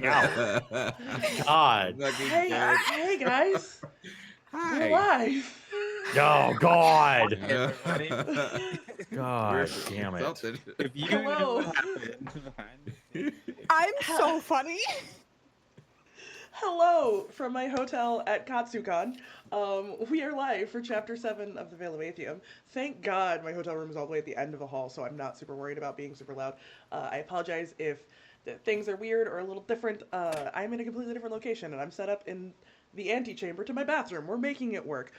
coming out. God. Hey guys. Hi. We're live. Oh, God. Everybody. God damn it. If you Hello. knew what happened behind the scenes, I'm so funny. Hello from my hotel at Katsukan. We are live for Chapter 7 of the Veil of Athium. Thank God my hotel room is all the way at the end of the hall, so I'm not super worried about being super loud. I apologize if things are weird or a little different. I'm in a completely different location, and I'm set up in the antechamber to my bathroom. We're making it work.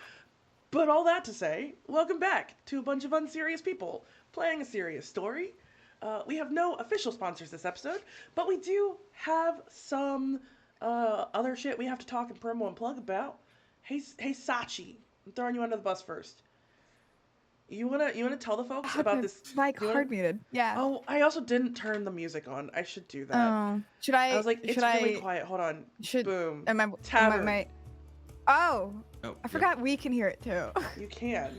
But all that to say, welcome back to a bunch of unserious people playing a serious story. We have no official sponsors this episode, but we do have some other shit we have to talk and promo and plug about. Hey Sachi, I'm throwing you under the bus first. You wanna tell the folks about this? Mic hard muted. Yeah. Oh, I also didn't turn the music on. I should do that. Oh, should I? I was like, it's should really I, quiet. Hold on. Should. Boom. Tavern. Oh, Oh, I forgot we can hear it too. You can.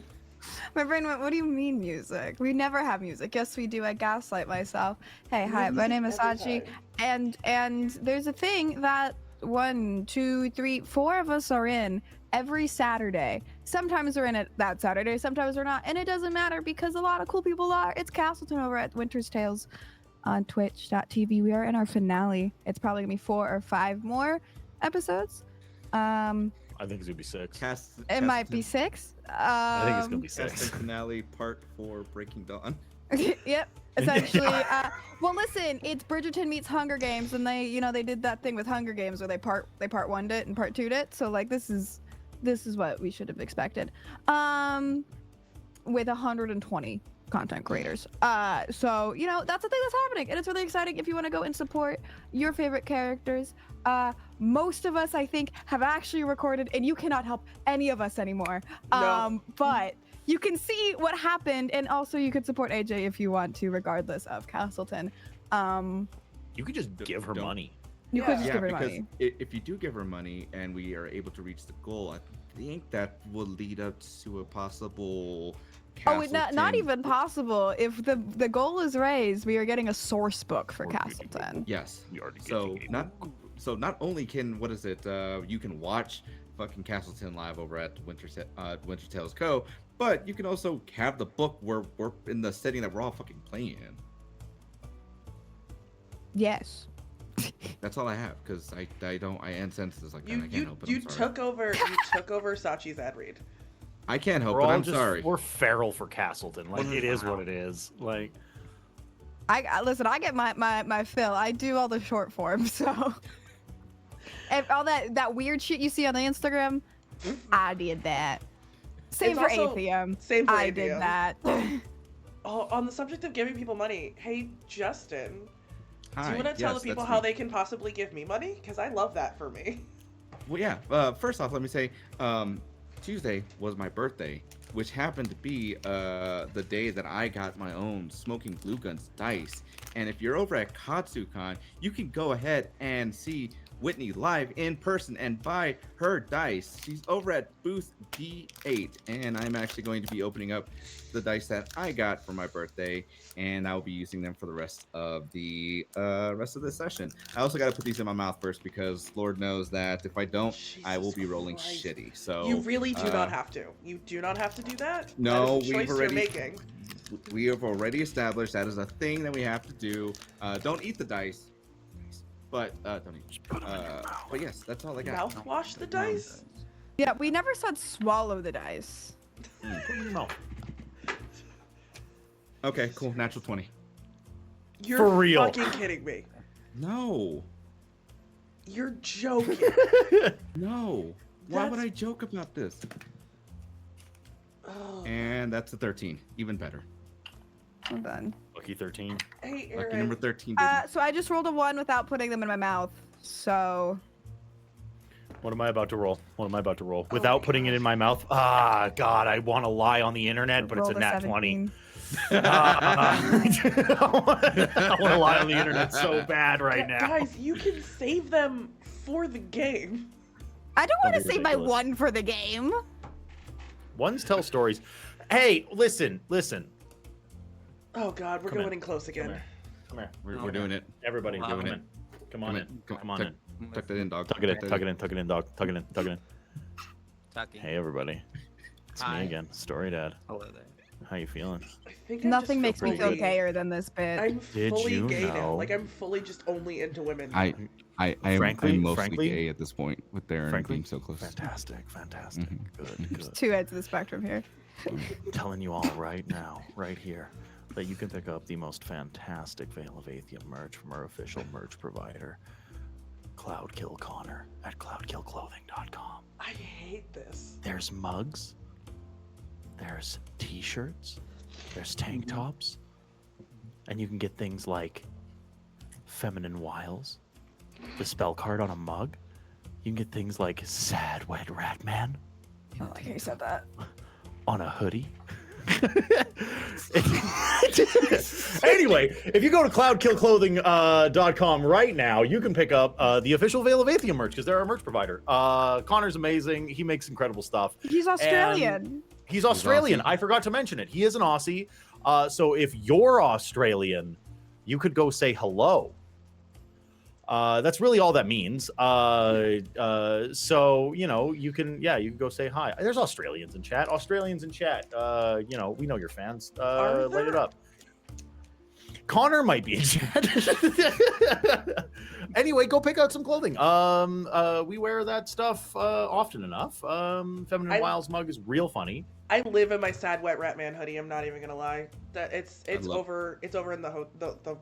My brain went, what do you mean music? We never have music. Yes, we do. I gaslight myself. Hey, hi, my name is Sachi, and there's a thing that 1, 2, 3, 4 of us are in every Saturday. Sometimes we're in it that Saturday, sometimes we're not, and it doesn't matter because a lot of cool people are. It's Castleton over at Winter's Tales on twitch.tv. We are in our finale. It's probably gonna be 4 or 5 more episodes. I think it's going to be 6. It might be 6. I think it's going to be 6. Casting finale part 4 Breaking Dawn. Yep. Essentially, well, listen, it's Bridgerton meets Hunger Games, and they did that thing with Hunger Games where they part 1'd it and part 2'd it. So like this is what we should have expected. With 120 content creators. So that's the thing that's happening, and it's really exciting if you want to go and support your favorite characters. Most of us, I think, have actually recorded, and you cannot help any of us anymore. No. But you can see what happened, and also you could support AJ if you want to, regardless of Castleton. You could just give her money. You could just Yeah, give her because money. if you do give her money and we are able to reach the goal, I think that will lead up to a possible Castleton. Not even possible. If the goal is raised, we are getting a source book for Castleton. Yes. We already So not only can you can watch fucking Castleton live over at Winter Tales Co, but you can also have the book where we're in the setting that we're all fucking playing in. Yes. That's all I have because I end sentences like that. I can't help it. You took over Sachi's ad read. I can't help it. I'm sorry. We're feral for Castleton. Like, it is what it is. Like, Listen, I get my fill. I do all the short form, so. And all that weird shit you see on the Instagram, I did that. Same It's for also- Athium. Same for I Athium. did that. Oh, on the subject of giving people money, hey Justin, Hi. do you want to tell Yes, the people that's how me. they can possibly give me money? Because I love that for me. Well, yeah. First off, let me say, Tuesday was my birthday, which happened to be the day that I got my own smoking glue guns dice. And if you're over at Katsukan, you can go ahead and see Whitney live in person and buy her dice. She's over at booth B8, and I'm actually going to be opening up the dice that I got for my birthday, and I'll be using them for the rest of the this session. I also got to put these in my mouth first because Lord knows that if I don't, I will be rolling Jesus Christ. shitty. So You really do not have to. You do not have to do that. No, that is a choice you're making. We have already established that is a thing that we have to do. Don't eat the dice, but don't eat. But yes, that's all I got. Mouthwash the dice? Yeah, we never said swallow the dice. no. Okay, cool. Natural 20. You're For real. fucking kidding me. No. You're joking. No. Why would I joke about this? Oh. And that's a 13. Even better. I'm done. Lucky 13. Hey, Lucky Aaron. number 13. Baby. So I just rolled a 1 without putting them in my mouth. So. What am I about to roll? Without putting it in my mouth? Ah, God, I want to lie on the internet, but it's a rolled nat 17. 20. I want to lie on the internet so bad right now. Guys, you can save them for the game. I don't want to That'd be save my ridiculous. 1 for the game. Ones tell stories. Hey, listen. Oh God, we're Come going in. in close again. Come here. We're doing it. Everybody Wow. doing it. Come on in. Come on in. Tuck that in, dog. Tuck it in, tuck it in, tuck it in, dog. Tuck it in, tuck it in. Tucking. Hey, everybody. It's Hi. me again, Story Dad. Hello there. How you feeling? I think I Nothing just makes me feel fully- gayer than this bit. I'm Did fully you gay now. know- Like I'm fully just only into women. I'm mostly gay at this point with Darren frankly, being so close. fantastic. Good, There's good. two ends of the spectrum here. I'm telling you all right now, right here, that you can pick up the most fantastic Veil of Athium merch from our official merch provider, Cloudkill Connor, at cloudkillclothing.com. I hate this. There's mugs, there's t-shirts, there's tank tops, and you can get things like Feminine Wiles, the spell card on a mug. You can get things like Sad Wet Rat Man I don't like how you said that. on a hoodie. Anyway, if you go to cloudkillclothing.com right now, you can pick up the official Veil of Athium merch because they're our merch provider. Connor's amazing. He makes incredible stuff. He's Australian. And he's Australian. I forgot to mention it. He is an Aussie. So if you're Australian, you could go say hello. That's really all that means. So you can go say hi. There's Australians in chat. We know you're fans. Are Light it there? up. Connor might be in chat. Anyway, go pick out some clothing. We wear that stuff often enough. Feminine Wiles mug is real funny. I live in my sad wet rat man hoodie. I'm not even gonna lie. That it's love- over in the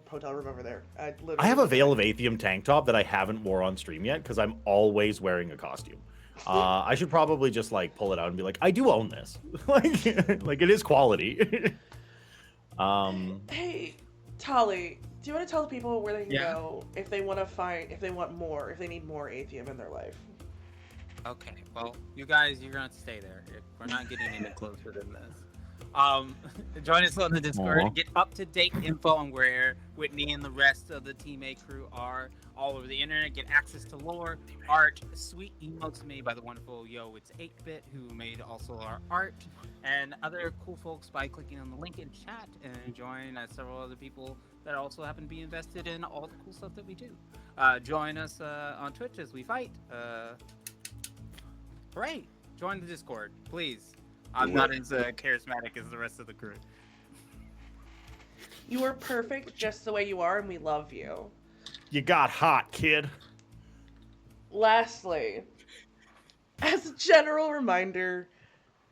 hotel room over there. I have a Veil of Athium tank top that I haven't wore on stream yet because I'm always wearing a costume. I should probably just pull it out and be like, I do own this. like it is quality. Hey, Tali, do you want to tell the people where they can Yeah. go if they want more, if they need more Athium in their life? Okay, well, you guys, you're gonna have to stay there. We're not getting any closer than this. Join us on the Discord. Aw. Get up-to-date info on where Whitney and the rest of the Team A crew are all over the internet. Get access to lore, art, sweet emotes made by the wonderful It's 8-Bit, who made also our art, and other cool folks by clicking on the link in chat and join several other people that also happen to be invested in all the cool stuff that we do. Join us on Twitch as we fight. Hooray! Join the Discord, please. I'm not as charismatic as the rest of the crew. You are perfect just the way you are, and we love you. You got hot, kid. Lastly, as a general reminder,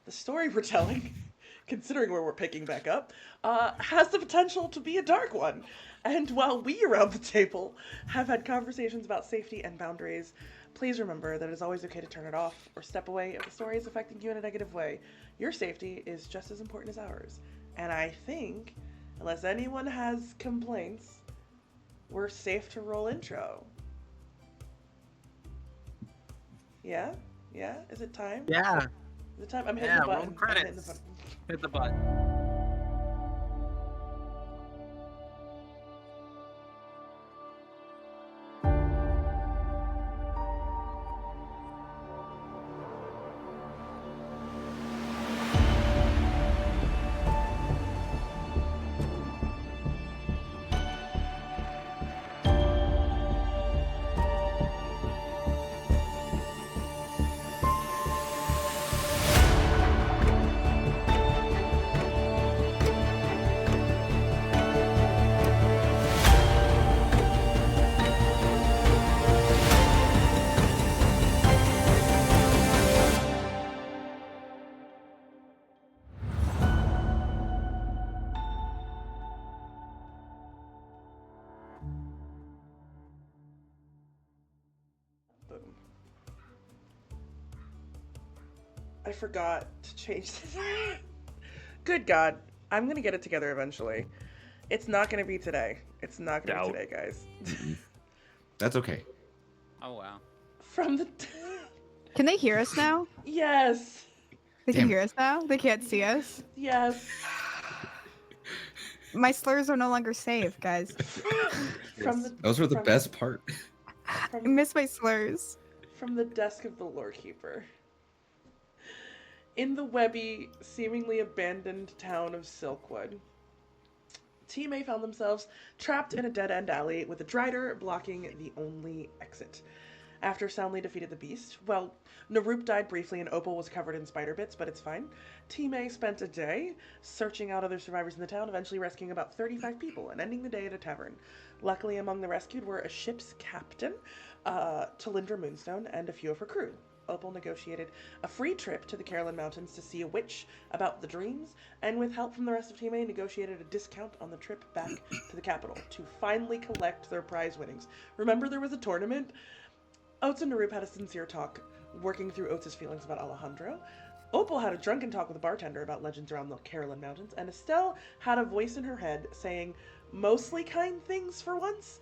the story we're telling, considering where we're picking back up, has the potential to be a dark one. And while we around the table have had conversations about safety and boundaries, please remember that it is always okay to turn it off or step away if the story is affecting you in a negative way. Your safety is just as important as ours. And I think, unless anyone has complaints, we're safe to roll intro. Yeah? Yeah? Is it time? Yeah, Is it time? I'm hitting yeah, the roll button. I'm hitting the credits. button. Hit the button. Boom. I forgot to change this. Good God. I'm gonna get it together eventually. It's not gonna be today. It's not gonna Doubt. be today, guys. That's okay. Oh wow. From the Can they hear us now? yes, They Damn. can hear us now? They can't see us? yes. My slurs are no longer safe, guys. From the Those were the from- best part. I From, miss my slurs. from the desk of the lore keeper. In the webby, seemingly abandoned town of Silkwood, Team A found themselves trapped in a dead-end alley with a Drider blocking the only exit. After soundly defeated the beast, well, Naroop died briefly and Opal was covered in spider bits, but it's fine. Team A spent a day searching out other survivors in the town, eventually rescuing about 35 people and ending the day at a tavern. Luckily, among the rescued were a ship's captain, Talindra Moonstone, and a few of her crew. Opal negotiated a free trip to the Carolyn Mountains to see a witch about the dreams, and with help from the rest of Team A, negotiated a discount on the trip back to the capital to finally collect their prize winnings. Remember there was a tournament? Oats and Naroop had a sincere talk, working through Oats' feelings about Alejandro. Opal had a drunken talk with a bartender about legends around the Carolyn Mountains, and Estelle had a voice in her head saying mostly kind things for once.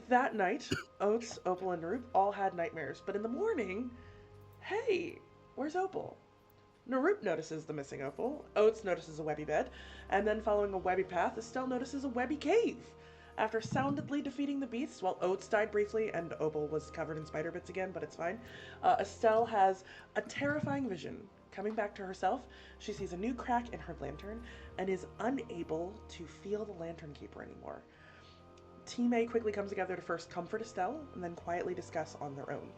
That night, Oats, Opal, and Naroop all had nightmares, but in the morning, hey, where's Opal? Naroop notices the missing Opal, Oats notices a webby bed, and then following a webby path, Estelle notices a webby cave. After soundly defeating the beasts, while Oats died briefly and Opal was covered in spider bits again, but it's fine, Estelle has a terrifying vision. Coming back to herself, she sees a new crack in her lantern and is unable to feel the lantern keeper anymore. Team A quickly comes together to first comfort Estelle and then quietly discuss on their own.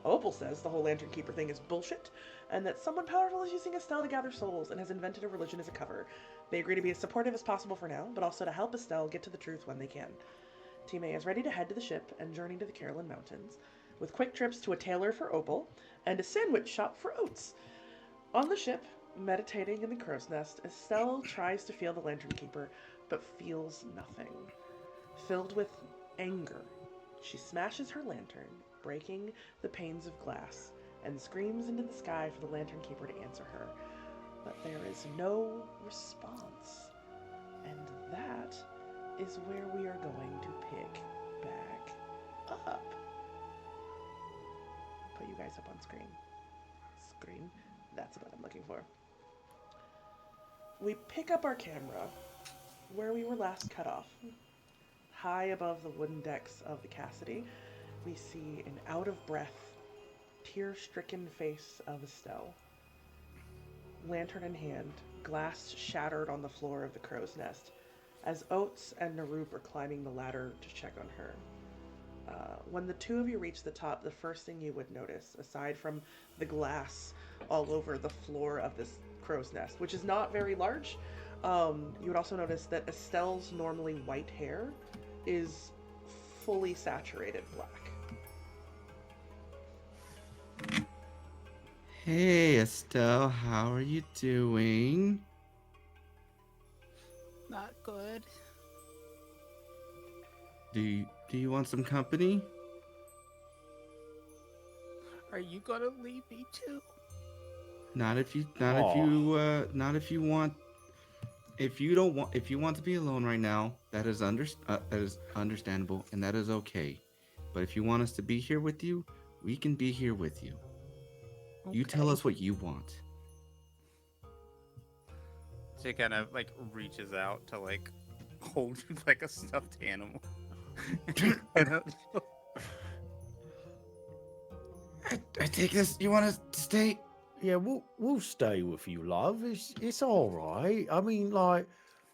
Opal says the whole lantern keeper thing is bullshit and that someone powerful is using Estelle to gather souls and has invented a religion as a cover. They agree to be as supportive as possible for now, but also to help Estelle get to the truth when they can. Team A is ready to head to the ship and journey to the Carolyn Mountains, with quick trips to a tailor for Opal and a sandwich shop for Oats. On the ship, meditating in the crow's nest, Estelle tries to feel the lantern keeper, but feels nothing. Filled with anger, she smashes her lantern, breaking the panes of glass, and screams into the sky for the lantern keeper to answer her. But there is no response. And that is where we are going to pick back up. Put you guys up on screen. Screen. That's what I'm looking for. We pick up our camera where we were last cut off. High above the wooden decks of the Cassidy, we see an out-of-breath, tear-stricken face of Estelle. Lantern in hand, glass shattered on the floor of the crow's nest, as Oats and Naroop are climbing the ladder to check on her. When the two of you reach the top, the first thing you would notice, aside from the glass all over the floor of this crow's nest, which is not very large, you would also notice that Estelle's normally white hair is fully saturated black. Hey, Estelle, how are you doing? Not good. Do you want some company? Are you gonna leave me too? Not if you want to be alone right now, that is understandable and that is okay. But if you want us to be here with you, we can be here with you. Okay. You tell us what you want. She kind of like reaches out to like hold like a stuffed animal. I take this. You want us to stay? Yeah, we'll stay with you, love. It's all right. I mean, like,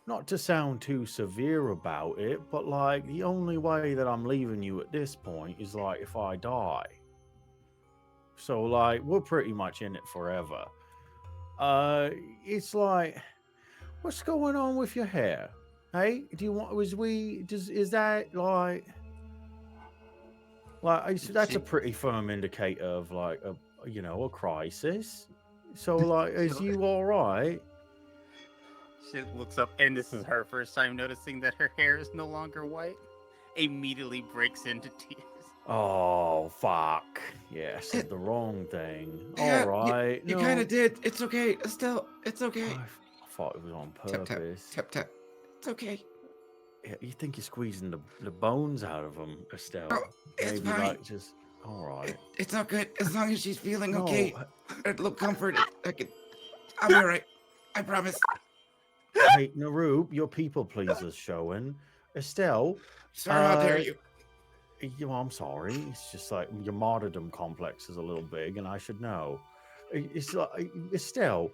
not to sound too severe about it, but like the only way that I'm leaving you at this point is like if I die. So like we're pretty much in it forever. It's like, what's going on with your hair? Hey, do you want? Is that like that's a pretty firm indicator of like a crisis. So like, is you all right? She looks up, and this is her first time noticing that her hair is no longer white. Immediately breaks into tears. Oh fuck! Yeah, I said the wrong thing. Yeah, All right, You no. kind of did. It's okay, Estelle. It's okay. I thought it was on Tap, tap, purpose. tap, tap. It's okay. Yeah, you think you're squeezing the bones out of them, Estelle? Oh, it's Maybe fine. like just all right. It's all good as long as she's feeling No, okay. A little comfort. I'll be all right. I promise. hey, Naroop, your people pleaser's showing. Estelle, Sorry, how dare you? I'm sorry. It's just like your martyrdom complex is a little big, and I should know. It's like Estelle,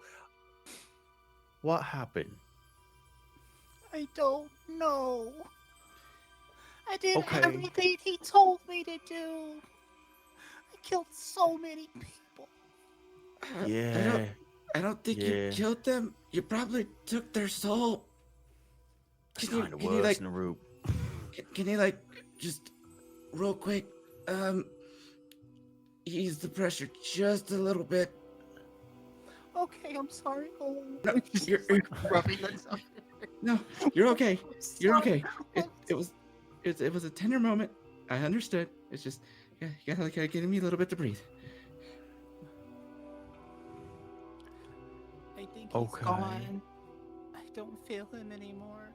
what happened? I don't know. I did Okay. everything he told me to do. I killed so many people. Uh, Yeah. I don't think you Yeah. killed them. You probably took their soul. That's Can you kind of can you worse, like Narup. can you like just real quick um ease the pressure just a little bit? Okay, I'm sorry. Oh, No, just you're like rubbing that. no, you're okay. I'm You're sorry. okay. It was a tender moment. I understood. It's just you gotta give me a little bit to breathe. I think he's Okay. gone. I don't feel him anymore.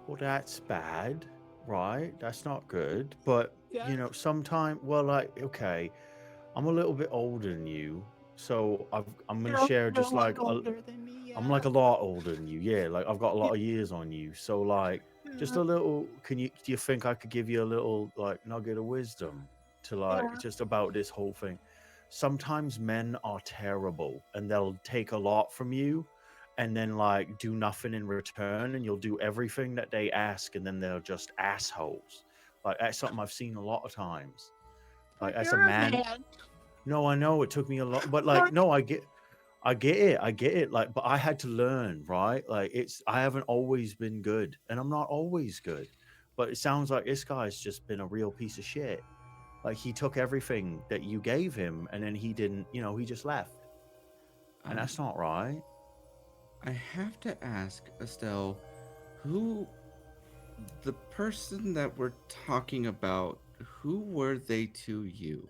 Well, that's bad, right? That's not good. But, Yeah. sometime, well, like, okay, I'm a little bit older than you. So I'm going to You're share a just lot like, older than me, yeah. I'm like a lot older than you. Yeah. Like I've got a lot of years on you. So, like, just Yeah. a little, do you think I could give you a little, like, nugget of wisdom to, like, Yeah. just about this whole thing? Sometimes men are terrible and they'll take a lot from you and then like do nothing in return, and you'll do everything that they ask, and then they're just assholes. Like that's something I've seen a lot of times. Like But as a you're a man, man. no, I know it took me a lot, but like no, I get it. Like, but I had to learn, right? Like I haven't always been good, and I'm not always good. But it sounds like this guy's just been a real piece of shit. Like he took everything that you gave him, and then he didn't, he just left, and Um, that's not right. I have to ask Estelle, who the person that we're talking about, who were they to you?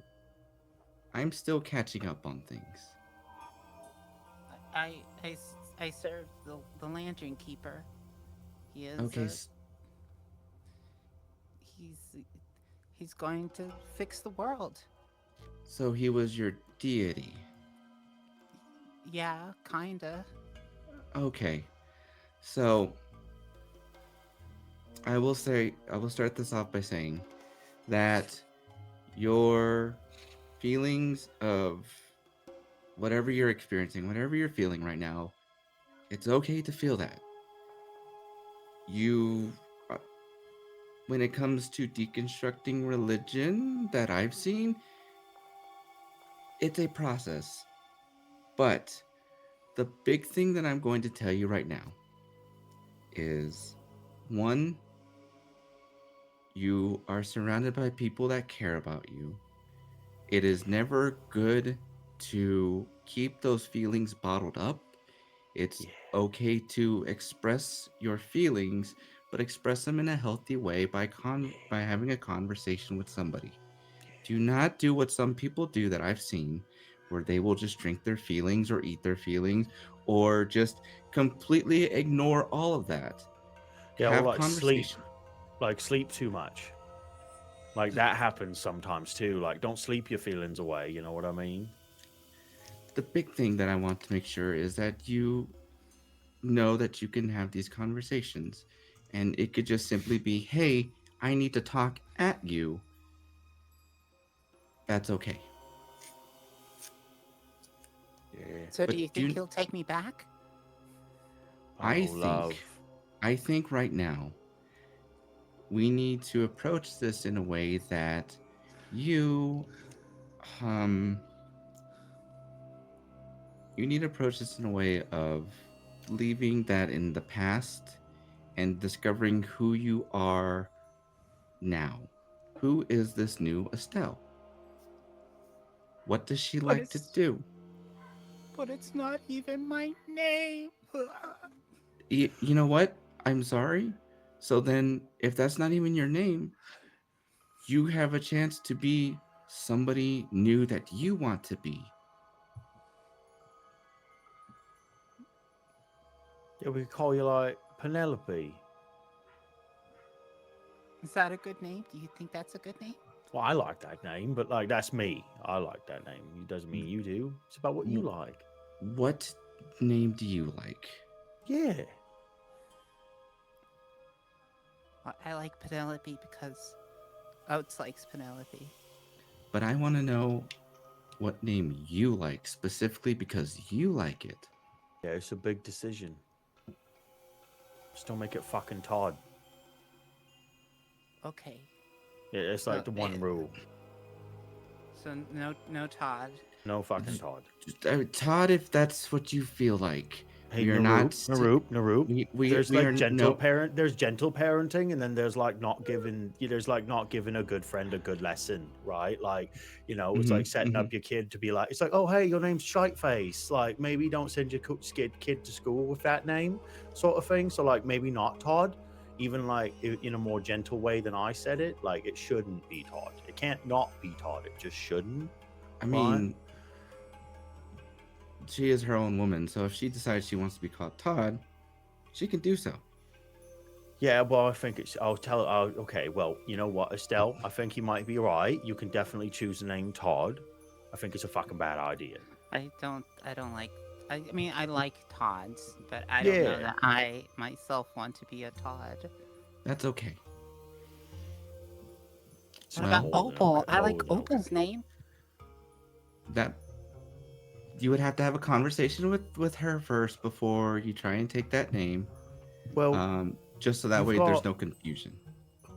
I'm still catching up on things. I serve the lantern keeper. He is Okay, he's he's going to fix the world. so he was your deity. Yeah, kinda. Okay, so I will start this off by saying that your feelings of whatever you're experiencing, whatever you're feeling right now, it's okay to feel that. You, uh, when it comes to deconstructing religion that I've seen, it's a process. But the big thing that I'm going to tell you right now is one, you are surrounded by people that care about you. It is never good to keep those feelings bottled up. It's Yeah. okay to express your feelings, but express them in a healthy way by having a conversation with somebody. Do not do what some people do that I've seen, where they will just drink their feelings or eat their feelings or just completely ignore all of that. Yeah, or Have sleep, conversation. like sleep too much. Like that happens sometimes too. Like don't sleep your feelings away. You know what I mean? The big thing that I want to make sure is that you know that you can have these conversations. And it could just simply be, hey, I need to talk at you. That's okay. Yeah. So do But you think he'll take me back? I Oh, think, love. I think right now we need to approach this in a way that you, um, you need to approach this in a way of leaving that in the past and discovering who you are now. Who is this new Estelle? What does she But like to it's do? but it's not even my name. You know what? I'm sorry. So then, if that's not even your name, you have a chance to be somebody new that you want to be. Yeah, we could call you like Penelope. Is that a good name? Do you think that's a good name? Well, I like that name, but like that's me. I like that name. It doesn't mean you do. It's about what you like. What name do you like? Yeah. Well, I like Penelope because Oats likes Penelope. But I want to know what name you like specifically because you like it. Yeah, it's a big decision. Still make it fucking Todd. Okay. Yeah, it's like the one rule. So no Todd. No fucking Todd. Todd, if that's what you feel like. Hey, we are Naroop. We There's we like are gentle no. there's gentle parenting, and then there's like not giving. There's like not giving a good friend a good lesson, right? Like, it's like setting up your kid to be like, it's like, oh hey, your name's Shiteface. Like maybe don't send your kid to school with that name, sort of thing. So like maybe not Todd, even like in a more gentle way than I said it. Like it shouldn't be Todd. It can't not be Todd. It just shouldn't. I mean, she is her own woman, so if she decides she wants to be called Todd, she can do so. Yeah, well, I think I'll tell her. Okay, well, you know what, Estelle? I think you might be right. You can definitely choose the name Todd. I think it's a fucking bad idea. I don't like. I mean, I like Todds, but I don't know that I myself want to be a Todd. That's okay. What about Opal? I like Opal's name. That you would have to have a conversation with her first before you try and take that name. Well, just so that way there's no confusion.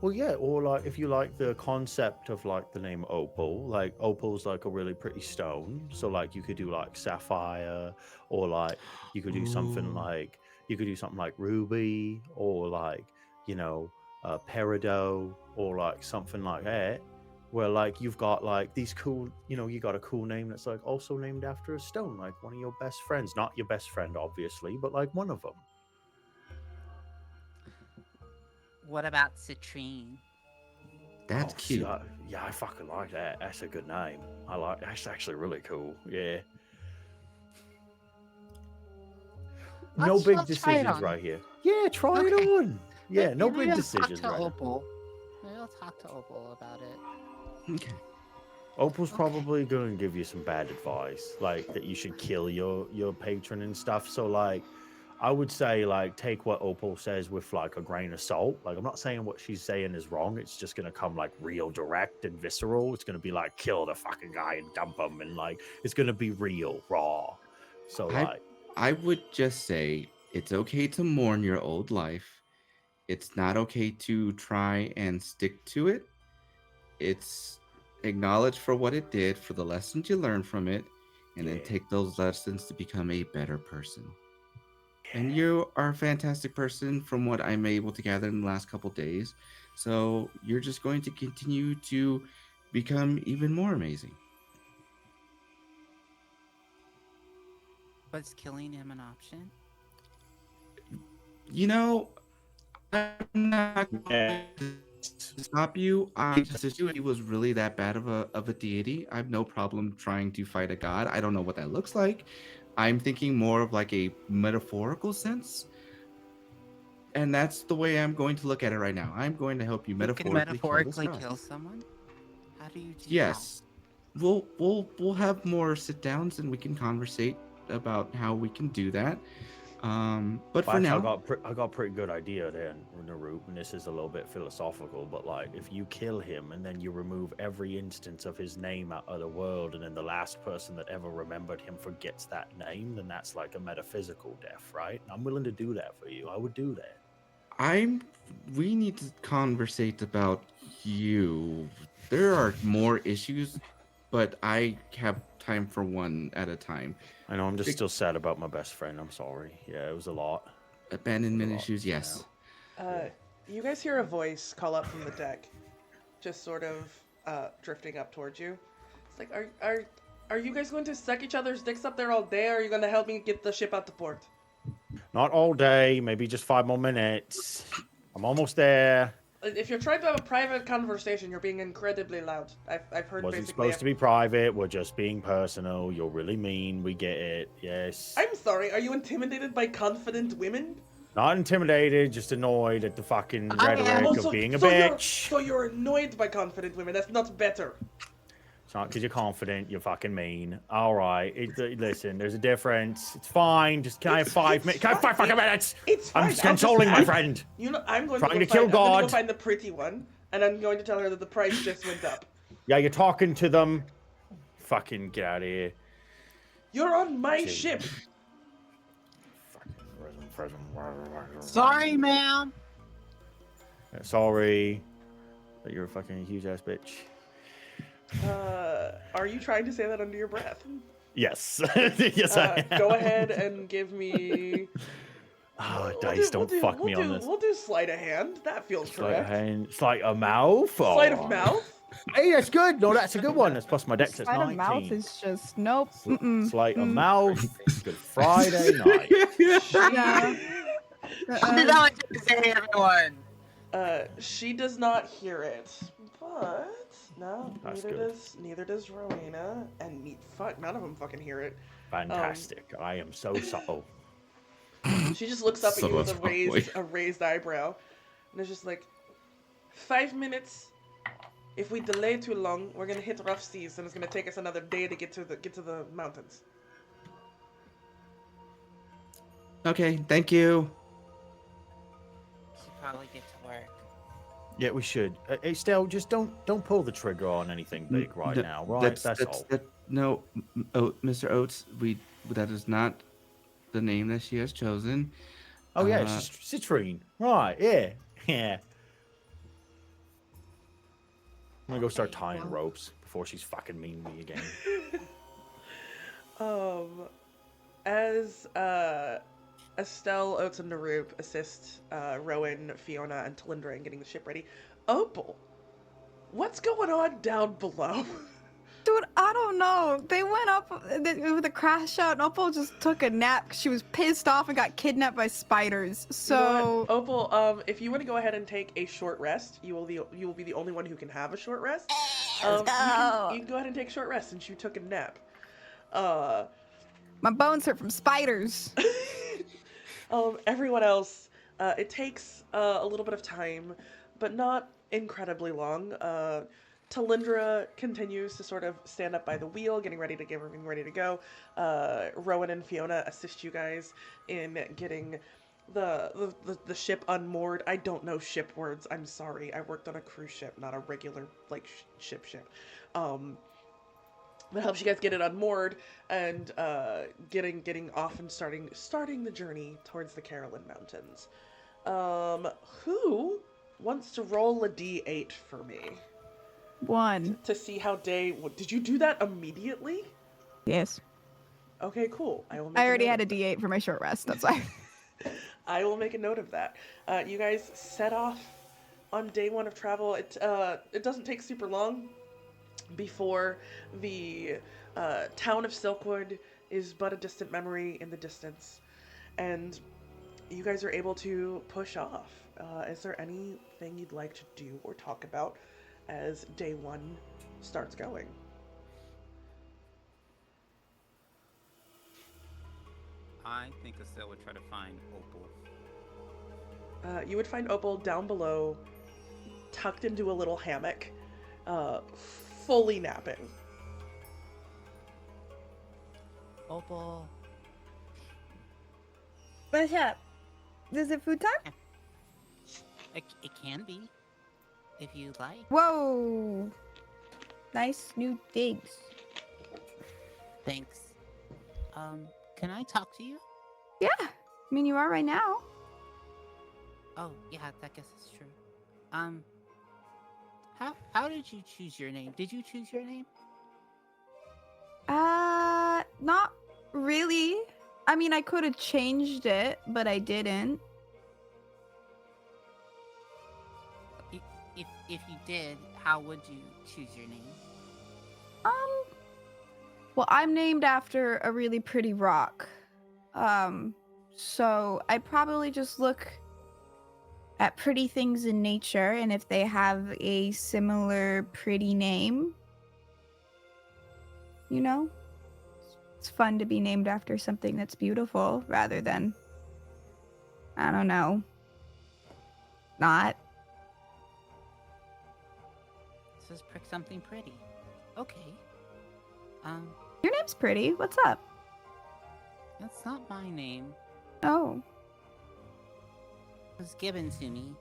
Well, yeah, or like if you like the concept of like the name Opal, like Opal's like a really pretty stone, so like you could do like sapphire, or like you could do something like ruby, or like peridot, or like something like that, where like you've got like these cool, you got a cool name that's like also named after a stone, like one of your best friends, not your best friend obviously, but like one of them. What about Citrine? That's cute. Yeah, I fucking like that. That's a good name. That's actually really cool. Yeah. No big decisions right here. Yeah, try it on. Yeah, no big decisions right Opal. Maybe I'll talk to Opal about it. Okay. Opal's probably going to give you some bad advice, like that you should kill your patron and stuff. So like, I would say like take what Opal says with like a grain of salt. Like I'm not saying what she's saying is wrong. It's just gonna come like real direct and visceral. It's gonna be like kill the fucking guy and dump him, and like it's gonna be real raw. So I would just say it's okay to mourn your old life. It's not okay to try and stick to it. It's acknowledge for what it did, for the lessons you learned from it, and then take those lessons to become a better person. And you are a fantastic person from what I'm able to gather in the last couple days. So you're just going to continue to become even more amazing. Was killing him an option? I'm not going to stop you. I just he was really that bad of a deity. I have no problem trying to fight a god. I don't know what that looks like. I'm thinking more of like a metaphorical sense. And that's the way I'm going to look at it right now. I'm going to help you metaphorically kill someone? How do you do Yes. That? We'll have more sit downs and we can conversate about how we can do that. But for now, I got a pretty good idea there, Naroop, and this is a little bit philosophical, but like if you kill him and then you remove every instance of his name out of the world, and then the last person that ever remembered him forgets that name, then that's like a metaphysical death, right? And I'm willing to do that for you. I would do that. We need to conversate about you. There are more issues, but I have time for one at a time. I know I'm just still sad about my best friend. I'm sorry. Yeah, it was a lot. Abandonment issues, yes. You guys hear a voice call up from the deck, just sort of drifting up towards you. It's like, are you guys going to suck each other's dicks up there all day, or are you going to help me get the ship out to port? Not all day, maybe just 5 more minutes. I'm almost there. If you're trying to have a private conversation, you're being incredibly loud. I've heard. Wasn't supposed to be private. We're just being personal. You're really mean. We get it. Yes. I'm sorry. Are you intimidated by confident women? Not intimidated, just annoyed at the fucking rhetoric of being a bitch. So you're annoyed by confident women. That's not better. It's not because you're confident. You're fucking mean. All right. Listen, there's a difference. It's fine. Just can I have 5 minutes? Can I have 5 fucking minutes? It's fine. I'm consoling my friend. I'm going to kill God. I'm going to go find the pretty one, and I'm going to tell her that the price just went up. Yeah, you're talking to them. Fucking get out of here. You're on my ship. Fucking Sorry, ma'am. Sorry that you're a fucking huge ass bitch. Are you trying to say that under your breath? Yes. Yes, I am. Go ahead and give me. Oh, dice, don't fuck me on this. We'll do sleight of hand. That feels Sleight of correct. hand, sleight of mouth. Sleight of Alright. mouth. Hey, that's good. No, that's a good one. That's plus my dex. That's Sleight 19. of mouth is just nope. Mm-mm. Sleight of Mm. mouth. Good Friday night. Yeah. What did I like to say, everyone? She does not hear it, but no, That's neither does Rowena, and fuck, none of them fucking hear it. Fantastic. I am so subtle. She just looks up at you with So probably. a raised eyebrow, and it's just like, 5 minutes. If we delay too long, we're gonna hit rough seas, and it's gonna take us another day to get to the mountains. Okay, thank you. Should probably get to work. Yeah, we should. Hey, Estelle, just don't pull the trigger on anything big right Th- now, right? That's all. No, Mr. Oats, that is not the name that she has chosen. Oh yeah, it's just citrine. Right? Yeah, yeah. I'm gonna go start tying ropes before she's fucking mean to me again. As Estelle, Oats, and Naroop assist Rowan, Fiona, and Talindra in getting the ship ready, Opal, what's going on down below? Dude, I don't know. They went up with a crash out, and Opal just took a nap 'cause she was pissed off and got kidnapped by spiders. So, You know what, Opal, if you want to go ahead and take a short rest, you will be the only one who can have a short rest. You can go ahead and take a short rest since you took a nap. my bones hurt from spiders. Everyone else, it takes a little bit of time, but not incredibly long. Talindra continues to sort of stand up by the wheel, getting ready to get everything ready to go. Rowan and Fiona assist you guys in getting the ship unmoored. I don't know ship words. I'm sorry. I worked on a cruise ship, not a regular like ship. That helps you guys get it unmoored and getting off and starting the journey towards the Carolyn Mountains. Who wants to roll a d8 for me? 1. To see how did you do that immediately? Yes. Okay, cool. I already had a D8 for my short rest. That's why. I will make a note of that. You guys set off on day 1 of travel. It doesn't take super long before the town of Silkwood is but a distant memory in the distance, and you guys are able to push off. Is there anything you'd like to do or talk about as day 1 starts going? I think Estelle would try to find Opal. You would find Opal down below, tucked into a little hammock, fully napping. Opal. What's up? Is it food time? It can be, if you'd like. Whoa. Nice new digs. Thanks. Can I talk to you? Yeah. I mean, you are right now. Oh, yeah, I guess that's true. How did you choose your name? Did you choose your name? Not really. I mean, I could have changed it, but I didn't. If you did, how would you choose your name? Well, I'm named after a really pretty rock. So I probably just look at pretty things in nature, and if they have a similar pretty name, you know, it's fun to be named after something that's beautiful rather than, I don't know, not. Let's pick something pretty. Okay. Your name's pretty. What's up? That's not my name. Oh, It was given to me.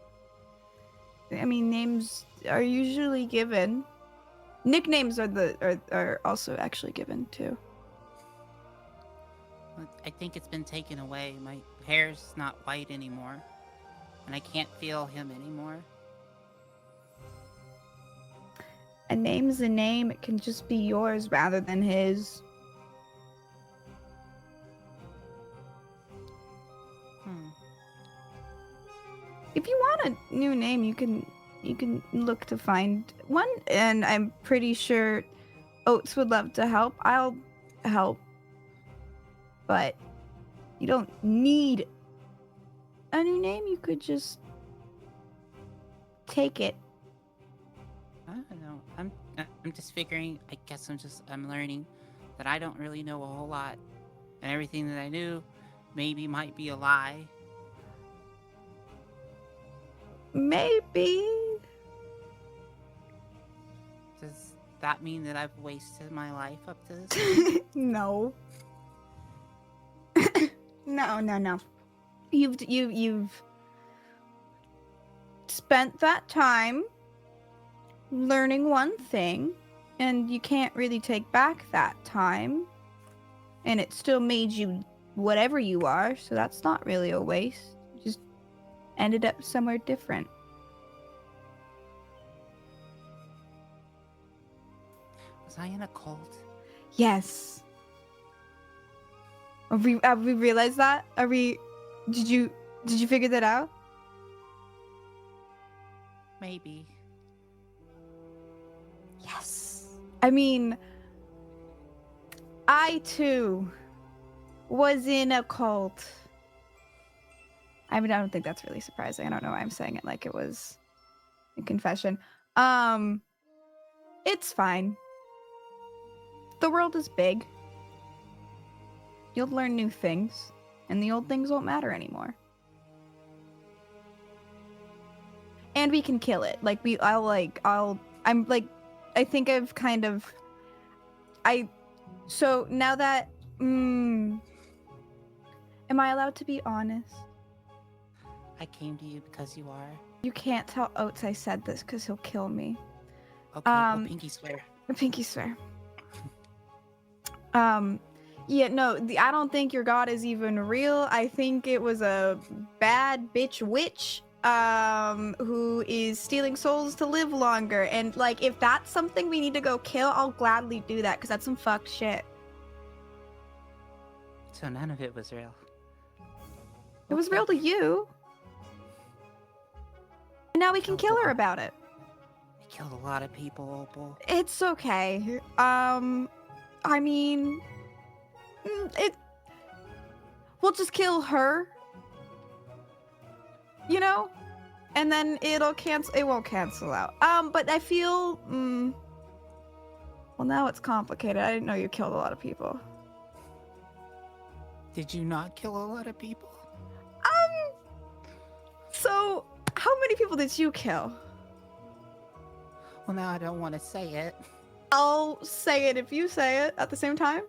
I mean, names are usually given. Nicknames are also actually given too. I think it's been taken away. My hair's not white anymore. And I can't feel him anymore. A name's a name. It can just be yours rather than his. If you want a new name, you can look to find one, and I'm pretty sure Oats would love to help. I'll help. But you don't need a new name. You could just take it. I don't know. I'm just figuring. I guess I'm learning that I don't really know a whole lot, and everything that I knew maybe might be a lie. Maybe. Does that mean that I've wasted my life up to this? No. No. You've spent that time learning one thing, and you can't really take back that time, and it still made you whatever you are, so that's not really a waste. Just ended up somewhere different. Was I in a cult? Yes. Have we realized that? Did you figure that out? Maybe. Yes. I mean, I too was in a cult. I mean, I don't think that's really surprising. I don't know why I'm saying it like it was a confession. It's fine. The world is big. You'll learn new things, and the old things won't matter anymore. And we can kill it. Like I think I've kind of so now that am I allowed to be honest? I came to you because you are. You can't tell Oats I said this because he'll kill me. Okay, well, pinky swear. Pinky swear. Yeah, no, I don't think your god is even real. I think it was a bad bitch witch who is stealing souls to live longer. And like, if that's something we need to go kill, I'll gladly do that because that's some fucked shit. So none of it was real. It was real to you. And now we can kill her about it. We killed a lot of people, Opal. It's okay. I mean, we'll just kill her, you know, and then it won't cancel out. But I feel, well, now it's complicated. I didn't know you killed a lot of people. Did you not kill a lot of people? So how many people did you kill? Well, now I don't want to say it. I'll say it if you say it at the same time.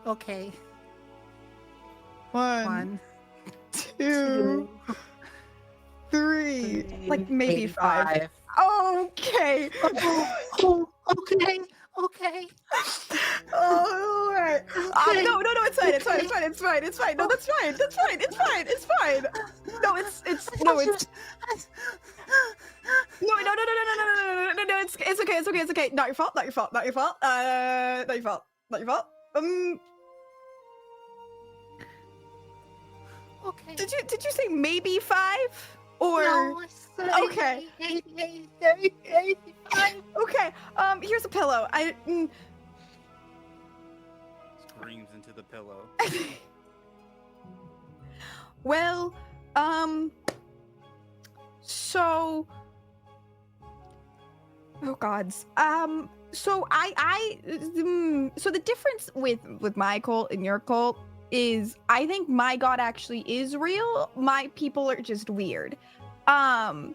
Okay. One, two, three, like maybe five. Okay. Okay. All right. No, it's fine. It's fine. No, that's fine. It's fine. No, it's no, it's okay. Not your fault. Okay. Did you say maybe 5? Or No, I said okay. 85. Okay. Here's a pillow. Screams into the pillow. Well, so oh gods. So so the difference with my cult and your cult is I think my god actually is real. My people are just weird. I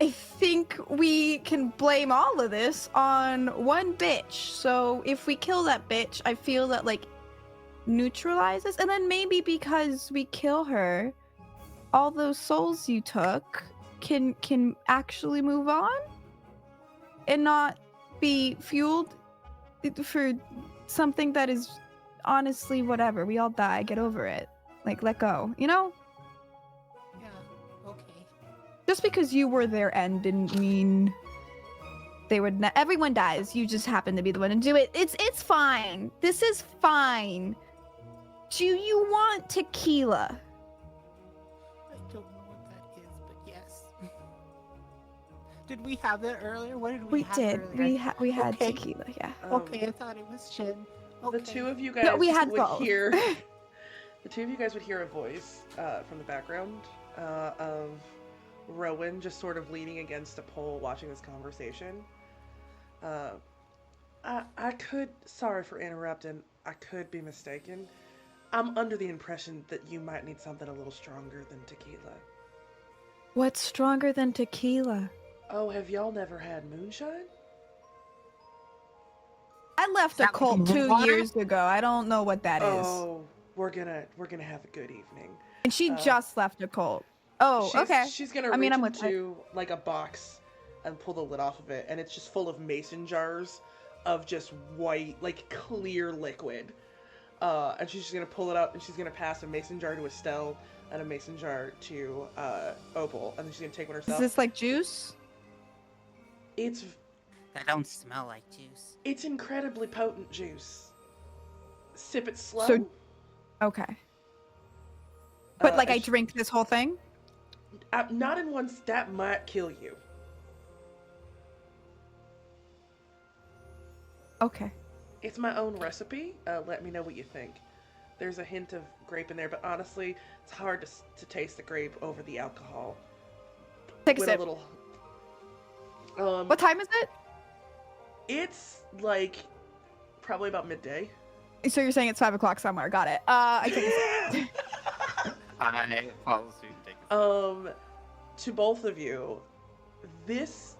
think we can blame all of this on one bitch. So if we kill that bitch, I feel that like neutralizes, and then maybe because we kill her, all those souls you took can actually move on and not be fueled for something that is honestly whatever. We all die. Get over it. Like, let go. You know? Yeah. Okay. Just because you were their end didn't mean they would. Everyone dies. You just happen to be the one to do it. It's fine. This is fine. Do you want tequila? I don't know what that is, but yes. Did we have that earlier? What did we We have did. earlier? We had Okay. tequila. Yeah. Okay, I thought it was gin. Okay. The two of you guys No, we had would both. hear. The two of you guys would hear a voice from the background of Rowan just sort of leaning against a pole watching this conversation. I could, sorry for interrupting, I could be mistaken. I'm under the impression that you might need something a little stronger than tequila. What's stronger than tequila? Oh, have y'all never had moonshine? I left a That cult like 2 water? years ago. I don't know what that is. Oh, we're gonna have a good evening. And she just left a cult. Oh, okay. She's gonna I mean, reach I'm with it. into like a box and pull the lid off of it, and it's just full of mason jars of just white, like clear liquid. And she's just gonna pull it up, and she's gonna pass a mason jar to Estelle and a mason jar to Opal, and then she's gonna take one Is herself. this like juice? It's That don't smell like juice. it's incredibly potent juice. Sip it slow. So- Okay. But like I and drink this whole thing? not in one. That might kill you. Okay. It's my own recipe. Let me know what you think. There's a hint of grape in there, but honestly, it's hard to taste the grape over the alcohol. Take a With sip. a little. What time is it? It's like probably about midday. So you're saying it's 5 o'clock somewhere. Got it. I take a sip. I follow suit and take a To both of you, this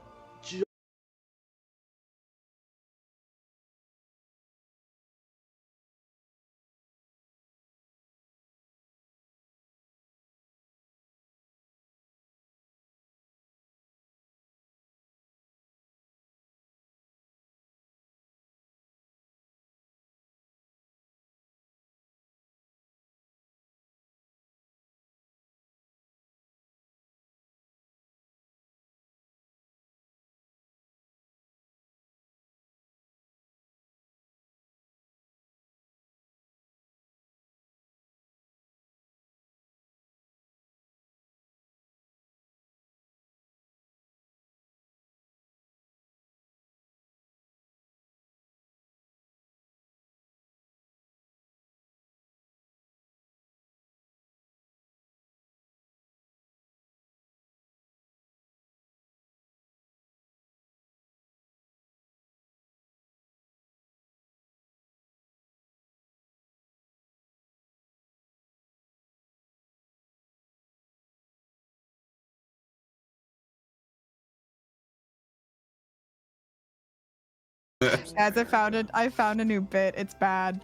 As I found a new bit. It's bad.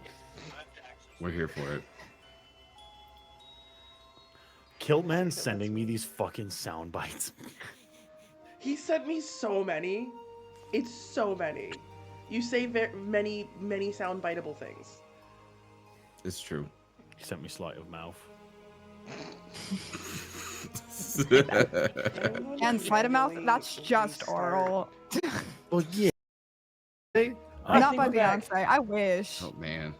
We're here for it. Kiltman's sending me these fucking sound bites. he sent me so many. It's so many. You say many sound-biteable things. It's true. He sent me sleight of mouth. And sleight of mouth, that's just oral. Well, yeah. Not think by we're back. Beyonce. I wish. Oh man.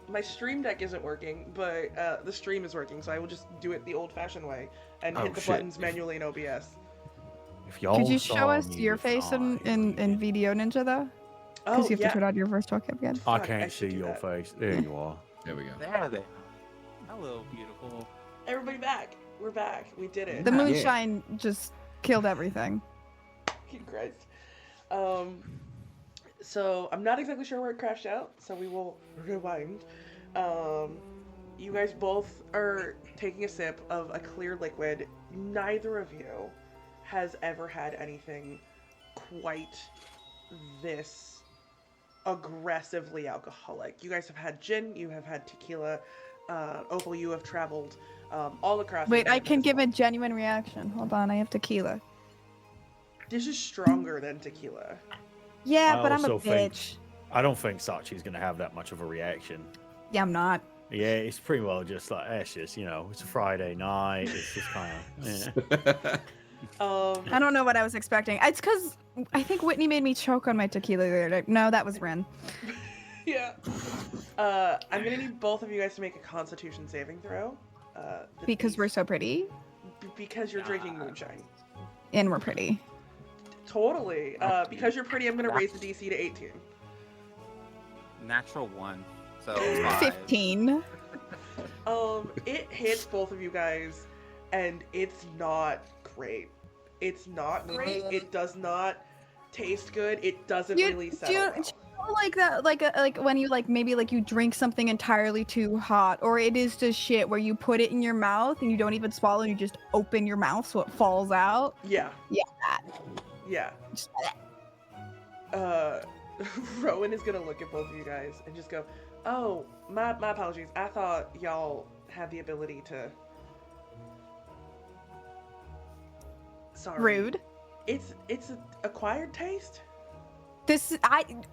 My stream deck isn't working, but the stream is working, so I will just do it the old-fashioned way and Oh, hit the shit. buttons manually in OBS. If y'all Could you saw show us me your with face in eyes, Video Ninja though? Oh, Because you have yeah. to turn on your virtual cam again. I Fuck, can't should see do your that. face. There you are. There we go. There they are. Hello, beautiful. Everybody back. We're back. We did it. The Yeah. moonshine just killed everything. Fucking Christ. So I'm not exactly sure where it crashed out, so we will rewind. You guys both are taking a sip of a clear liquid. Neither of you has ever had anything quite this aggressively alcoholic. You guys have had gin, you have had tequila. Opal, you have traveled all across. Wait, the I can give a peninsula. genuine reaction. Hold on, I have tequila. This is stronger than tequila. Yeah, I but I'm a also think- bitch. I don't think Sachi's gonna have that much of a reaction. Yeah, I'm not. Yeah, it's pretty well just like it's just it's a Friday night. It's just kind of I don't know what I was expecting. It's because I think Whitney made me choke on my tequila the other day. No, that was Ren. Yeah. I'm gonna need both of you guys to make a Constitution saving throw. Because we're so pretty because you're drinking moonshine. and we're pretty. Totally. Because you're pretty, I'm gonna raise the DC to 18. Natural 1. So 5. 15. It hits both of you guys, and it's not great. It's not great. It does not taste good. It doesn't really settle well. Do you know like that, like when you maybe you drink something entirely too hot, or it is just shit where you put it in your mouth and you don't even swallow, and you just open your mouth so it falls out. Yeah. Yeah. That. Yeah. Just- Rowan is gonna look at both of you guys and just go, "Oh, my apologies. I thought y'all had the ability to." Sorry. Rude. It's an acquired taste.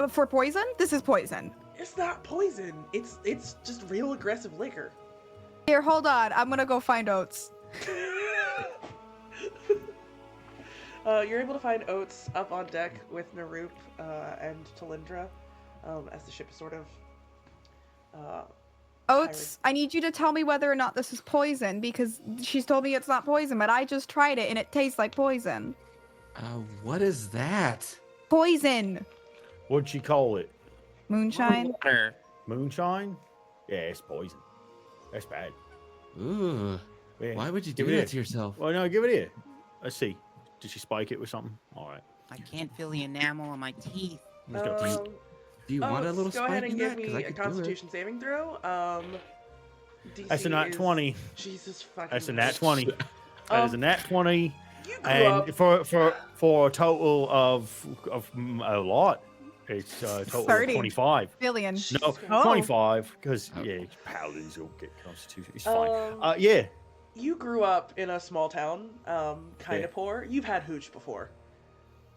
For poison. This is poison. It's not poison. It's just real aggressive liquor. Here, hold on. I'm gonna go find Oats. You're able to find Oats up on deck with Narup and Talindra as the ship is sort of. Oats, I need you to tell me whether or not this is poison, because she's told me it's not poison, but I just tried it and it tastes like poison. What is that? Poison. what'd she call it? Moonshine. Water. Moonshine? Yeah, it's poison. That's bad. Ooh. Yeah. Why would you do Give it that here. to yourself? Well, no, give it here. Let's see. Did she spike it with something? All right. I can't feel the enamel on my teeth. Let's go. Do you want a Oats, little go spike ahead and in give that? 'Cause me I a could do it. Constitution saving throw. DC That's a nat is- 20. Jesus fucking. That's a nat Christ. 20. That is a nat 20. You grew And up. for a total of a lot, it's a total 30. of 25. Billion. No, Jesus Christ. 25, because, Oh. yeah, paladins will get constitution. It's fine. Um, Yeah. You grew up in a small town, kind Yeah. of poor. You've had hooch before.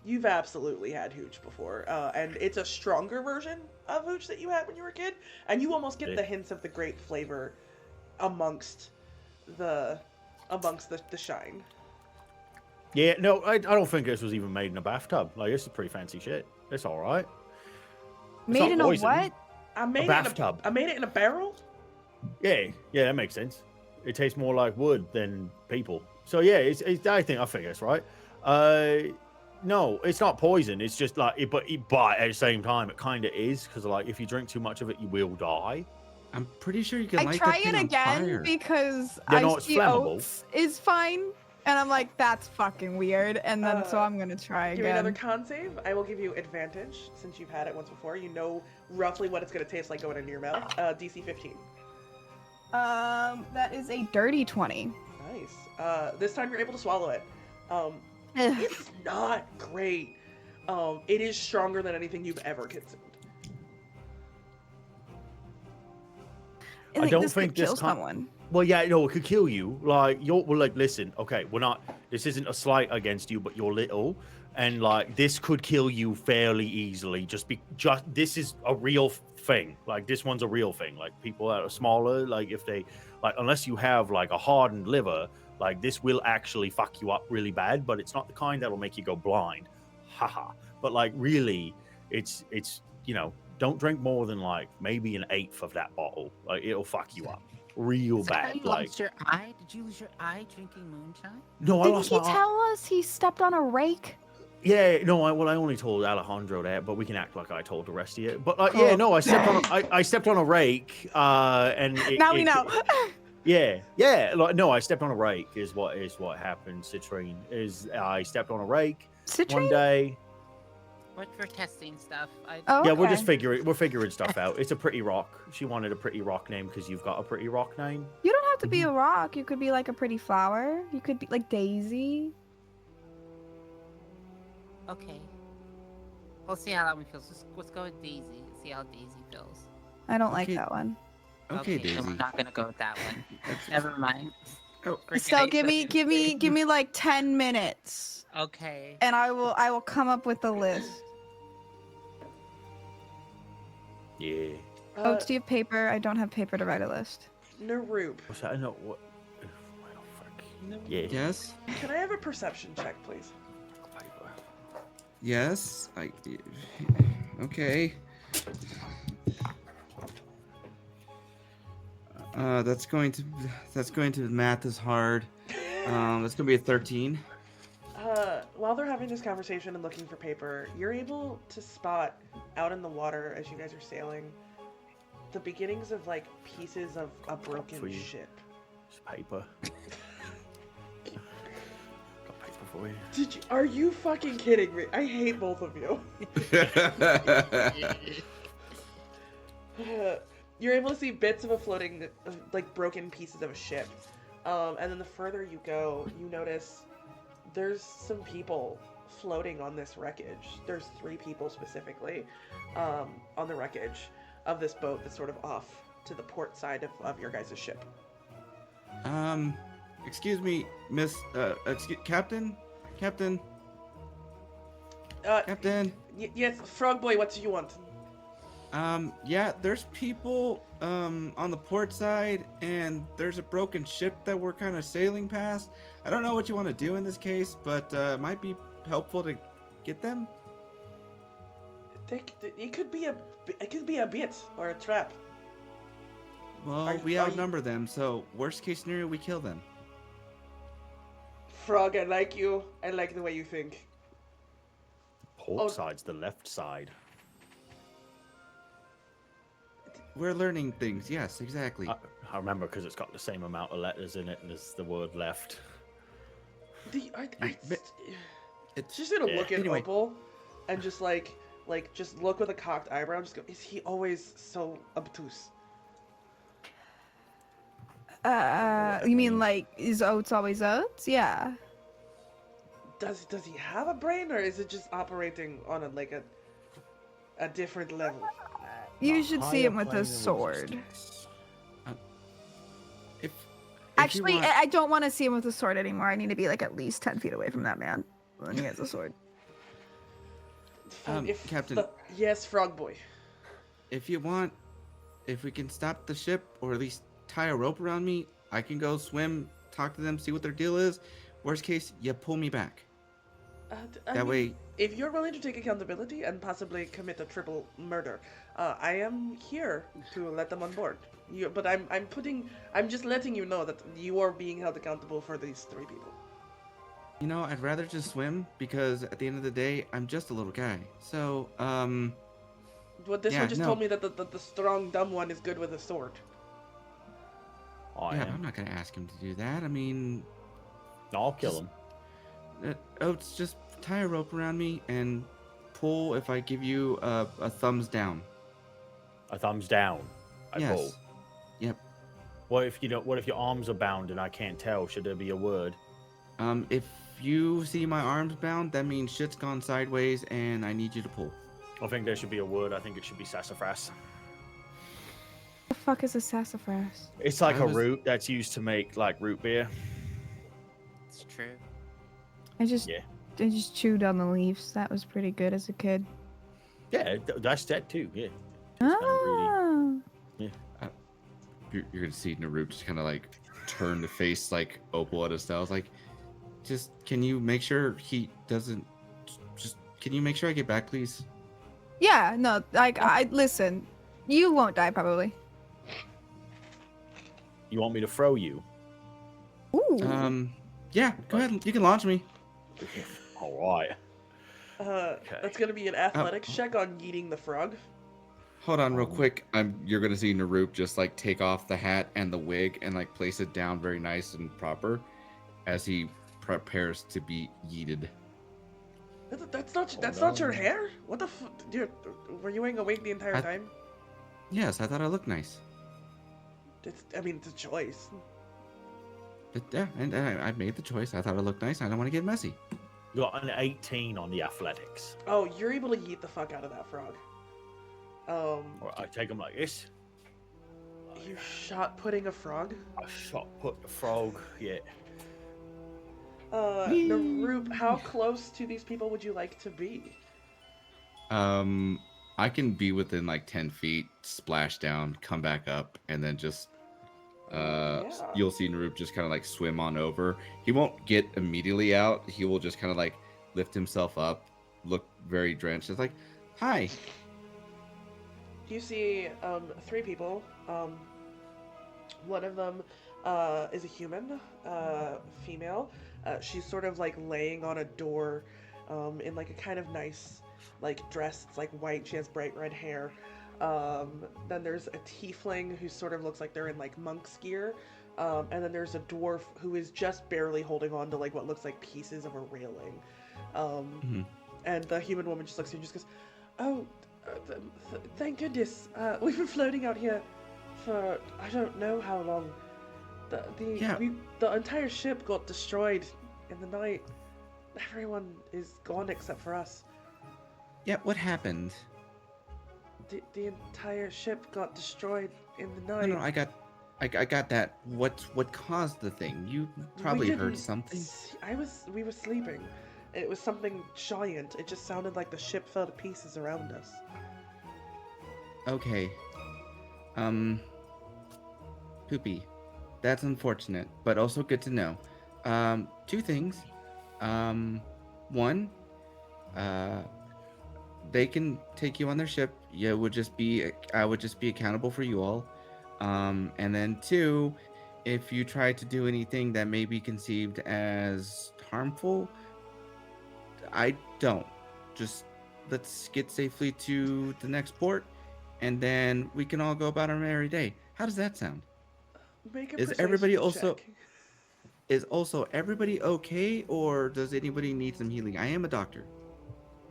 You've absolutely had hooch before, and it's a stronger version of hooch that you had when you were a kid, and you almost get Yeah. the hints of the grape flavor amongst the shine. Yeah, no, I don't think this was even made in a bathtub. Like, this is pretty fancy shit. It's all right. Made not in a poison. what? I made bathtub. I made it in a barrel. Yeah, that makes sense. It tastes more like wood than people. So yeah, I think it's right. No, it's not poison. It's just like, but at the same time, it kind of is, because like if you drink too much of it, you will die. I'm pretty sure you can I light try that thing it on again fire. because Yeah, no, it's icy flammable. oats is fine, and I'm like, that's fucking weird, and then so I'm gonna try Give me another again. con save. I will give you advantage since you've had it once before. You know roughly what it's going to taste like going into your mouth. DC 15. That is a dirty 20. Nice. This time you're able to swallow it. Ugh. It's not great. It is stronger than anything you've ever consumed. I don't this think could this kill con- someone. Well, yeah, no, it could kill you. Like listen, okay, we're not. This isn't a slight against you, but you're little, and like this could kill you fairly easily. This is a real thing. Like this one's a real thing. Like people that are smaller, like if they, like unless you have like a hardened liver, like this will actually fuck you up really bad. But it's not the kind that'll make you go blind. Haha. But like really, it's don't drink more than like maybe an eighth of that bottle. Like it'll fuck you up real Is that how bad. you Like lost your eye? Did you lose your eye drinking moonshine? no, I Didn't lost he my eye. tell us he stepped on a rake? Yeah, no, I only told Alejandro that, but we can act like I told the rest of you. But yeah, Cool. no, I stepped on a rake, and Now we know. Yeah, like no, I stepped on a rake is what happened. Citrine is I stepped on a rake one Citrine? day. What for testing stuff? Oh, Yeah, we're okay. just figuring stuff out. It's a pretty rock. She wanted a pretty rock name because you've got a pretty rock name. You don't have to be a rock. You could be like a pretty flower. You could be like Daisy. Okay. We'll see how that one feels. Let's go with Daisy. See how Daisy feels. I don't like Okay. that one. Okay, So we're Daisy. not gonna go with that one. Never mind. Oh, Freaking Estelle, hate give this. me like 10 minutes, Okay. and I will come up with a list. Yeah. Oats, do you have paper? I don't have paper to write a list. Naroop, What's that? No, what? Well, fuck. Yeah. Yes. can I have a perception check, please? Paper. Yes. Okay. That's going to math is hard. That's gonna be a 13. While they're having this conversation and looking for paper, you're able to spot out in the water as you guys are sailing the beginnings of like pieces of a broken for you. ship. It's paper. Got paper for you. Are you fucking kidding me? I hate both of you. You're able to see bits of a floating, like broken pieces of a ship. And then the further you go, you notice there's some people floating on this wreckage. There's 3 people specifically on the wreckage of this boat that's sort of off to the port side of your guys' ship. Excuse me, Miss, Captain? Captain? Captain? Yes, Frog Boy, what do you want? Yeah, there's people, on the port side, and there's a broken ship that we're kind of sailing past. I don't know what you want to do in this case, but, it might be helpful to get them. It could be a bit or a trap. Well, we outnumber them, so worst case scenario, we kill them. Frog, I like you. I like the way you think. Port side's the left side. We're learning things. Yes, exactly. I remember because it's got the same amount of letters in it as the word left. It's just gonna look at Anyway. Opal and just just look with a cocked eyebrow and just go, is he always so obtuse? You mean like, is Oats always Oats? Yeah. Does he have a brain, or is it just operating on a different level? You A should see higher him with plane a of sword. existence. If Actually, you want... I don't want to see him with a sword anymore. I need to be like at least 10 feet away from that man when he has a sword. Captain. Yes, Frog Boy. If you want, if we can stop the ship, or at least tie a rope around me, I can go swim, talk to them, see what their deal is. Worst case, you pull me back. That way... If you're willing to take accountability and possibly commit a triple murder, I am here to let them on board. But I'm just letting you know that you are being held accountable for these 3 people. You know, I'd rather just swim, because at the end of the day, I'm just a little guy. So, But this Yeah, one just no. told me that the strong, dumb one is good with a sword. I yeah, am. I'm not gonna ask him to do that. I mean, I'll kill him. Oats, just tie a rope around me and pull if I give you a thumbs down. A thumbs down. I Yes. pull. Yep. What if what if your arms are bound and I can't tell? Should there be a word? If you see my arms bound, that means shit's gone sideways and I need you to pull. I think there should be a word. I think it should be sassafras. The fuck is a sassafras? It's like I a was- root that's used to make like root beer. It's true. I just chewed on the leaves. That was pretty good as a kid. Yeah, that's that too. Yeah. It's kinda Oh. You're gonna see Naruto just kind of like turn to face like Opal at Estelle. Like, just can you make sure he doesn't? Just can you make sure I get back, please? Yeah, no, like, I listen. You won't die, probably. You want me to throw you? Ooh. Yeah, go ahead. You can launch me. All right. That's gonna be an athletics check on yeeting the frog. Hold on, real quick. You're gonna see Naruto just like take off the hat and the wig and like place it down very nice and proper, as he prepares to be yeeted. That's not your hair. What the dude? Were you wearing a wig the entire time? Yes, I thought I looked nice. It's a choice. But yeah, and I made the choice. I thought I looked nice. I don't want to get messy. You got an 18 on the athletics. Oh, you're able to yeet the fuck out of that frog. Or I take him like this. You shot putting a frog? I shot put the frog. Yeah. Naroop, how close to these people would you like to be? I can be within like 10 feet, splash down, come back up, and then just Yeah. you'll see Narup just kind of like swim on over. He won't get immediately out. He will just kind of like lift himself up, look very drenched. It's like, hi. You see 3 people. One of them is a human, female. She's sort of like laying on a door in like a kind of nice like dress. It's like white. She has bright red hair. Then there's a tiefling who sort of looks like they're in like monk's gear. And then there's a dwarf who is just barely holding on to like what looks like pieces of a railing. And the human woman just looks at you and just goes, "Oh, thank goodness. We've been floating out here for I don't know how long. The entire ship got destroyed in the night. Everyone is gone except for us. Yeah, what happened? The entire ship got destroyed in the night. No, I got that. What caused the thing? You probably heard something. We were sleeping. It was something giant. It just sounded like the ship fell to pieces around us. Okay. Poopy. That's unfortunate, but also good to know. 2 things. One, they can take you on their ship. I would just be accountable for you all. And then 2, if you try to do anything that may be conceived as harmful, I don't. Just let's get safely to the next port, and then we can all go about our merry day. How does that sound? Make a Is everybody persuasion also check. is also everybody okay, or does anybody need some healing? I am a doctor.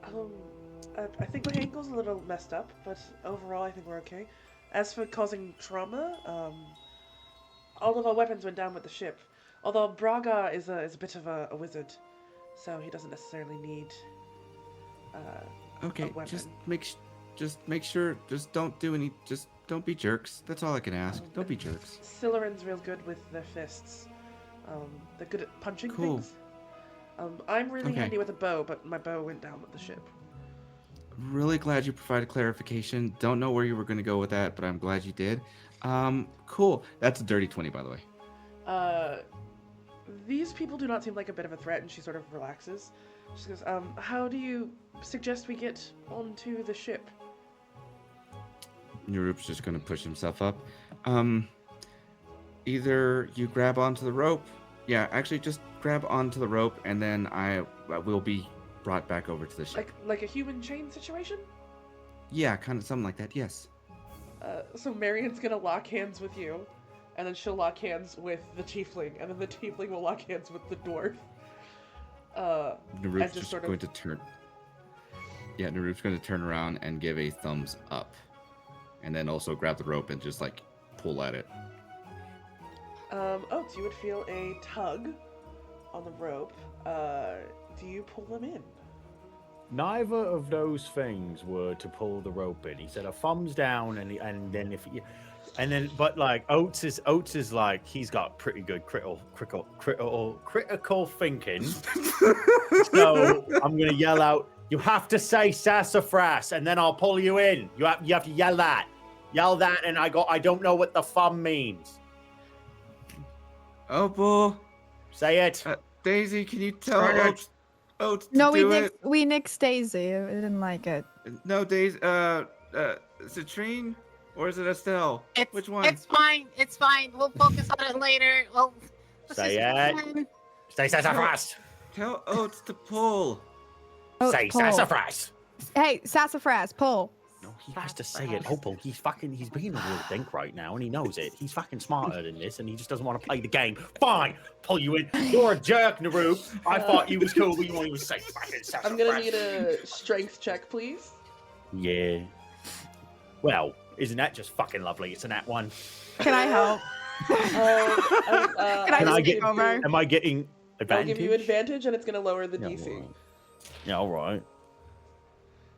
I think my ankle's a little messed up, but overall I think we're okay. As for causing trauma, all of our weapons went down with the ship. Although Braga is a bit of a wizard, so he doesn't necessarily need Okay, a weapon. just make sure. Just don't be jerks. That's all I can ask. Don't be jerks. Siluran's real good with their fists. They're good at punching Cool. things. I'm really Okay. handy with a bow, but my bow went down with the ship. Really glad you provided clarification. Don't know where you were going to go with that, but I'm glad you did. Cool. That's a dirty 20, by the way. These people do not seem like a bit of a threat, and she sort of relaxes. She goes, how do you suggest we get onto the ship? Nurup's just going to push himself up. Either you grab onto the rope. Yeah, actually, just grab onto the rope, and then I will be brought back over to the ship. Like a human chain situation? Yeah, kind of something like that. Yes. So Marion's gonna lock hands with you, and then she'll lock hands with the tiefling, and then the tiefling will lock hands with the dwarf. Narup's just going to turn. Yeah, Narup's going to turn around and give a thumbs up, and then also grab the rope and just like pull at it. Oats, you would feel a tug on the rope. Do you pull them in? Neither of those things were to pull the rope in. He said a thumbs down, and then if you, and then but like Oats is like he's got pretty good critical thinking. So I'm gonna yell out, "You have to say sassafras, and then I'll pull you in. You have to yell that, and I don't know what the thumb means. Opal, Say it. Daisy, can you tell Say it. Oats to No, do it? we nixed Daisy. I didn't like it. No, Daisy. Citrine, or is it Estelle? Which one? It's fine. It's fine. We'll focus on it later. Well, Say it. Say sassafras. Tell Oats to pull. Oh, Say pull. sassafras. Hey, sassafras, pull. No, he has to say it. Opal, he's being a real dink right now, and he knows it. He's fucking smarter than this, and he just doesn't want to play the game. Fine, pull you in. You're a jerk, Narup. I thought you was cool, but you won't even say fucking sassafras. I'm gonna need a strength check, please. Yeah. Well, isn't that just fucking lovely? It's a nat 1. Can I help? Can I just get take over? Am I getting I'll advantage? give you advantage, and it's gonna lower the Yeah, DC. all right. Yeah, all right.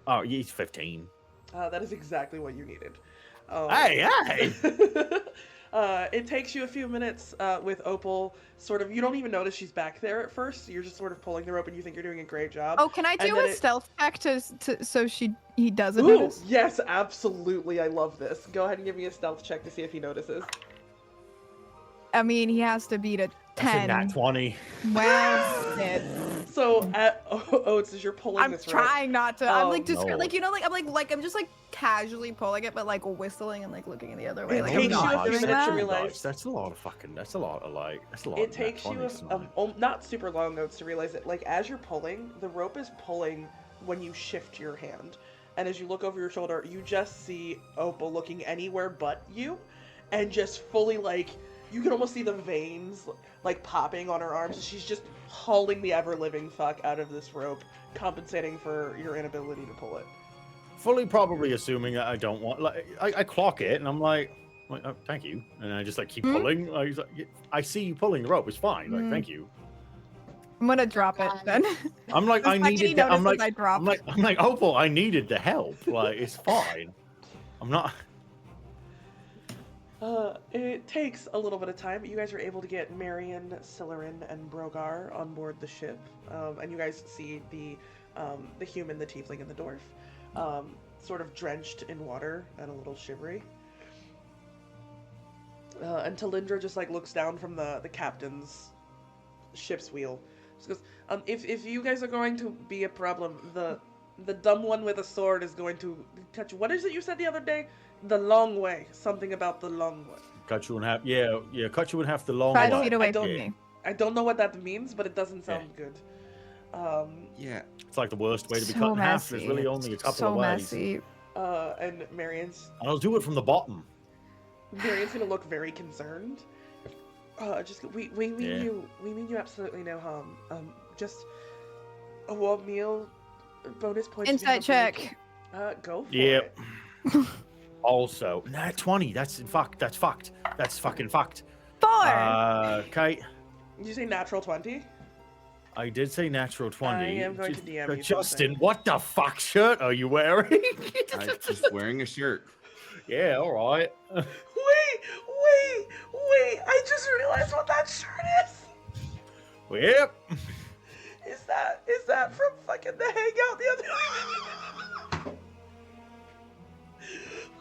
Oh, he's 15. That is exactly what you needed. Hey, hey! It takes you a few minutes with Opal. Sort of, you don't even notice she's back there at first. You're just sort of pulling the rope, and you think you're doing a great job. Oh, can I And do then a stealth check so he doesn't Ooh, notice? yes, absolutely. I love this. Go ahead and give me a stealth check to see if he notices. I mean, he has to beat a That's a 10. nat 20. Well, shit. So at Oats, as you're pulling I'm this rope, trying not to. I'm like Um, just No. like, you know, like I'm just like casually pulling it, but like whistling and like looking in the other way. It Like takes I'm you a not few doing minutes to that. realize- That's a lot of fucking. That's a lot of like. That's a lot. it of takes nat you 20s tonight. not super long notes to realize that, like, as you're pulling, the rope is pulling when you shift your hand. And as you look over your shoulder, you just see Opal looking anywhere but you, and just fully, like, you can almost see the veins, like, popping on her arms. She's just hauling the ever-living fuck out of this rope, compensating for your inability to pull it. Fully probably assuming that I don't want. Like, I clock it and I'm like oh, thank you, and I just like keep pulling. Like, he's like, I see you pulling the rope. It's fine. Like, thank you. I'm gonna drop it then. I'm like, The I second he needed. I'm notices, like, I drop. I'm like, Opal, I needed the help. Like, it's fine. I'm not. It takes a little bit of time, but you guys are able to get Marion, Silerin, and Brogar on board the ship, and you guys see the human, the tiefling, and the dwarf, sort of drenched in water and a little shivery. And Talindra just like looks down from the captain's ship's wheel. She goes, if you guys are going to be a problem, the dumb one with a sword is going to touch. What is it you said the other day? The long way. Something about the long way. Cut you in half. Yeah, cut you in half the long 5 way. feet away I from don't- me. I don't know what that means, but it doesn't sound good. Yeah. It's like the worst way to be So cut in half. messy. There's really only a couple So of ways. messy. And Marion's And I'll do it from the bottom. gonna look very concerned. Just we mean Yeah. you absolutely no harm. Just a warm meal, bonus points. if you Insight have check. food. Go for Yep. it. Also, nat 20. That's fucked. That's fucked. That's fucking fucked. 4. Okay. Did you say natural 20? I did say natural 20. I am going to DM you Justin, something. what the fuck shirt are you wearing? I'm just wearing a shirt. Yeah, all right. Wait! I just realized what that shirt is. Yep. Is that from fucking the hangout the other day?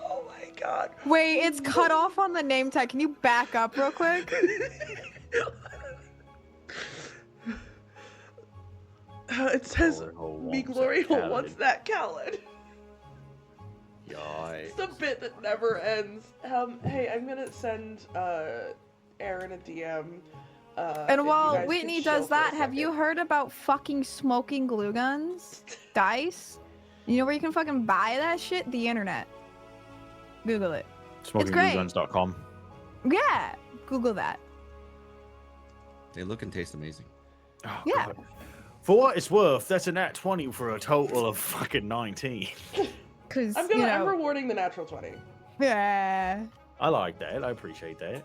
Oh my god. Wait, it's cut off on the name tag. Can you back up real quick? It says, Glory hole "Me wants glory that hole Khaled." wants that Khaled." Yikes. It's the bit that never ends. Hey, I'm gonna send Aaron a DM. If And you while guys can Whitney chill does for a that, have you second. heard about fucking smoking glue guns? Dice? You know where you can fucking buy that shit? The internet. Google it. great. SmokingGlueGuns.com. Yeah, Google that. They look and taste amazing. Oh, Yeah. God. For what it's worth, that's a nat 20 for a total of fucking 19. Cause I'm rewarding the natural 20. yeah. I like that. I appreciate that.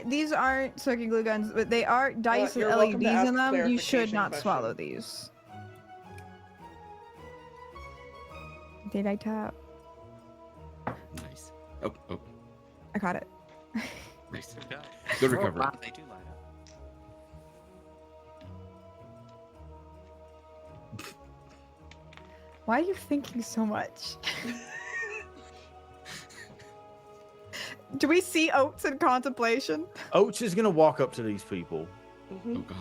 These aren't smoking glue guns, but they are dice with you're welcome to LEDs ask in them. You should clarification not question. swallow these. Did I tap? Nice. Oh, I caught it. nice. Good job. Good Oh, recovery. wow, they do line up. Why are you thinking so much? Do we see Oats in contemplation? Oats is going to walk up to these people. Mm-hmm. Oh God,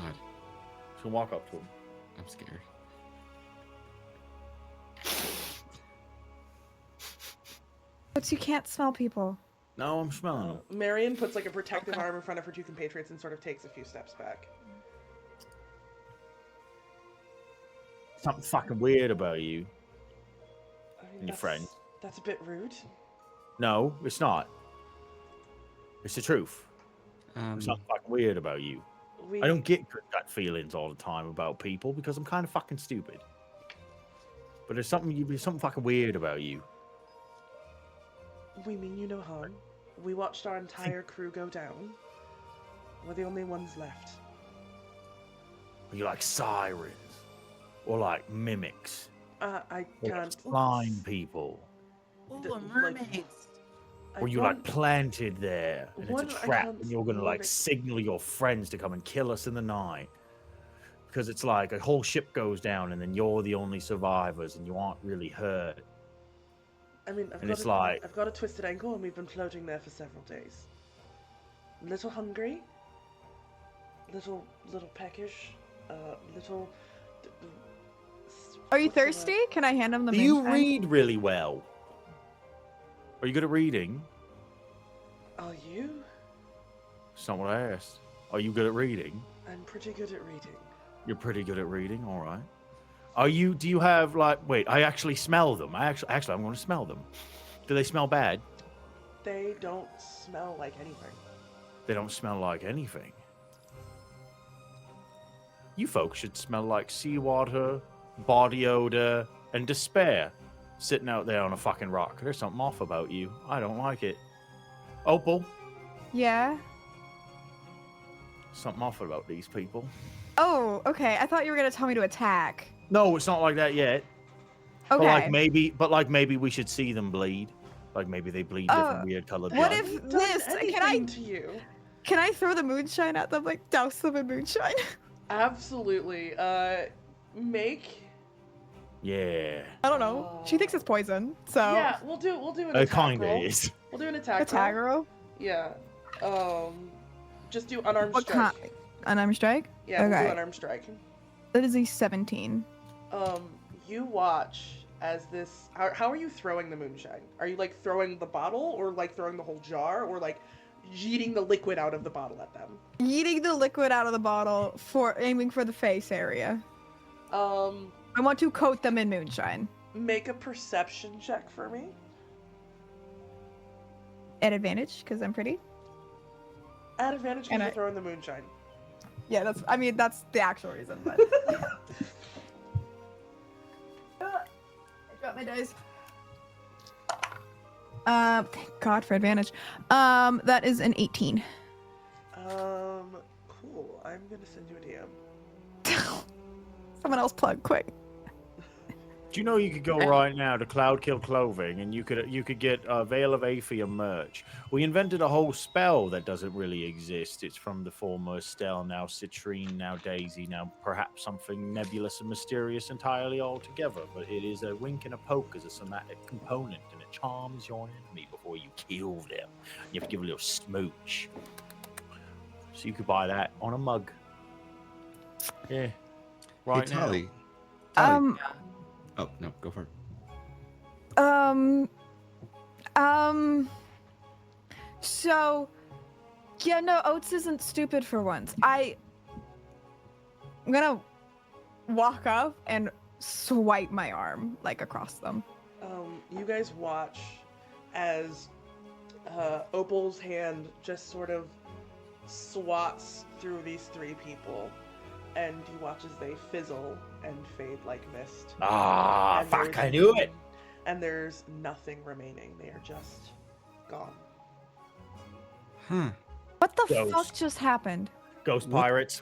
She's going to walk up to them. I'm scared. Oats, you can't smell people. No, I'm smelling them. Marion puts like a protective arm in front of her two compatriots and sort of takes a few steps back. Something fucking weird about you I mean, and your friend. That's a bit rude. No, it's not. It's the truth. There's something fucking weird about you. I don't get good gut feelings all the time about people because I'm kind of fucking stupid. But there's something fucking weird about you. We mean you no harm. We watched our entire crew go down. We're the only ones left. Are you like sirens? Or like mimics? I Or like can't. slime people? Ooh, mermaids. Or you like planted there, and it's a trap, and you're gonna like signal your friends to come and kill us in the night. Because it's like a whole ship goes down, and then you're the only survivors, and you aren't really hurt. I mean, I've got a twisted ankle, and we've been floating there for several days. Little hungry, little peckish, little. Are you what's the word? thirsty? Can I hand him the Do you moonshine? read really well? Are you good at reading? Are you? It's not what I asked. Are you good at reading? I'm pretty good at reading. You're pretty good at reading, all right. Are you? Do you have like? Wait, I actually smell them. Actually, I'm going to smell them. Do they smell bad? They don't smell like anything. They don't smell like anything. You folks should smell like seawater, body odor, and despair. Sitting out there on a fucking rock. There's something off about you. I don't like it. Opal, Yeah. something off about these people. Oh, okay. I thought you were gonna tell me to attack. No, it's not like that yet. Okay. But like maybe we should see them bleed. Like maybe they bleed different weird colored What blood. if Done this? anything to you? Can I throw the moonshine at them? Like douse them in moonshine? Absolutely. Make. Yeah. I don't know. She thinks it's poison, so. Yeah, we'll do an It attack kinda roll. is. We'll do an attack Attack roll. roll. Yeah. Just do unarmed What strike. kind? Unarmed strike. Yeah, we'll do Okay. unarmed strike. That is a 17. You watch as this. How are you throwing the moonshine? Are you like throwing the bottle, or like throwing the whole jar, or like yeeting the liquid out of the bottle at them? Yeeting the liquid out of the bottle for aiming for the face area. I want to coat them in moonshine. Make a perception check for me. At advantage, because I'm pretty. At advantage And because you're I- throwing the moonshine. Yeah, that's the actual reason, but. I dropped my dice. Thank God for advantage. That is an 18. Cool. I'm gonna send you a DM. Someone else plug quick. Do you know you could go right now to Cloudkill Clothing and you could get Veil of Athium merch. We invented a whole spell that doesn't really exist. It's from the former Estelle, now Citrine, now Daisy, now perhaps something nebulous and mysterious entirely altogether. But it is a wink and a poke as a somatic component, and it charms your enemy before you kill them. You have to give a little smooch. So you could buy that on a mug. Yeah. Right Hey, now. Tali. Oh, no, go for it. So, yeah, no, Oats isn't stupid for once. I'm gonna walk up and swipe my arm, like, across them. You guys watch as Opal's hand just sort of swats through these three people, and you watch as they fizzle and fade like mist. Ah, And fuck, there's- I knew it. And there's nothing remaining. They are just gone. Huh. What the Ghost. fuck just happened? Ghost What? pirates.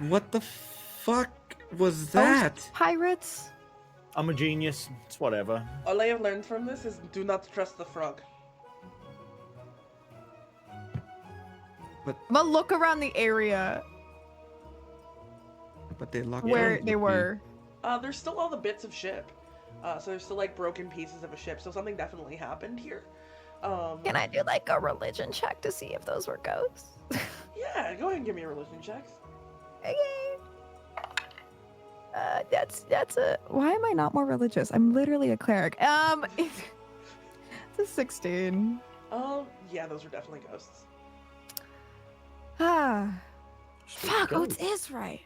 What the fuck was that? Ghost pirates? I'm a genius. It's whatever. All I have learned from this is do not trust the frog. I'm gonna look around the area But they locked where arms they with me. were. There's still all the bits of ship. So there's still like broken pieces of a ship. So something definitely happened here. Can I do like a religion check to see if those were ghosts? Yeah, go ahead and give me a religion check. Okay. That's a. Why am I not more religious? I'm literally a cleric. It's a 16. Yeah, those are definitely ghosts. Ah. Fuck, Ghost. Oats is right.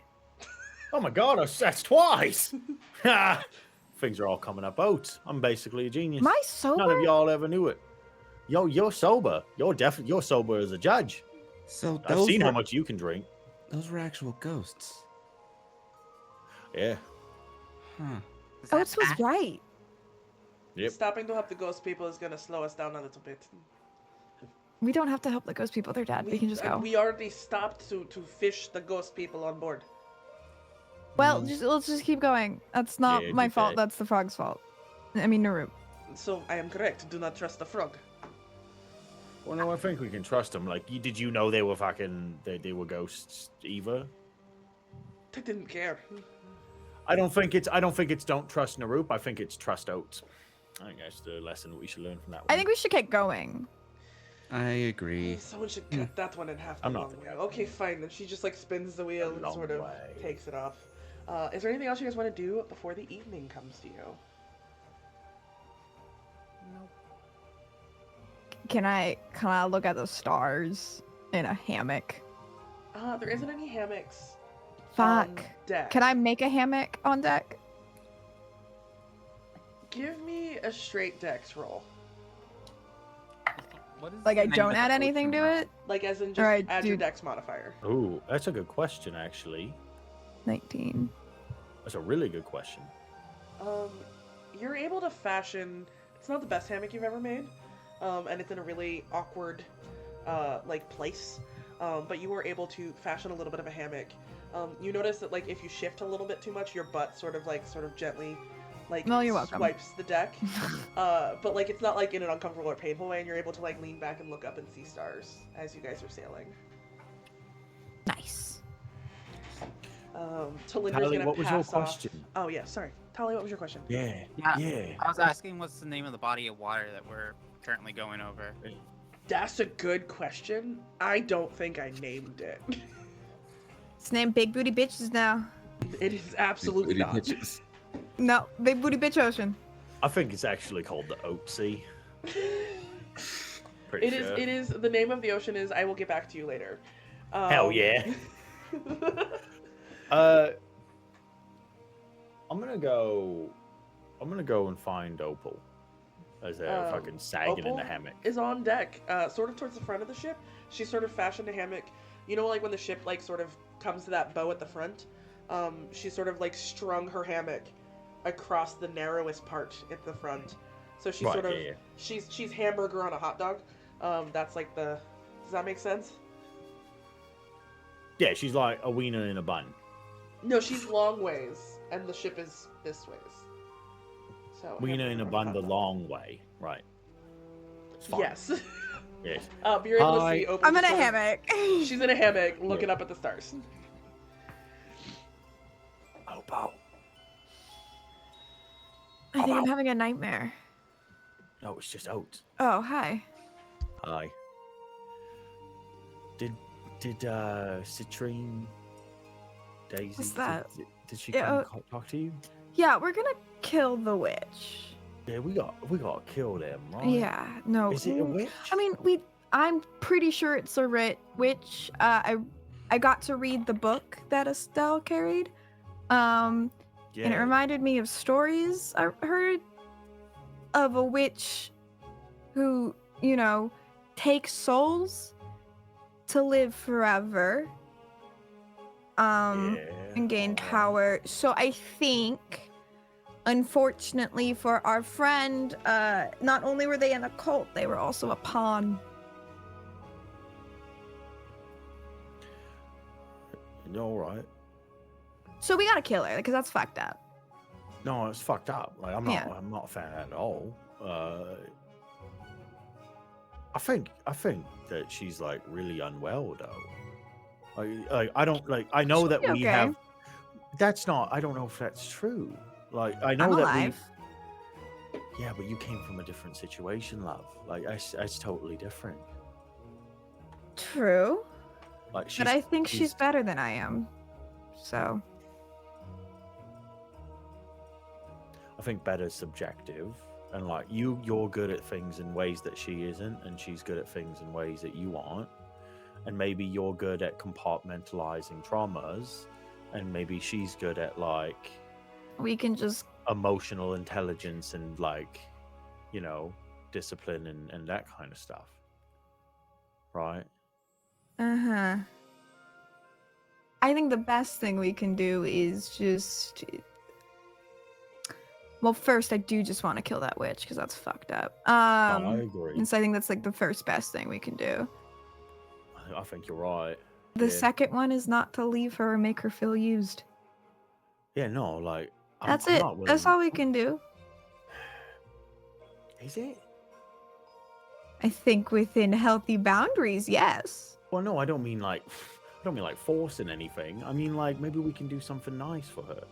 Oh my god, that's twice. Ha! Things are all coming up. Oats. I'm basically a genius. Am I None of sober? y'all ever knew it. Yo, you're sober. You're sober as a judge. So I've those seen were, how much you can drink. those were actual ghosts. Yeah. Huh. Oats was right. Yep. Stopping to help the ghost people is gonna slow us down a little bit. We don't have to help the ghost people. They're dead. We can just go. We already stopped to fish the ghost people on board. Well, let's just keep going. That's not Yeah, my do fault. that. That's the frog's fault. I mean, Naru. So I am correct. Do not trust the frog. Well, no, I think we can trust them. Like, did you know they were fucking they were ghosts either? I didn't care. I don't think it's don't trust Narup. I think it's trust Oats. I think that's the lesson that we should learn from that one. I think we should get going. I agree. Someone should cut that one in half. I'm the not long doing way. Okay, fine. Then she just like spins the wheel and long sort of way. takes it off. Is there anything else you guys want to do before the evening comes to you? Can I look at the stars in a hammock? There isn't any hammocks. Fuck. On deck. Can I make a hammock on deck? Give me a straight dex roll. What is Like the I name don't of add the anything ocean to rock? it? Like as in just Alright, add your dude. dex modifier. Ooh, that's a good question, actually. 19. That's a really good question. You're able to fashion. It's not the best hammock you've ever made, and it's in a really awkward, like place. But you were able to fashion a little bit of a hammock. You notice that like if you shift a little bit too much, your butt sort of gently, like No, you're welcome. swipes the deck. But like it's not like in an uncomfortable or painful way, and you're able to like lean back and look up and see stars as you guys are sailing. Nice. Talinder's Tali, gonna what was your pass off- question? Oh yeah, sorry. Tali, what was your question? Yeah, Yeah. yeah. I was asking what's the name of the body of water that we're currently going over. That's a good question. I don't think I named it. It's named Big Booty Bitches now. It is absolutely Booty not. bitches. No, Big Booty Bitch Ocean. I think it's actually called the Oatsy. Pretty It is. sure. It is. The name of the ocean is. I will get back to you later. Hell yeah. I'm gonna go and find Opal as they're fucking sagging in Opal the hammock. is on deck, sort of towards the front of the ship. She sort of fashioned a hammock. You know, like when the ship like sort of comes to that bow at the front. She sort of like strung her hammock across the narrowest part at the front. So she's Right, sort of yeah, yeah. she's hamburger on a hot dog. That's like the. Does that make sense? Yeah, she's like a wiener in a bun. No, she's long ways, and the ship is this ways. So Wiener in a hamburger on bun hot the dog. long way. Right. It's fine. Yes. Yes. But you're able to Hi. see Opal. I'm in a just sort of- hammock. She's in a hammock looking up at the stars. Opal. I think I'm having a nightmare. No, it's just Oats. Oh, hi. Hi. Did Citrine Daisy What's that? Did she Yeah, come talk to you? Yeah, we're gonna kill the witch. Yeah, we got to kill them, right? Yeah, no. Is it a witch? I mean, I'm pretty sure it's a witch. I got to read the book that Estelle carried. And it reminded me of stories I heard of a witch who, you know, takes souls to live forever. And gain power. So I think, unfortunately for our friend, not only were they in a cult, they were also a pawn. All right. So we gotta kill her because that's fucked up. No, it's fucked up. Like I'm not a fan of that at all. I think that she's like really unwell though. I don't like. I know that She'll be we okay. have. That's not. I don't know if that's true. Like I know I'm that alive. we. Yeah, but you came from a different situation, love. Like that's totally different. True, Like but I think she's better than I am. So I think better's subjective, and like you're good at things in ways that she isn't, and she's good at things in ways that you aren't, and maybe you're good at compartmentalizing traumas, and maybe she's good at like we can just. emotional intelligence and like, you know, discipline and that kind of stuff, right? Uh-huh. I think the best thing we can do is just. Well, first, I do just want to kill that witch because that's fucked up. I agree. And so I think that's like the first best thing we can do. I think you're right. The Yeah. second one is not to leave her or make her feel used. Yeah, no, like That's I'm it. not That's willing- all we can do. Is it? I think within healthy boundaries, yes. Well, no, I don't mean like forcing anything. I mean like maybe we can do something nice for her.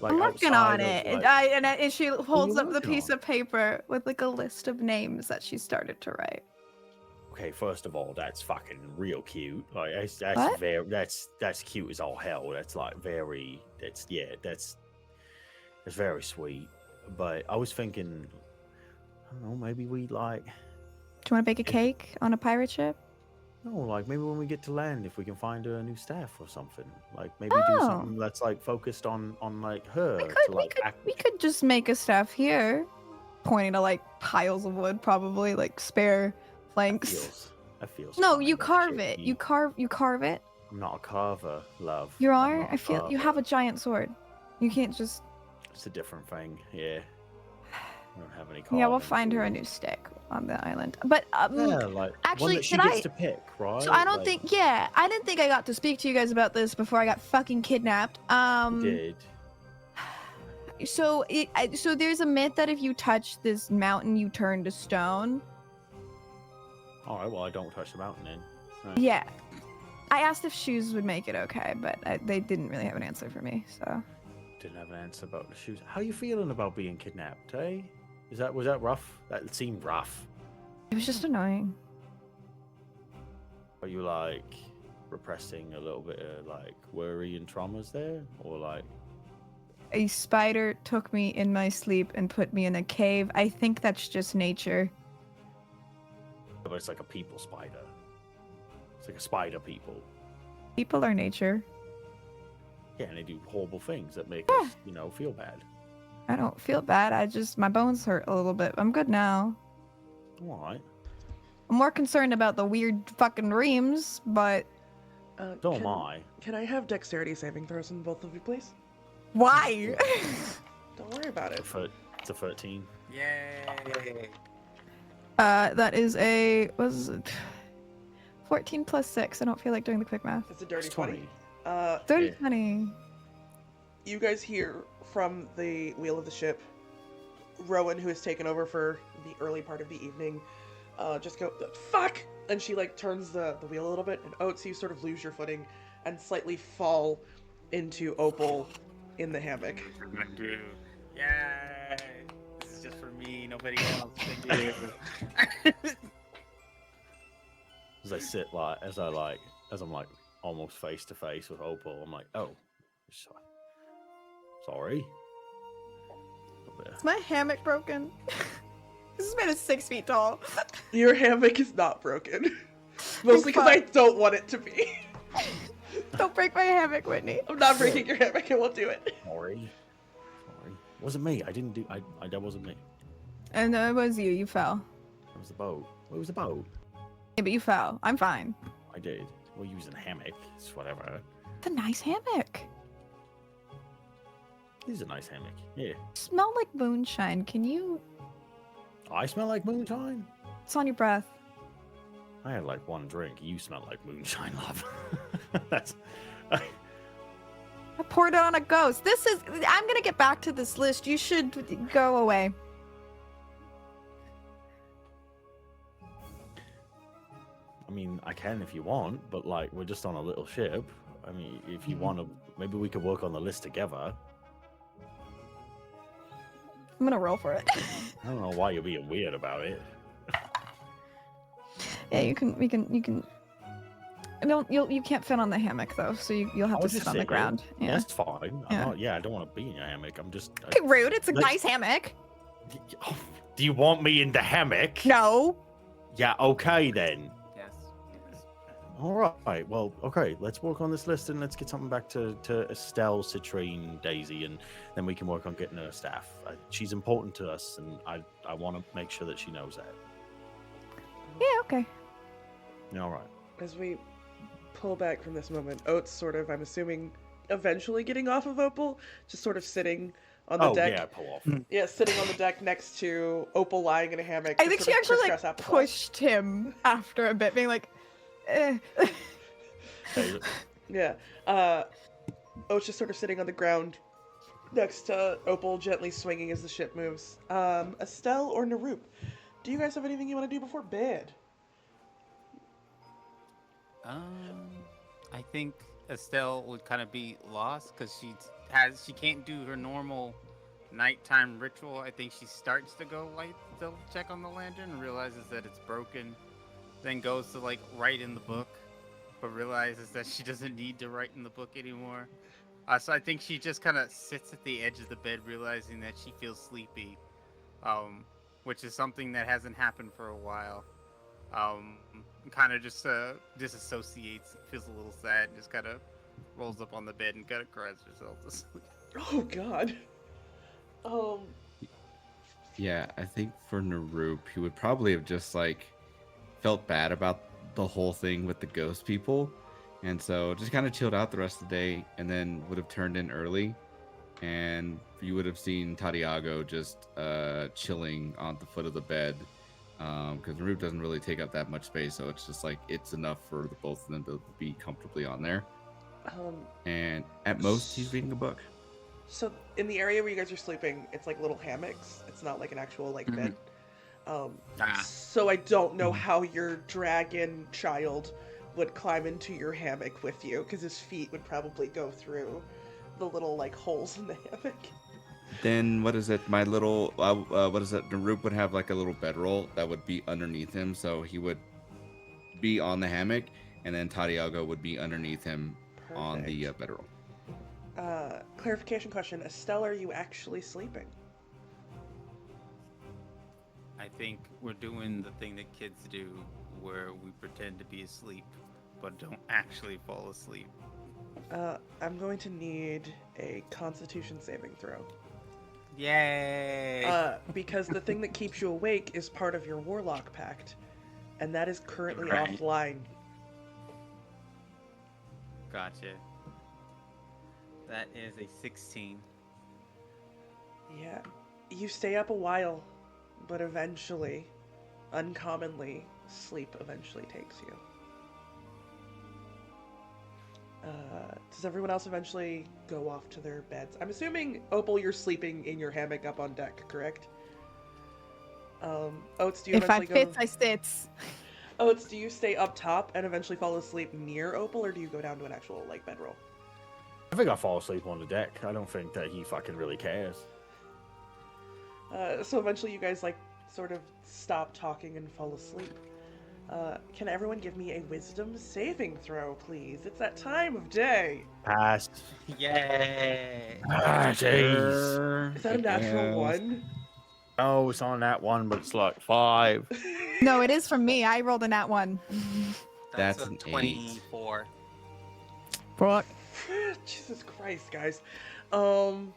Like I'm working outside on of, it. like- And she holds up the working piece on? of paper with like a list of names that she started to write. Okay, first of all, that's fucking real cute. Like that's What? very that's cute as all hell. That's like that's very sweet. But I was thinking, I don't know, maybe we like Do you want to bake a If- cake on a pirate ship? no, like maybe when we get to land, if we can find a new staff or something, like maybe do Oh. something that's like focused on like her. We to, could, like, act- we could just make a staff here, pointing to like piles of wood, probably like spare planks. That feels. No, fine, you that carve shit. it. You carve it. I'm not a carver, love. You I'm are. not I feel you have a giant sword. You can't just. It's a different thing. Yeah. I don't have any. Yeah, we'll carving find her a tools. new stick on the island. But Yeah, like actually, one that she did gets I- to pick, right? so I don't Like, think. Yeah, I didn't think I got to speak to you guys about this before I got fucking kidnapped. you did. So so there's a myth that if you touch this mountain, you turn to stone. All right. Well, I don't touch the mountain then. Right. Yeah. I asked if shoes would make it okay, but they didn't really have an answer for me. So Didn't have an answer about the shoes. How you feeling about being kidnapped? Eh? Was that rough? That seemed rough. it was just annoying. Are you like repressing a little bit of like worry and traumas there, or like? A spider took me in my sleep and put me in a cave. I think that's just nature. But it's like a people spider. It's like a spider people. People are nature. Yeah, and they do horrible things that make Yeah. us, feel bad. I don't feel bad. My bones hurt a little bit. I'm good now. All right. I'm more concerned about the weird fucking reams, but So am I. Can I have dexterity saving throws from both of you, please? why? Don't worry about it. It's a 13. Yay! That is what is it? 14 plus 6. I don't feel like doing the quick math. It's a dirty It's 20. 30, Yeah. 20. You guys hear from the wheel of the ship, Rowan, who has taken over for the early part of the evening, just go, fuck! And she, like, turns the wheel a little bit, and Oats, you sort of lose your footing and slightly fall into Opal in the hammock. Yay! This is just for me, nobody else. Thank you. As I sit as I'm like almost face to face with Opal, I'm like, oh, sorry. Is my hammock broken? This man is 6 feet tall. Your hammock is not broken. Mostly because I don't want it to be. Don't break my hammock, Whitney. I'm not breaking your hammock, I won't do it. Sorry. Wasn't me. I didn't do. That wasn't me. And it was you. You fell. It was the boat. It was the boat. Yeah, but you fell. I'm fine. I did. We're using a hammock. It's whatever. It's a nice hammock. This is a nice hammock. Yeah. Smell like moonshine. Can you? I smell like moonshine. It's on your breath. I had like one drink. You smell like moonshine, love. That's. I poured it on a ghost. I'm gonna get back to this list. You should go away. I mean, I can if you want, but like we're just on a little ship. I mean, if you want to, maybe we could work on the list together. I'm gonna roll for it. I don't know why you're being weird about it. Yeah, you can. You can't fit on the hammock though, so you'll have I'll to just sit on the sit ground. here. Yeah. That's fine. Yeah. I don't want to be in your hammock. I'm just. Okay, rude. It's a Let's- nice hammock. Do you want me in the hammock? No. Yeah. Okay then. Yes. All right. Well, okay. Let's work on this list and let's get something back to Estelle, Citrine, Daisy, and then we can work on getting her staff. She's important to us, and I want to make sure that she knows that. Yeah. Okay. All right. As we pull back from this moment, Oats sort of, I'm assuming, eventually getting off of Opal, just sort of sitting on the deck. Yeah, pull off. Yeah, sitting on the deck next to Opal lying in a hammock. I just think sort she of actually like crisscross applesauce. pushed him after a bit, being like, eh. Hey, Yeah. Oats just sort of sitting on the ground, Next to Opal, gently swinging as the ship moves. Estelle or Naroop, do you guys have anything you want to do before bed? I think Estelle would kind of be lost because she can't do her normal nighttime ritual. I think she starts to go light the check on the lantern and realizes that it's broken, then goes to like write in the book, but realizes that she doesn't need to write in the book anymore. So I think she just kind of sits at the edge of the bed, realizing that she feels sleepy, which is something that hasn't happened for a while. Um, kind of just disassociates, feels a little sad, just kind of rolls up on the bed and kind of cries herself to sleep. Oh God. Um. Yeah, I think for Naroop, he would probably have just like felt bad about the whole thing with the ghost people, and so just kind of chilled out the rest of the day, and then would have turned in early, and you would have seen Tadiago just chilling on the foot of the bed, because Naroop doesn't really take up that much space, so it's just like it's enough for the both of them to be comfortably on there. And at most, he's reading a book. So in the area where you guys are sleeping, it's like little hammocks. It's not like an actual like bed. So I don't know how your dragon child would climb into your hammock with you, because his feet would probably go through the little like holes in the hammock. Then what is it? My little what is it? Naroop would have like a little bedroll that would be underneath him, so he would be on the hammock, and then Tadiago would be underneath him on the bedroll. Clarification question: Estelle, are you actually sleeping? I think we're doing the thing that kids do, where we pretend to be asleep, but don't actually fall asleep. I'm going to need a Constitution saving throw. Yay! Because the thing that keeps you awake is part of your Warlock Pact, and that is currently Right. offline. Gotcha. That is a 16. Yeah, you stay up a while, but eventually, uncommonly, sleep eventually takes you. Does everyone else eventually go off to their beds? I'm assuming, Opal, you're sleeping in your hammock up on deck, correct? Oats, do you If I eventually fits, go... I sits. Oats, do you stay up top and eventually fall asleep near Opal, or do you go down to an actual, like, bedroll? I think I fall asleep on the deck. I don't think that he fucking really cares. So eventually you guys, like, sort of stop talking and fall asleep. Can everyone give me a wisdom saving throw, please? It's that time of day. Pass. Yay! Ah, jeez. Is that a natural one? Oh, it's on that one, but it's like 5. No, it is from me. I rolled a nat 1. That's That's a an 24. Fuck. Jesus Christ, guys. We'll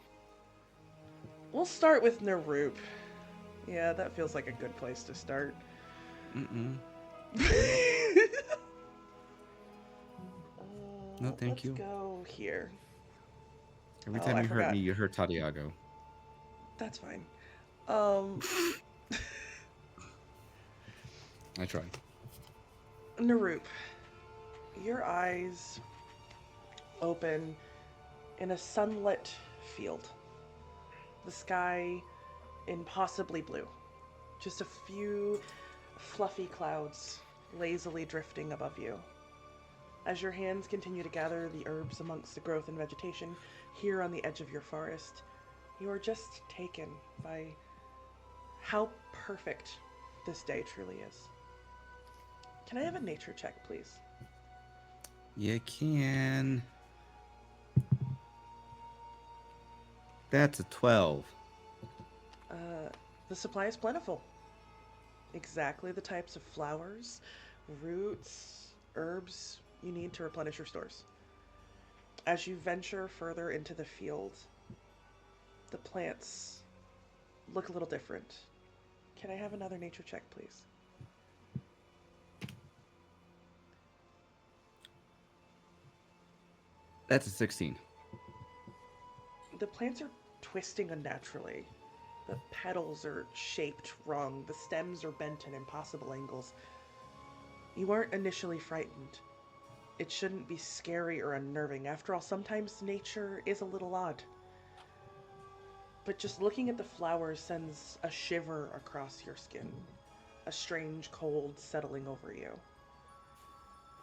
start with Naroop. Yeah, that feels like a good place to start. No, thank you. Let's go here. Every Oh, time I you hurt forgot. me, you hurt Tadiago. That's fine. I tried. Naroop, your eyes open in a sunlit field. The sky impossibly blue. Just a few fluffy clouds lazily drifting above you. As your hands continue to gather the herbs amongst the growth and vegetation here on the edge of your forest, you are just taken by how perfect this day truly is. Can I have a nature check, please? You can. That's a 12. The supply is plentiful. Exactly the types of flowers, roots, herbs you need to replenish your stores. As you venture further into the field, the plants look a little different. Can I have another nature check, please? That's a 16. The plants are twisting unnaturally. The petals are shaped wrong. The stems are bent in impossible angles. You aren't initially frightened. It shouldn't be scary or unnerving. After all, sometimes nature is a little odd. But just looking at the flowers sends a shiver across your skin, a strange cold settling over you.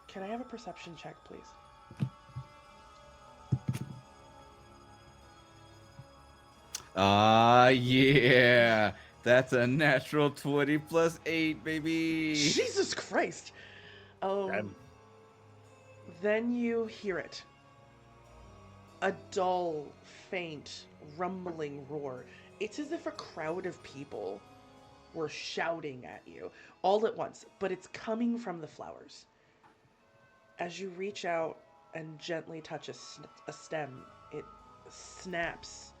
Can I have a perception check, please? Yeah. That's a natural 20 plus 8, baby. Jesus Christ! Damn. Then you hear it. A dull, faint, rumbling roar. It's as if a crowd of people were shouting at you all at once, but it's coming from the flowers. As you reach out and gently touch a stem, it snaps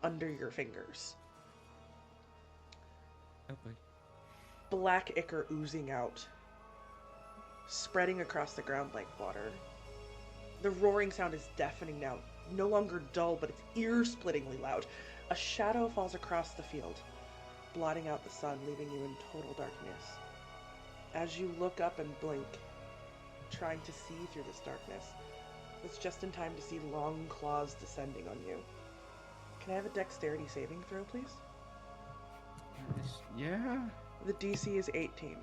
under your fingers. Okay. Black ichor oozing out, spreading across the ground like water. The roaring sound is deafening now, no longer dull, but it's ear-splittingly loud. A shadow falls across the field, blotting out the sun, leaving you in total darkness. As you look up and blink, trying to see through this darkness, it's just in time to see long claws descending on you. Can I have a dexterity saving throw, please? Yeah. The DC is 18.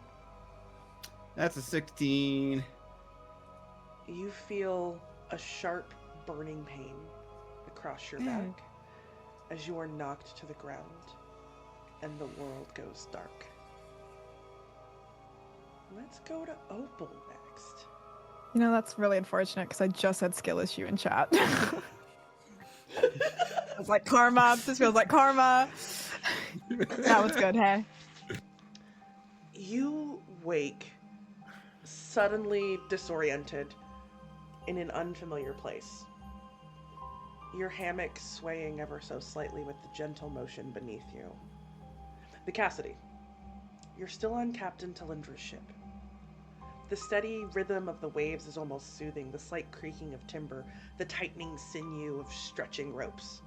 That's a 16. You feel a sharp, burning pain across your back as you are knocked to the ground, and the world goes dark. Let's go to Opal next. You know, that's really unfortunate because I just had skill issue in chat. It's like karma. This feels like karma. That was good, hey? You wake, suddenly disoriented, in an unfamiliar place. Your hammock swaying ever so slightly with the gentle motion beneath you. The Cassidy. You're still on Captain Talindra's ship. The steady rhythm of the waves is almost soothing, the slight creaking of timber, the tightening sinew of stretching ropes.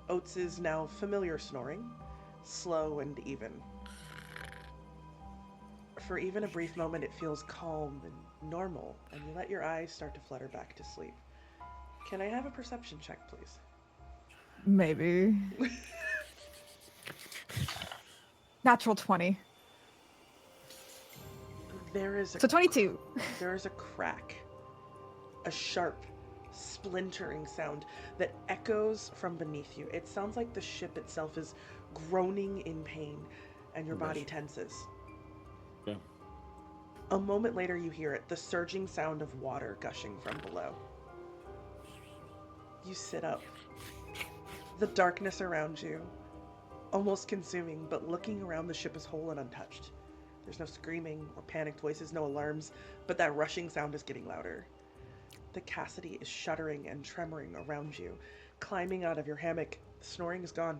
Oats' now familiar snoring, slow and even. For even a brief moment, it feels calm and normal, and you let your eyes start to flutter back to sleep. Can I have a perception check, please? Maybe. Natural 20. There is So 22. There is a crack, a sharp, splintering sound that echoes from beneath you. It sounds like the ship itself is groaning in pain, and your body tenses. Yeah. A moment later, you hear it, the surging sound of water gushing from below. You sit up. The darkness around you, almost consuming, but looking around, the ship is whole and untouched. There's no screaming or panicked voices, no alarms, but that rushing sound is getting louder. The Cassidy is shuddering and tremoring around you. Climbing out of your hammock, the snoring is gone.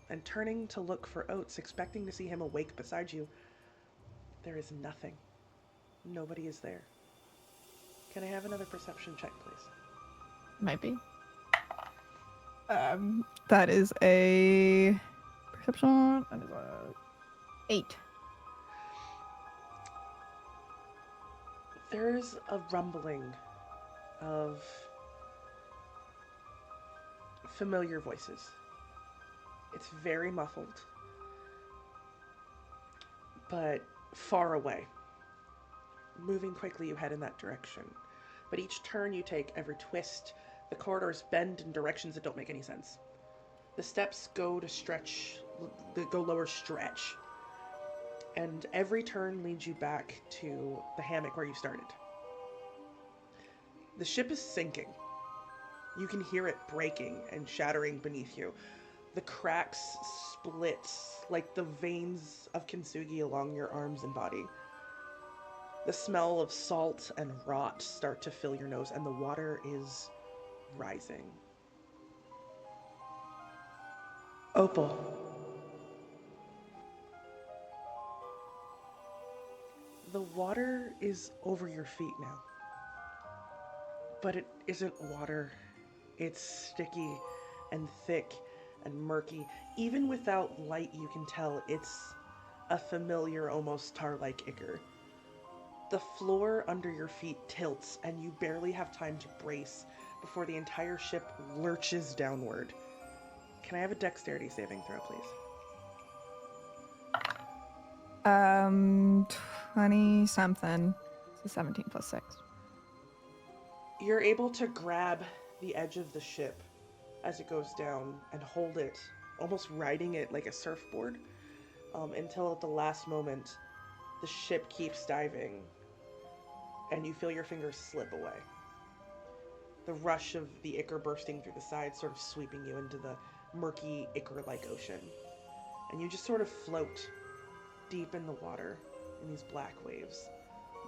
And turning to look for Oats, expecting to see him awake beside you, there is nothing. Nobody is there. Can I have another perception check, please? Might be. That is a perception. That is a 8. There's a rumbling of familiar voices. It's very muffled, but far away. Moving quickly, you head in that direction. But each turn you take, every twist, the corridors bend in directions that don't make any sense. The steps go lower stretch. And every turn leads you back to the hammock where you started. The ship is sinking. You can hear it breaking and shattering beneath you. The cracks split like the veins of kintsugi along your arms and body. The smell of salt and rot start to fill your nose, and the water is rising. Opal. The water is over your feet now. But it isn't water. It's sticky and thick and murky. Even without light, you can tell it's a familiar, almost tar-like ichor. The floor under your feet tilts, and you barely have time to brace before the entire ship lurches downward. Can I have a dexterity saving throw, please? 20 something. So 17 plus 6. You're able to grab the edge of the ship as it goes down and hold it, almost riding it like a surfboard, until at the last moment the ship keeps diving and you feel your fingers slip away. The rush of the ichor bursting through the sides sort of sweeping you into the murky ichor-like ocean. And you just sort of float deep in the water in these black waves,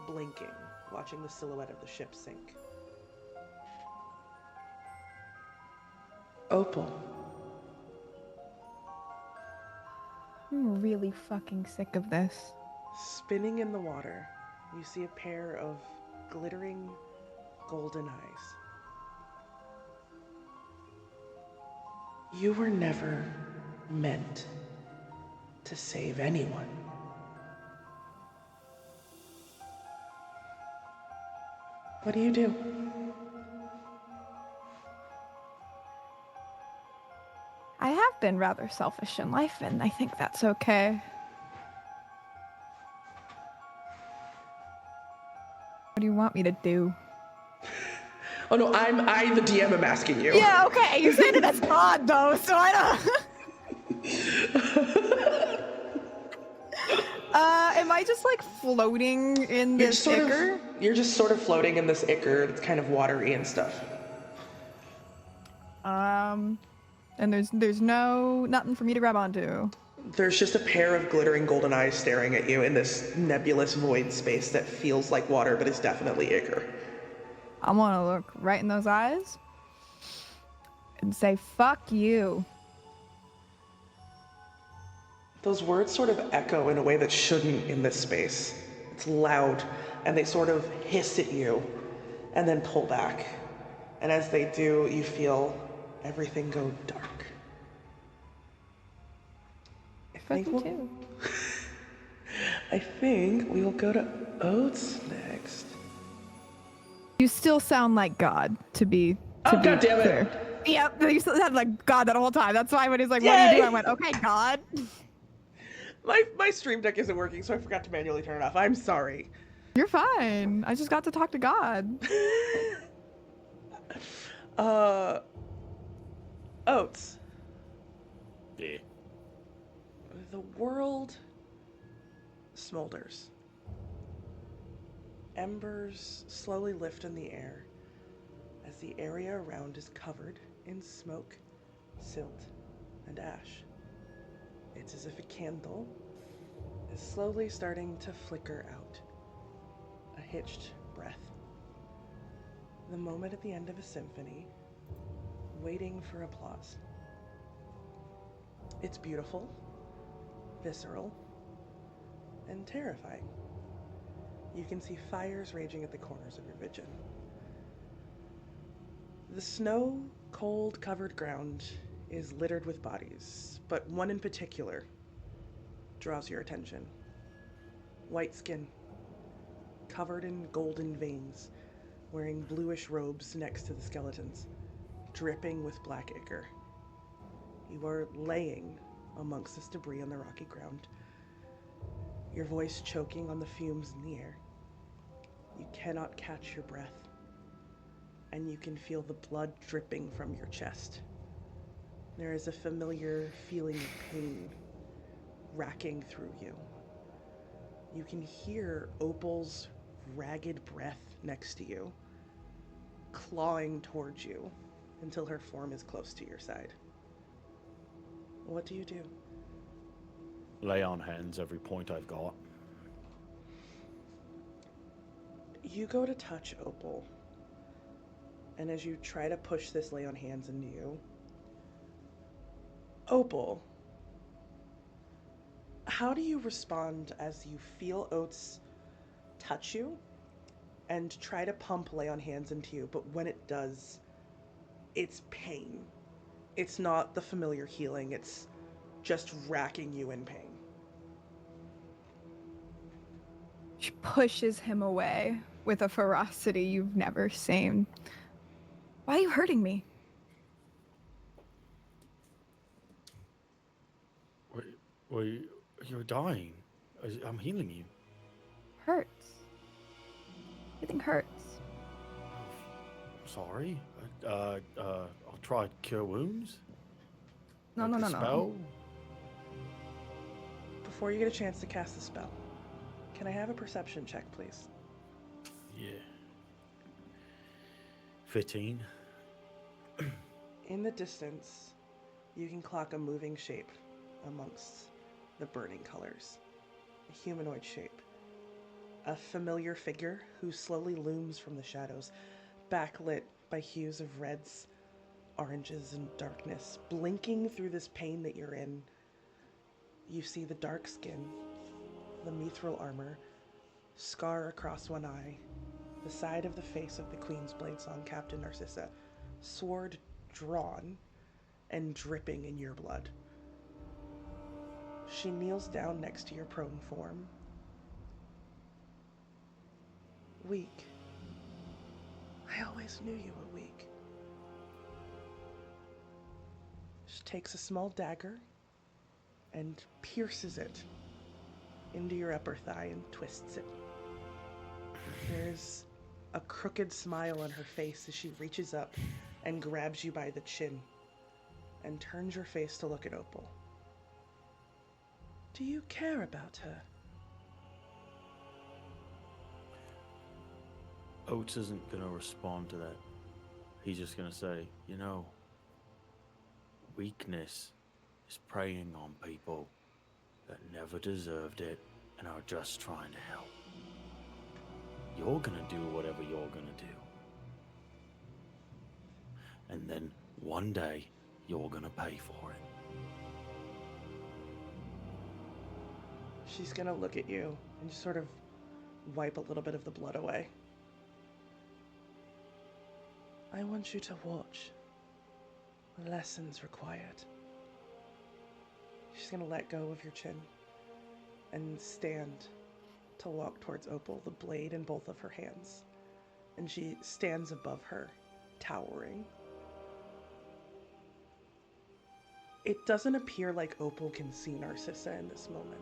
blinking, watching the silhouette of the ship sink. Opal. I'm really fucking sick of this. Spinning in the water, you see a pair of glittering golden eyes. You were never meant to save anyone. What do you do? I have been rather selfish in life, and I think that's okay. What do you want me to do? Oh no, I the DM am asking you. Yeah, okay. You said it as God, though, so I don't. Am I just like floating in this ichor? You're just sort of floating in this ichor. It's kind of watery and stuff. And there's nothing for me to grab onto. There's just a pair of glittering golden eyes staring at you in this nebulous void space that feels like water, but is definitely ichor. I want to look right in those eyes and say, fuck you. Those words sort of echo in a way that shouldn't in this space. It's loud, and they sort of hiss at you, and then pull back. And as they do, you feel everything go dark. I think we will go to Oats next. You still sound like God, to be God damn it! clear. Yep, you still sound like God that whole time. That's why when he's like, what do you do? I went, okay, God. My stream deck isn't working, so I forgot to manually turn it off. I'm sorry. You're fine. I just got to talk to God. Oats. Yeah. The world smolders. Embers slowly lift in the air as the area around is covered in smoke, silt, and ash. It's as if a candle is slowly starting to flicker out. A hitched breath. The moment at the end of a symphony, waiting for applause. It's beautiful, visceral, and terrifying. You can see fires raging at the corners of your vision. The snow, cold, covered ground is littered with bodies, but one in particular draws your attention. White skin, covered in golden veins, wearing bluish robes next to the skeletons, dripping with black ichor. You are laying amongst this debris on the rocky ground, your voice choking on the fumes in the air. You cannot catch your breath, and you can feel the blood dripping from your chest. There is a familiar feeling of pain racking through you. You can hear Opal's ragged breath next to you, clawing towards you until her form is close to your side. What do you do? Lay on hands every point I've got. You go to touch Opal, and as you try to push this lay on hands into you, Opal, how do you respond as you feel Oats touch you and try to pump lay on hands into you, but when it does, it's pain. It's not the familiar healing, it's just racking you in pain. She pushes him away with a ferocity you've never seen. Why are you hurting me? Well, you're dying. I'm healing you. Hurts. Everything hurts. Sorry. I'll try to cure wounds. No, Like no, a no, no. spell. Before you get a chance to cast the spell, can I have a perception check, please? Yeah. 15. In the distance, you can clock a moving shape amongst the burning colors. A humanoid shape. A familiar figure who slowly looms from the shadows, backlit by hues of reds, oranges, and darkness. Blinking through this pain that you're in, you see the dark skin, the mithril armor, scar across one eye, the side of the face of the Queen's Bladesong Captain Narcissa, sword drawn and dripping in your blood. She kneels down next to your prone form. Weak. I always knew you were weak. She takes a small dagger and pierces it into your upper thigh and twists it. There's a crooked smile on her face as she reaches up and grabs you by the chin and turns your face to look at Opal. Do you care about her? Oats isn't going to respond to that. He's just going to say, weakness is preying on people that never deserved it and are just trying to help. You're going to do whatever you're going to do. And then one day, you're going to pay for it. She's gonna look at you and just sort of wipe a little bit of the blood away. I want you to watch. Lessons required. She's gonna let go of your chin and stand to walk towards Opal, the blade in both of her hands. And she stands above her, towering. It doesn't appear like Opal can see Narcissa in this moment.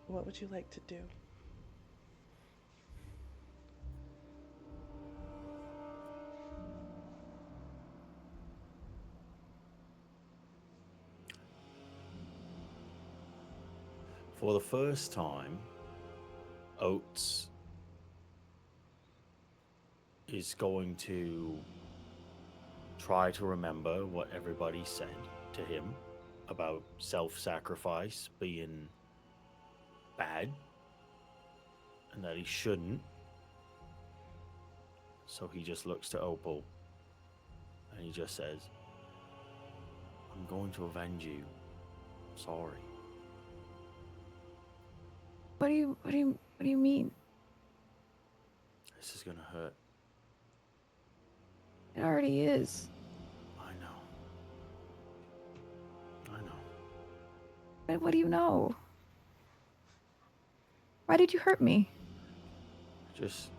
What would you like to do? For the first time, Oats is going to try to remember what everybody said to him about self-sacrifice being bad and that he shouldn't. So he just looks to Opal and he just says, I'm going to avenge you. Sorry. What do you mean? This is gonna hurt. It already is. I know. What do you know? Why did you hurt me? Just,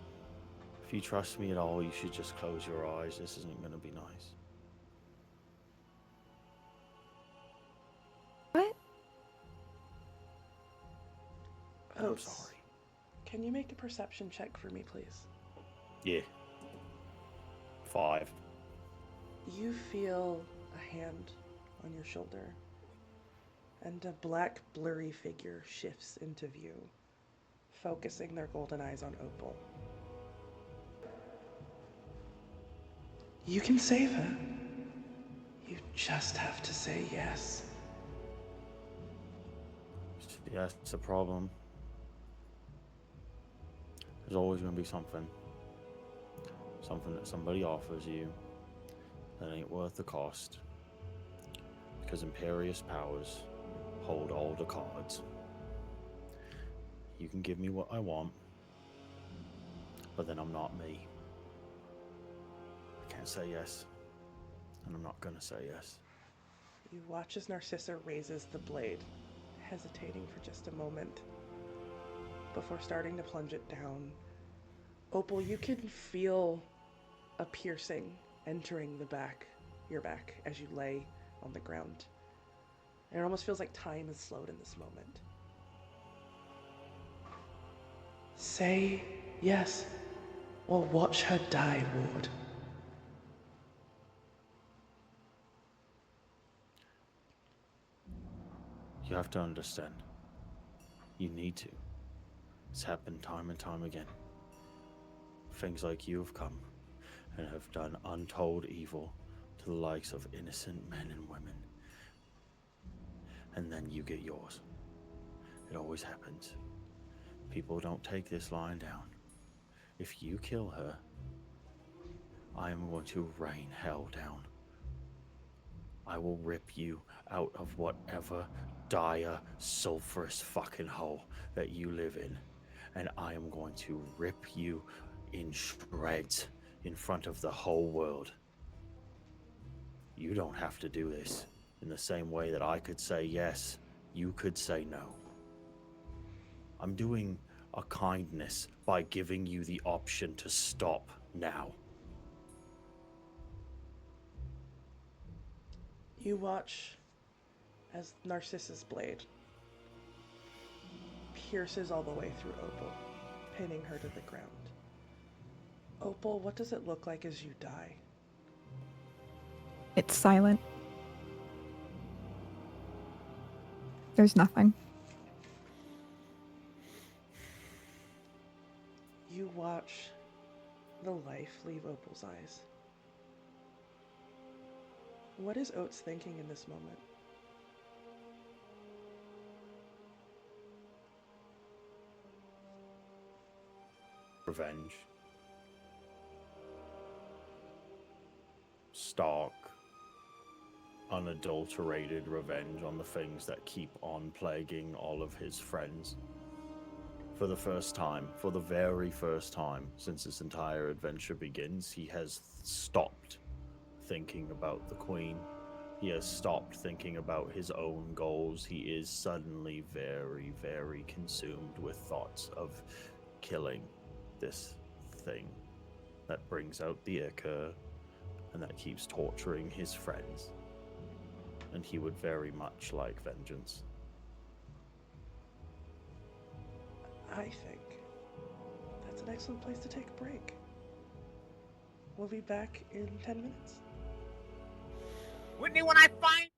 if you trust me at all, you should just close your eyes. This isn't gonna be nice. What? I'm Oats, sorry. can you make a perception check for me, please? Yeah. 5. You feel a hand on your shoulder, and a black, blurry figure shifts into view, focusing their golden eyes on Opal. You can save her. You just have to say yes. Yeah, it's a problem. There's always gonna be something. Something that somebody offers you that ain't worth the cost. Because imperious powers hold all the cards. You can give me what I want, but then I'm not me. I can't say yes, and I'm not gonna say yes. You watch as Narcissa raises the blade, hesitating for just a moment before starting to plunge it down. Opal, you can feel a piercing entering your back as you lay on the ground. And it almost feels like time has slowed in this moment. Say yes, or watch her die, Ward. You have to understand. You need to. It's happened time and time again. Things like you have come and have done untold evil to the likes of innocent men and women. And then you get yours. It always happens. People don't take this lying down. If you kill her, I am going to rain hell down. I will rip you out of whatever dire, sulfurous fucking hole that you live in. And I am going to rip you in shreds in front of the whole world. You don't have to do this. In the same way that I could say yes, you could say no. I'm doing a kindness by giving you the option to stop now. You watch as Narcissus' blade pierces all the way through Opal, pinning her to the ground. Opal, what does it look like as you die? It's silent. There's nothing. You watch the life leave Opal's eyes. What is Oats thinking in this moment? Revenge. Stark, unadulterated revenge on the things that keep on plaguing all of his friends. For the first time, for the very first time since this entire adventure begins, he has stopped thinking about the Queen. He has stopped thinking about his own goals. He is suddenly very, very consumed with thoughts of killing this thing that brings out the ichor and that keeps torturing his friends. And he would very much like vengeance. I think that's an excellent place to take a break. We'll be back in 10 minutes. Whitney, when I find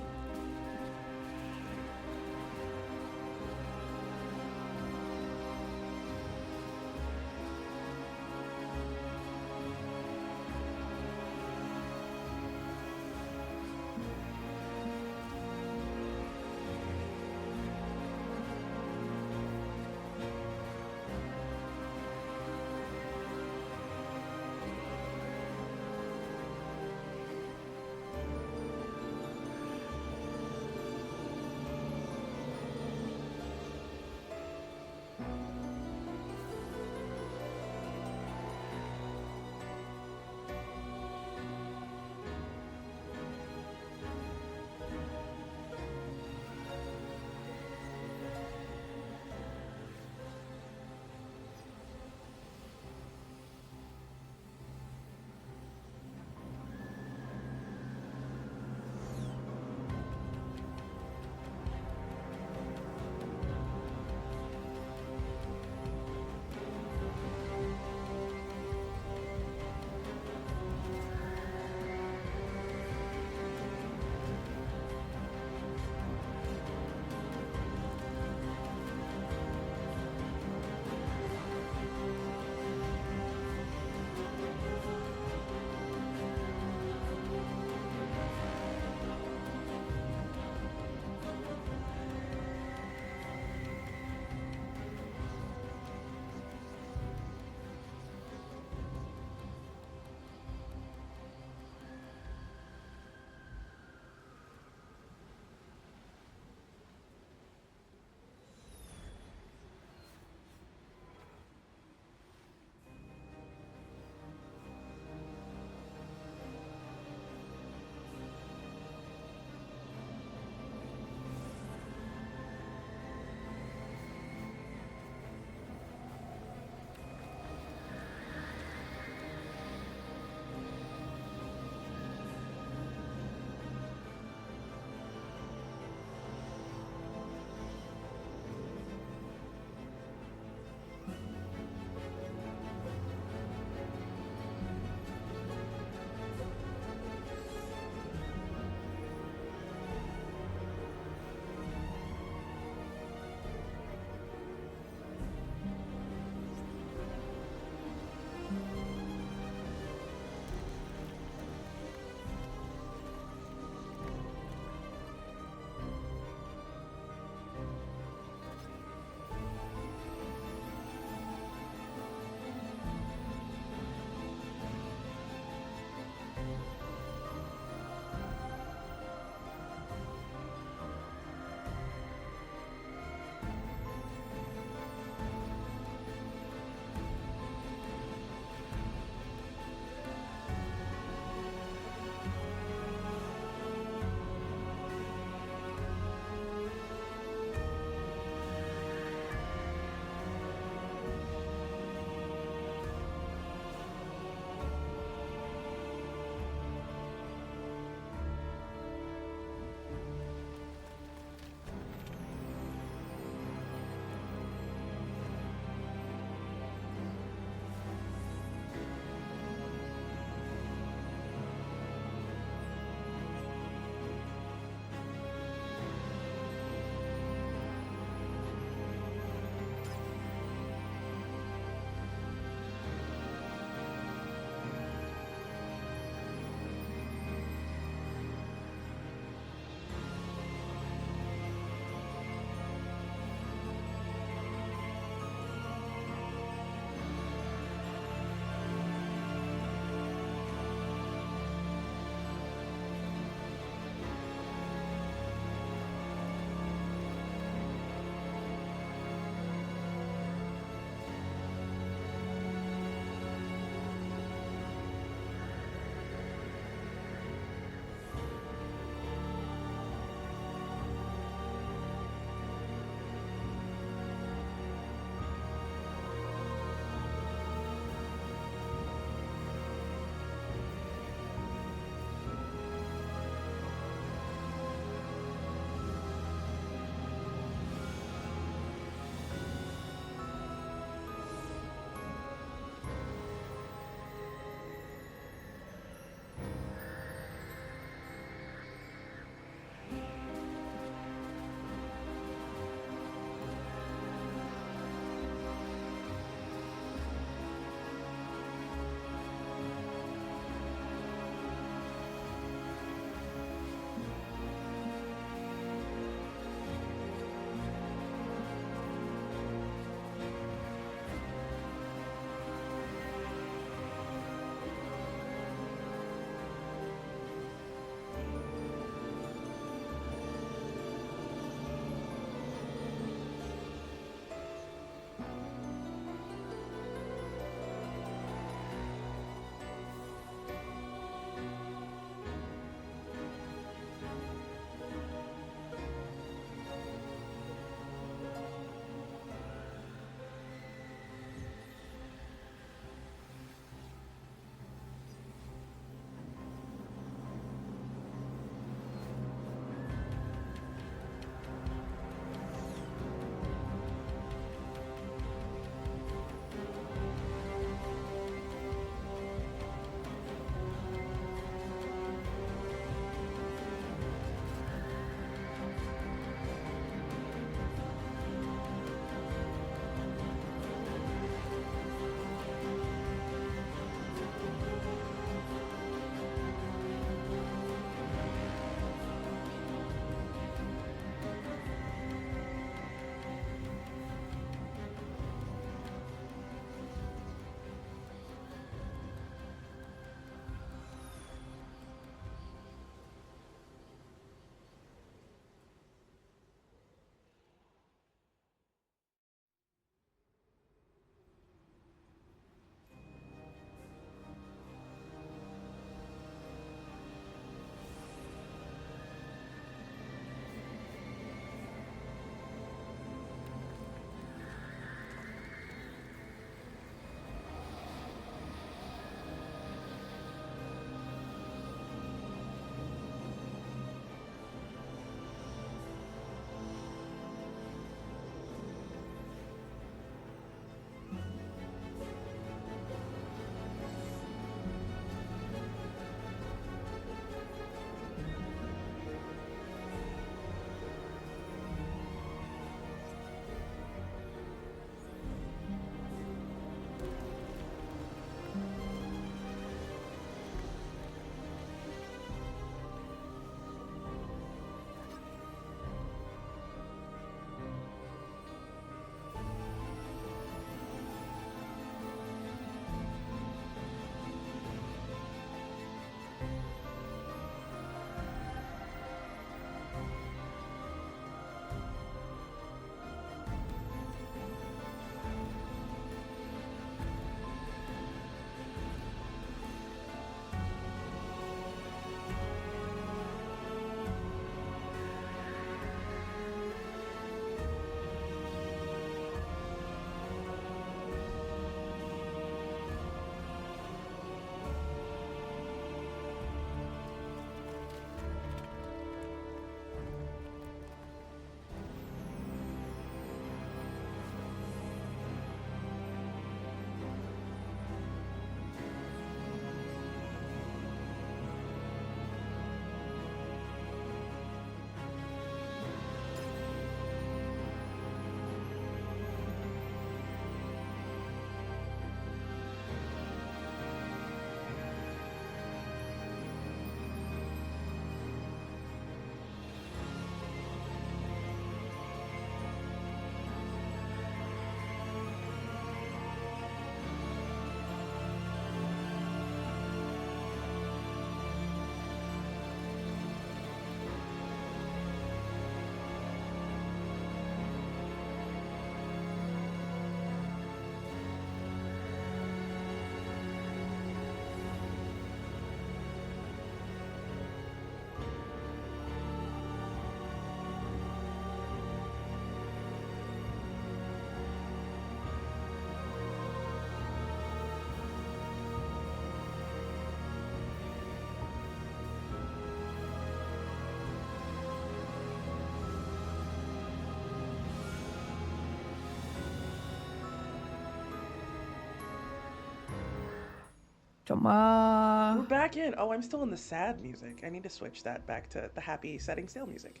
We're Joma. back in. Oh, I'm still in the sad music. I need to switch that back to the happy setting sail music.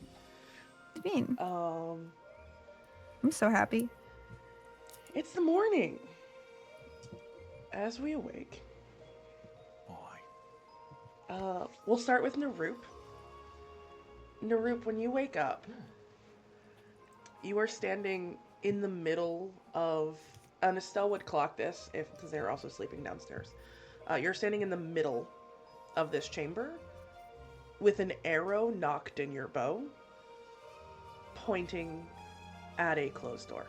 What do you mean? I'm so happy. It's the morning. As we awake, we'll start with Naroop. Naroop, when you wake up, you are standing in the middle of, and Estelle would clock this because they're also sleeping downstairs. You're standing in the middle of this chamber with an arrow nocked in your bow, pointing at a closed door.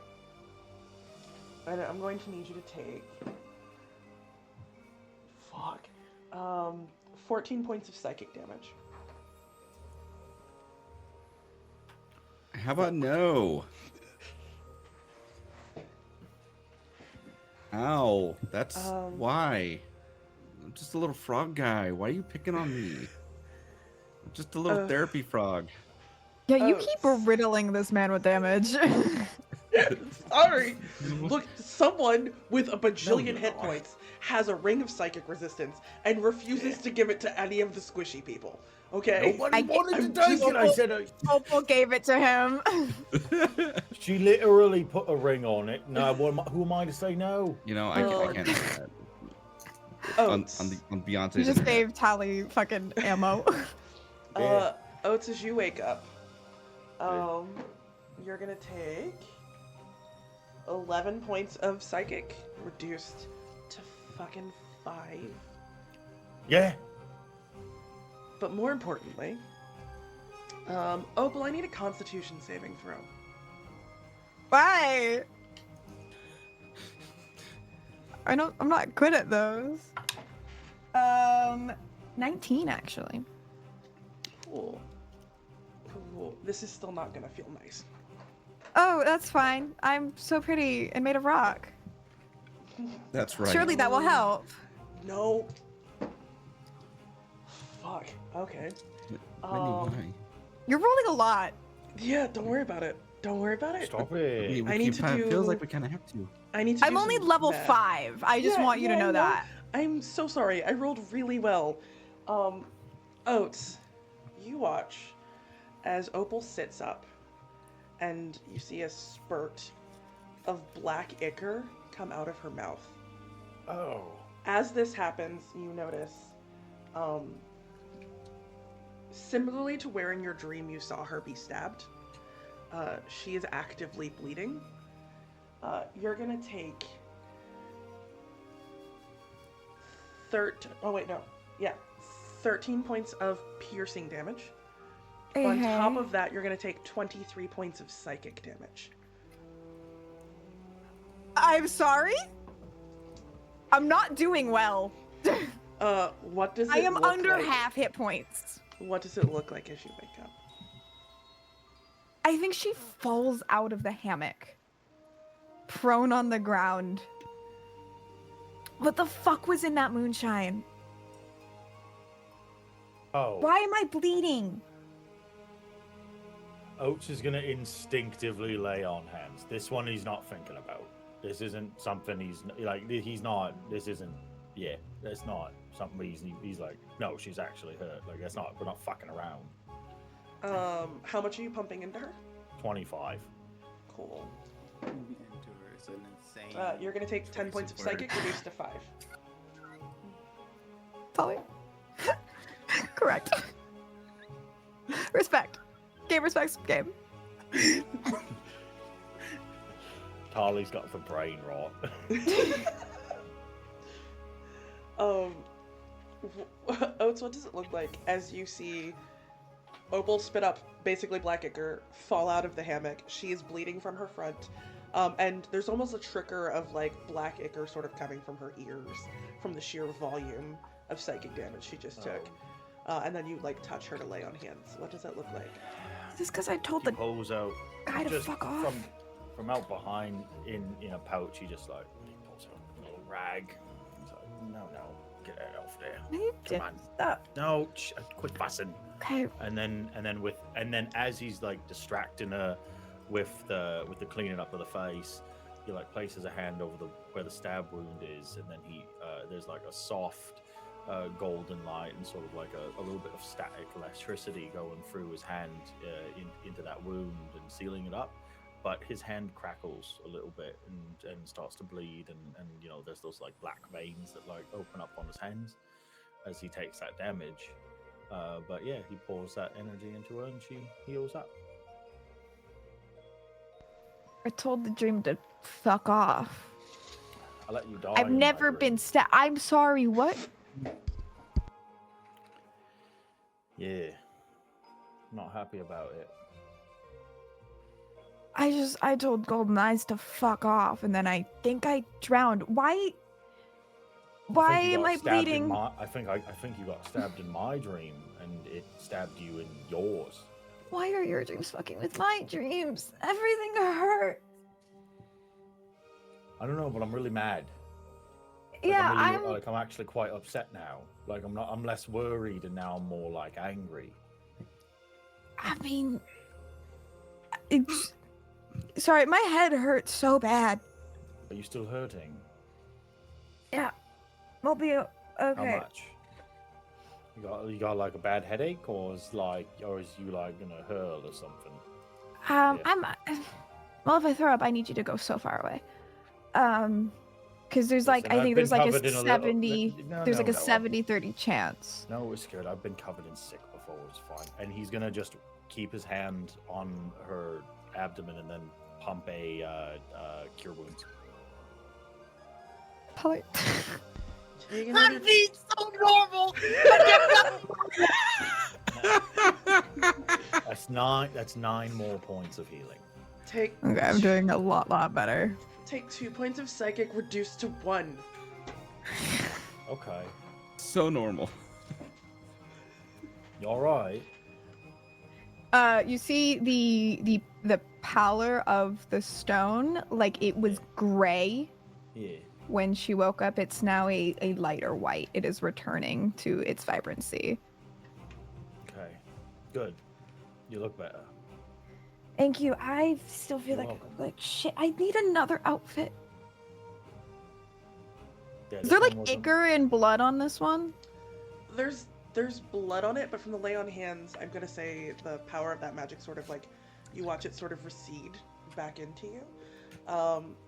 And I'm going to need you to take 14 points of psychic damage. How about no? Ow, that's why. I'm just a little frog guy. Why are you picking on me? I'm just a little therapy frog. Yeah, you keep riddling this man with damage. Sorry. Look, someone with a bajillion hit points has a ring of psychic resistance and refuses to give it to any of the squishy people. Okay? Nobody wanted to take it. I said Opal gave it to him. she literally put a ring on it. No, who am I to say no? You know, I can't do that. Oats. On Beyonce's You just internet. gave Tali fucking ammo. Oats, as you wake up, you're gonna take 11 points of psychic, reduced to fucking 5. Yeah. But more importantly, Opal, I need a Constitution saving throw. Why? I'm not good at those. 19 actually. Cool. Cool. This is still not gonna feel nice. Oh, that's fine. I'm so pretty and made of rock. That's right. Surely that will help. No. Fuck. Okay. Whitney, why? You're rolling a lot. Yeah, don't worry about it. Don't worry about it. Stop it. I need to do. Feels like we kind of have to. I need to. I'm do only some level math. 5. I just want you to know that. I'm so sorry. I rolled really well. Oats, you watch as Opal sits up and you see a spurt of black ichor come out of her mouth. Oh. As this happens, you notice, similarly to where in your dream you saw her be stabbed, she is actively bleeding. You're gonna take 13 points of piercing damage. On top of that, you're gonna take 23 points of psychic damage. I'm sorry? I'm not doing well. What does it I am look under like? half hit points. What does it look like as you wake up? I think she falls out of the hammock. Prone on the ground. What the fuck was in that moonshine? Oh. Why am I bleeding? Oats is gonna instinctively lay on hands. This one he's not thinking about. This isn't something he's like. He's not. This isn't. Yeah, that's not something he's like. No, she's actually hurt. Like that's not. We're not fucking around. How much are you pumping into her? 25. Cool. It's an insane. You're gonna take 10 points of psychic, reduced to 5. Tali. Correct. Respect. Game respects game. Tali's got the brain rot. Oats, what does it look like as you see Opal spit up basically black ichor, fall out of the hammock? She is bleeding from her front, and there's almost a trickle of like black ichor sort of coming from her ears from the sheer volume of psychic damage she just took. And then you like touch her to lay on hands. What does that look like? Just because I told He the pulls out guy to just fuck off. from out behind in a pouch. He just like he pulls out a little rag. He's like, no, get that off there. You Come on. Stop. No, quit fussing. Okay. And then as he's like distracting her with the cleaning up of the face, he like places a hand over where the stab wound is, and then he there's like a soft golden light and sort of like a little bit of static electricity going through his hand into that wound and sealing it up. But his hand crackles a little bit and starts to bleed, and you know there's those like black veins that like open up on his hands as he takes that damage. But yeah, he pours that energy into her and she heals up. I told the dream to fuck off. I let you die. I've in my never dream. been stabbed. I'm sorry, what? Yeah, not happy about it. I told Golden Eyes to fuck off, and then I think I drowned. Why am I bleeding? I think you got stabbed in my dream, and it stabbed you in yours. Why are your dreams fucking with my dreams? Everything hurt. I don't know, but I'm really mad. Like, Yeah, I'm actually quite upset now. Like I'm less worried, and now I'm more like angry. I mean, it's... Sorry, my head hurts so bad. Are you still hurting? Yeah, we'll be okay. How much? You got like a bad headache, or is you like gonna hurl or something? Yeah. Well, if I throw up, I need you to go so far away. Because there's like, I think there's like a 70-30 chance. No, it's good. I've been covered in sick before. It's fine. And he's gonna just keep his hand on her abdomen and then pump a cure wounds. Polly. I'm being so normal. That's 9 more points of healing. Okay, I'm doing a lot better. Take 2 points of psychic, reduced to 1. Okay. So normal. You all right? You see the pallor of the stone, like it was gray Yeah. when she woke up. It's now a lighter white. It is returning to its vibrancy. Okay. Good. You look better. Thank you. I still feel You're like welcome. shit. I need another outfit. Yeah, Is this there one like wasn't- ichor and blood on this one? There's blood on it, but from the lay on hands, I'm gonna say the power of that magic sort of like, you watch it sort of recede back into you.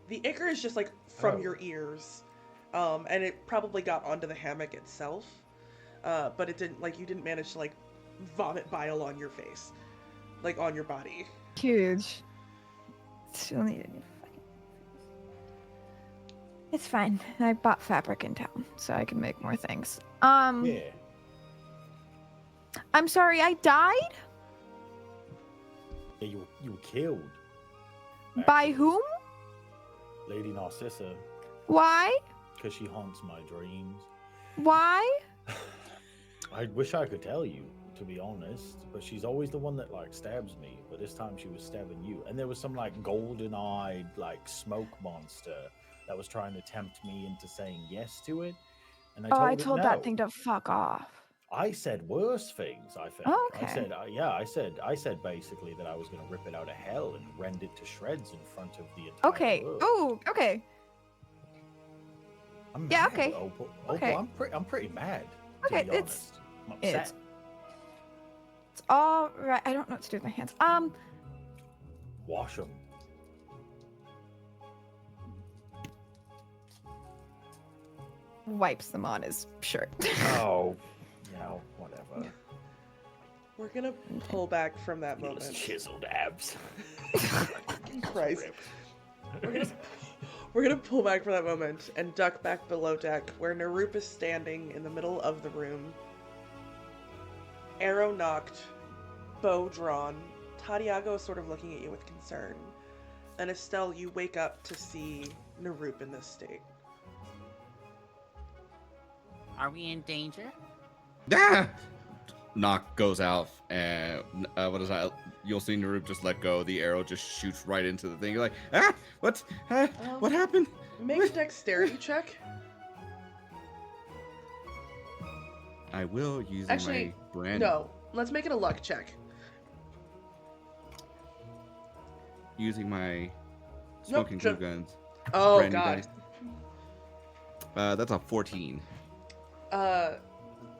The ichor is just like from your ears, and it probably got onto the hammock itself, but it didn't, like, you didn't manage to like vomit bile on your face, like on your body. Huge. Still need a new fucking... It's fine. I bought fabric in town, so I can make more things. Yeah. I'm sorry, I died? Yeah, you were killed. By actually. whom? Lady Narcissa, Why? because she haunts my dreams. Why? I wish I could tell you, to be honest, but she's always the one that like stabs me. But this time she was stabbing you, and there was some like golden-eyed like smoke monster that was trying to tempt me into saying yes to it. And I it told no. that thing to fuck off. I said worse things. I think. Oh, I okay. said, I said basically that I was going to rip it out of hell and rend it to shreds in front of the entire Okay. world. Oh, okay. I'm yeah, mad, okay. Opal. Okay. Opal, I'm pretty mad. Okay, to be it's- honest. I'm upset. It's all right. I don't know what to do with my hands. Wash them. Wipes them on his shirt. Oh, yeah, whatever. We're gonna pull back from that Those moment. chiseled abs. Christ. We're gonna pull back from that moment and duck back below deck, where Narup is standing in the middle of the room. Arrow knocked, bow drawn. Tadiago is sort of looking at you with concern. And Estelle, you wake up to see Narup in this state. Are we in danger? Ah! Knock goes out, and what is that? You'll see Narup just let go. The arrow just shoots right into the thing. You're like, ah, what? What happened? Make a dexterity check. I will use Actually, my brand. No, let's make it a luck check. Using my smoking glue guns. Oh, brand new God. dice. That's a 14.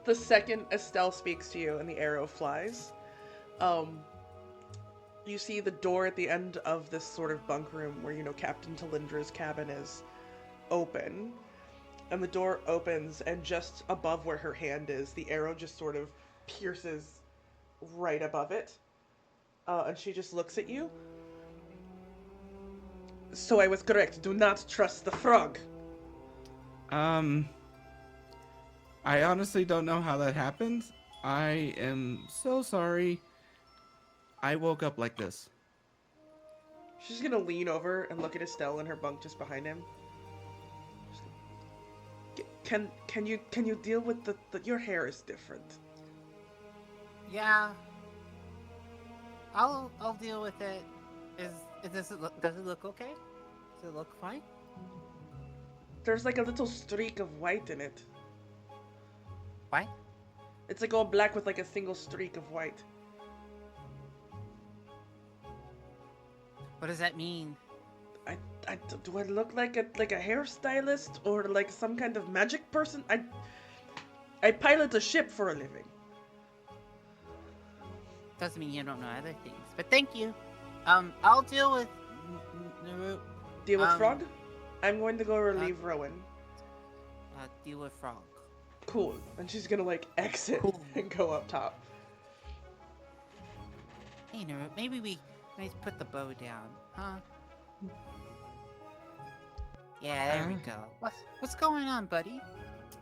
The second Estelle speaks to you and the arrow flies, you see the door at the end of this sort of bunk room where, Captain Talindra's cabin is open. And the door opens, and just above where her hand is, the arrow just sort of pierces right above it. And she just looks at you. So I was correct. Do not trust the frog. I honestly don't know how that happened. I am so sorry. I woke up like this. She's gonna lean over and look at Estelle in her bunk just behind him. Can you deal with the your hair is different? Yeah. I'll deal with it. Does it look okay? Does it look fine? There's like a little streak of white in it. What? It's like all black with like a single streak of white. What does that mean? Do I look like a hairstylist or like some kind of magic person? I pilot a ship for a living. Doesn't mean you don't know other things. But thank you. I'll deal with Deal with frog? I'm going to go relieve Rowan. deal with frog. Cool. And she's gonna like exit and go up top. Hey, Naru, maybe we put the bow down, huh? Yeah, there we go. What's going on, buddy?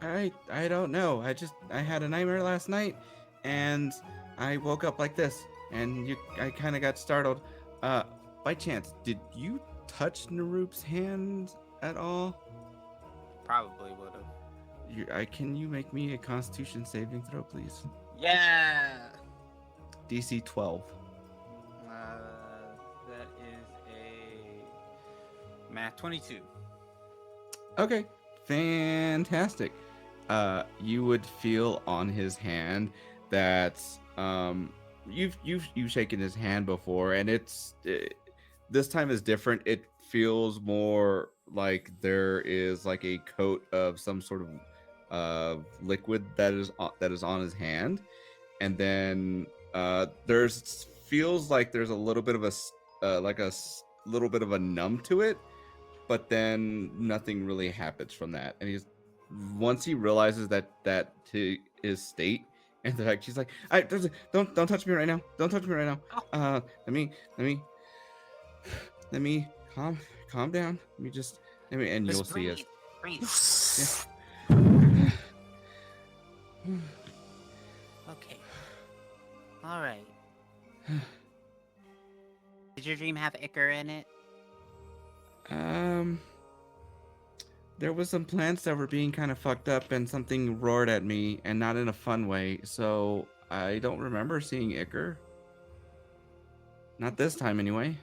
I don't know. I had a nightmare last night, and I woke up like this, and I kind of got startled. By chance, did you touch Narup's hand at all? Probably would've. Can you make me a Constitution saving throw, please? Yeah. DC 12. That is a math 22. Okay, fantastic. You would feel on his hand that you've shaken his hand before, and this time is different. It feels more like there is like a coat of some sort of liquid that is on his hand, and then feels like there's a little bit of a little bit of a numb to it, but then nothing really happens from that. And once he realizes that to his state, and the fact she's like, don't touch me right now. Don't touch me right now. Let me calm down. And you'll see us. Breathe. Yeah. Okay. All right. Did your dream have ichor in it? There was some plants that were being kind of fucked up, and something roared at me, and not in a fun way. So I don't remember seeing ichor. Not this time, anyway.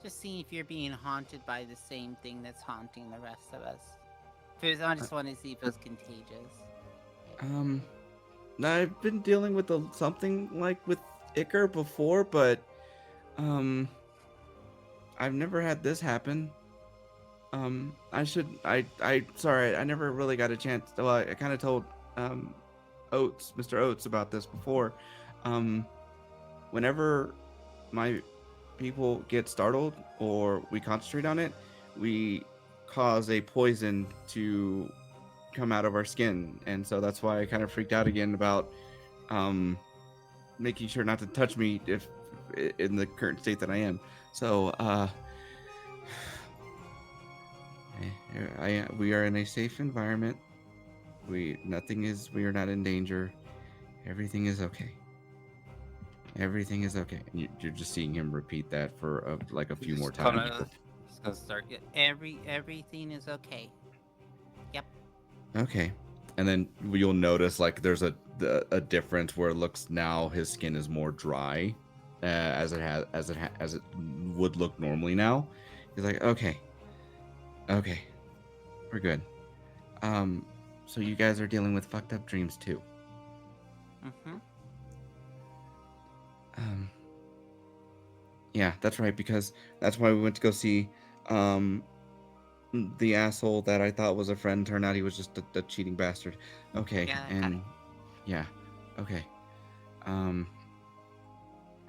Just seeing if you're being haunted by the same thing that's haunting the rest of us. I just want to see if it was contagious. I've been dealing with something like with ichor before, but I've never had this happen. Sorry, I never really got a chance. Well, I kind of told Mr. Oats about this before. Whenever my people get startled or we concentrate on it, we cause a poison to come out of our skin, and so that's why I kind of freaked out again about making sure not to touch me if in the current state that I am. So we are in a safe environment. We are not in danger. Everything is okay. Everything is okay. And you're just seeing him repeat that for like a few more times. Just gonna start. Everything is okay. Yep. Okay. And then you'll notice like there's a difference where it looks now his skin is more dry, as it would look normally now. He's like, okay, we're good. So you guys are dealing with fucked up dreams too. Mm-hmm. Yeah, that's right, because that's why we went to go see the asshole that I thought was a friend turned out he was just a cheating bastard. Okay, Yeah, and yeah, okay.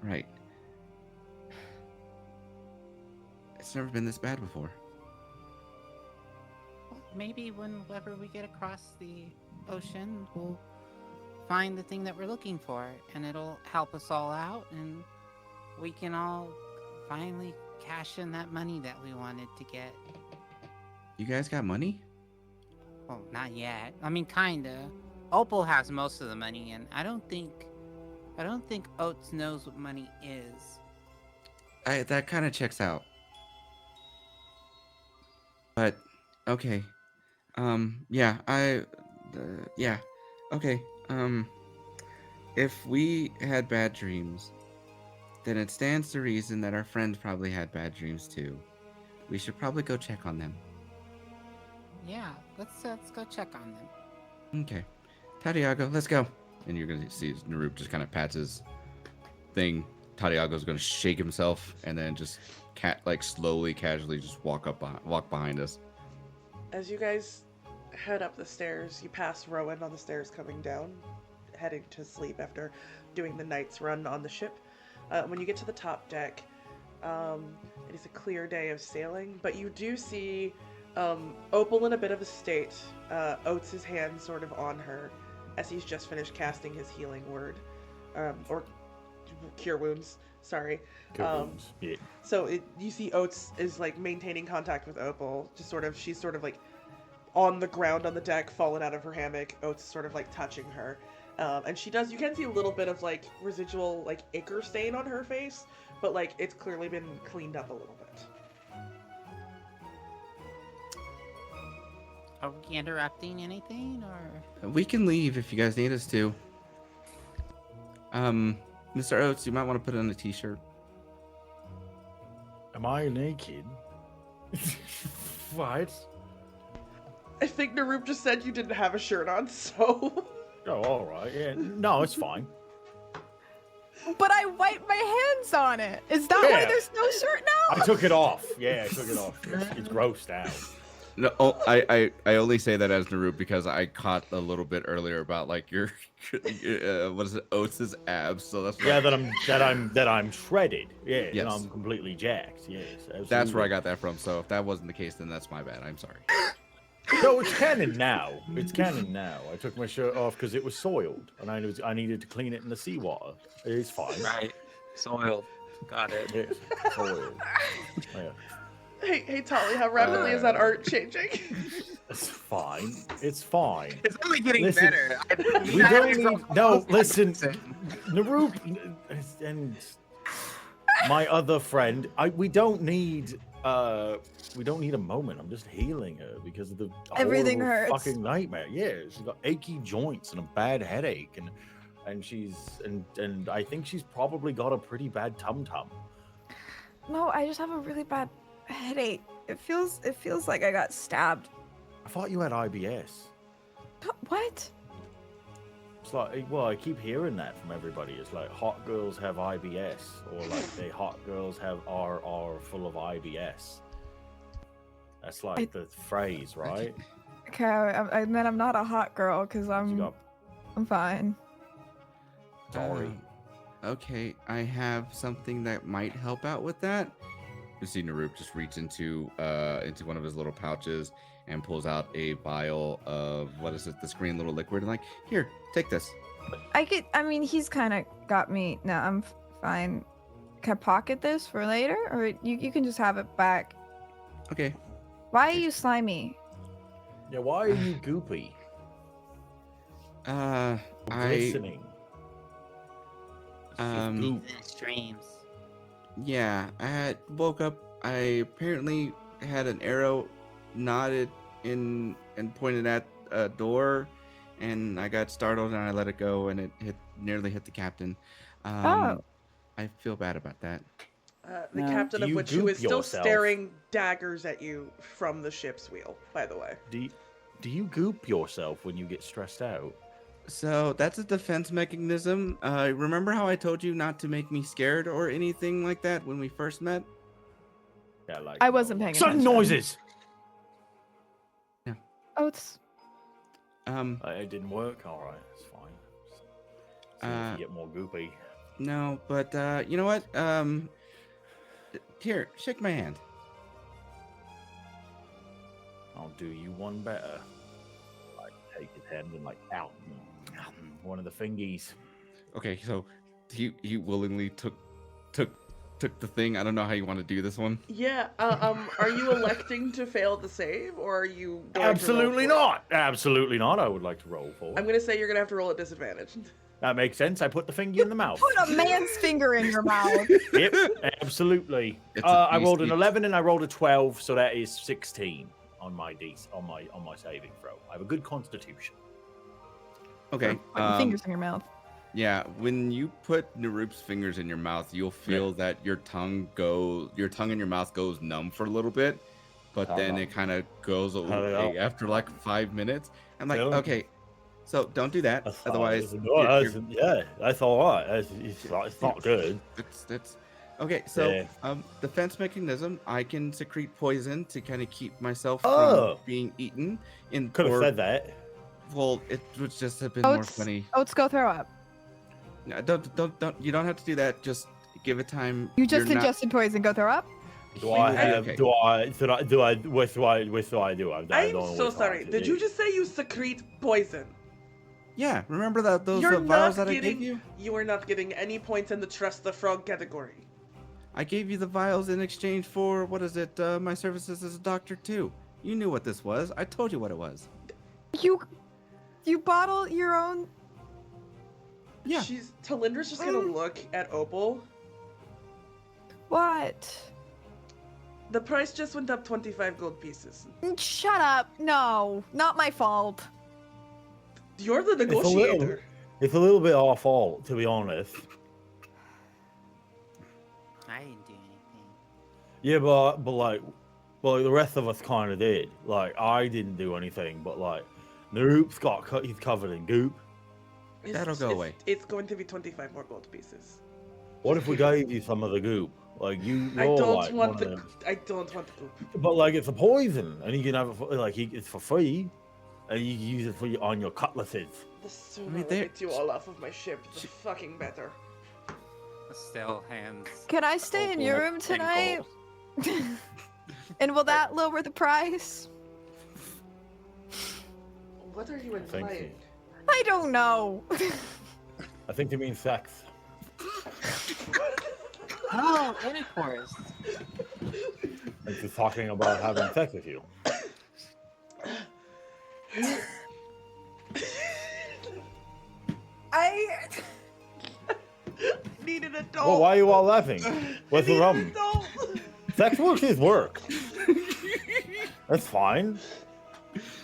Right. It's never been this bad before. Well, maybe whenever we get across the ocean, we'll find the thing that we're looking for, and it'll help us all out, and we can all finally cash in that money that we wanted to get. You guys got money? Well, not yet. I mean, kinda. Opal has most of the money, and I don't think Oats knows what money is. That kind of checks out. But okay. Yeah, yeah. Okay. If we had bad dreams, then it stands to reason that our friend probably had bad dreams too. We should probably go check on them. Yeah, let's go check on them. Okay. Tadiago, let's go. And you're gonna see Narup just kind of pats his thing. Tadiago's gonna shake himself and then just slowly, casually just walk behind us. As you guys head up the stairs, you pass Rowan on the stairs coming down, heading to sleep after doing the night's run on the ship. When you get to the top deck, it is a clear day of sailing, but you do see Opal in a bit of a state, Oats' hand sort of on her as he's just finished casting his healing word, or cure wounds, sorry. Yeah. So you see Oats is like maintaining contact with Opal, she's sort of like on the ground on the deck, fallen out of her hammock. Oats is sort of like touching her. And you can see a little bit of like residual like ichor stain on her face, but like it's clearly been cleaned up a little bit. Are we interrupting anything, or? We can leave if you guys need us to. Mr. Oats, you might want to put on a t-shirt. Am I naked? What? I think Narup just said you didn't have a shirt on, so... Oh, all right. Yeah. No, it's fine. But I wiped my hands on it. Is that why Yeah. there's no shirt now? I took it off. Yeah, I took it off. It's grossed out. No, I only say that as Narup because I caught a little bit earlier about like your what is it, Oats' abs. So that's Yeah, that I'm shredded. Yeah, Yes. and I'm completely jacked. Yes, absolutely. that's where I got that from. So if that wasn't the case, then that's my bad. I'm sorry. No, it's canon now. It's canon now. I took my shirt off because it was soiled, and I needed to clean it in the seawater. It's fine. Right. Soiled. Got it. Yes, soiled. Yeah. Hey, Tali, how rapidly is that art changing? It's fine. It's fine. It's only getting Listen, better. We don't need. No, listen, Narup and my other friend. We don't need. We don't need a moment. I'm just healing her because of the Everything horrible hurts. fucking nightmare. Yeah, she's got achy joints and a bad headache, and she's and I think she's probably got a pretty bad tum. No, I just have a really bad headache. It feels like I got stabbed. I thought you had IBS. What? It's like, well, I keep hearing that from everybody. It's like hot girls have IBS, or like hot girls are full of IBS. That's like the phrase, right? Okay, and then I'm not a hot girl because You I'm got fine. sorry. Okay, I have something that might help out with that. You see Narup just reach into one of his little pouches and pulls out a vial of what is it, this green little liquid, and like, here, take this. I mean, he's kind of got me. No, I'm fine. Can I pocket this for later, or you can just have it back? Okay. Why are you slimy? Yeah, why are you goopy? I Glistening. um Streams. yeah, woke up. I apparently had an arrow knotted in and pointed at a door, and I got startled and I let it go, and it nearly hit the captain. Oh. I feel bad about that. The No. captain Do of you which who goop is still yourself? staring daggers at you from the ship's wheel, by the way. Do you goop yourself when you get stressed out? So that's a defense mechanism. Remember how I told you not to make me scared or anything like that when we first met? Yeah, like I wasn't paying sudden attention. noises. Oats. It didn't work. All right, it's fine. See if you get more goopy. No, but you know what? Here, shake my hand. I'll do you one better. I take his hand and like, ow, one of the fingies. Okay, so he willingly took the thing. I don't know how you want to do this one. Yeah. Are you electing to fail the save, or are you? Going to roll Absolutely for it? not. Absolutely not. I would like to roll for. I'm gonna say you're gonna have to roll at disadvantage. That makes sense. I put the fingy in the mouth. Put a man's finger in your mouth. Yep, absolutely. It's a I rolled an DC. 11 and I rolled a 12, so that is 16 on my saving throw. I have a good constitution. Okay. Putting fingers in your mouth. Yeah, when you put Narup's fingers in your mouth, you'll feel that your tongue and your mouth goes numb for a little bit, but then it kind of goes away after like 5 minutes. I'm like, okay, so don't do that. Otherwise, yeah, that's all right. It's not good. That's okay. So, defense mechanism, I can secrete poison to kind of keep myself from being eaten. Could have said that. Well, it would just have been more funny. Oats, go throw up. No, don't. You don't have to do that. Just give it time. You just You're not- ingested poison. Go throw up. Do I have? Okay. Do I? What do I do? I I'm don't know so what sorry. to Did do. you just say you secrete poison? Yeah, remember those You're vials not that I gave getting. you? You are not getting any points in the trust the frog category. I gave you the vials in exchange for what is it? My services as a doctor too. You knew what this was. I told you what it was. You bottle your own. Yeah. Talindra's just gonna look at Opal. What? The price just went up 25 gold pieces. Shut up. No, not my fault. You're the It's a negotiator. It's a little bit our fault, to be honest. I didn't do anything. Yeah, but like the rest of us kind of did. Like I didn't do anything, but like Noop's he's covered in goop. That'll go away. It's going to be 25 more gold pieces. What if we gave you some of the goop? Like you're I don't like want one the. of them. I don't want the goop. But like it's a poison, and you can have it for, it's for free, and you can use it for on your cutlasses. The sooner I, mean, get you all off of my ship, the fucking better. Estelle hands. Can I stay in your room tonight? And will that lower the price? What are you Thank you. implying? I don't know. I think you mean sex. Oh, intercourse. Like she's talking about having sex with you. I Need an adult. Well, why are you all laughing? What's the Need an problem? adult. Sex work is work. That's fine.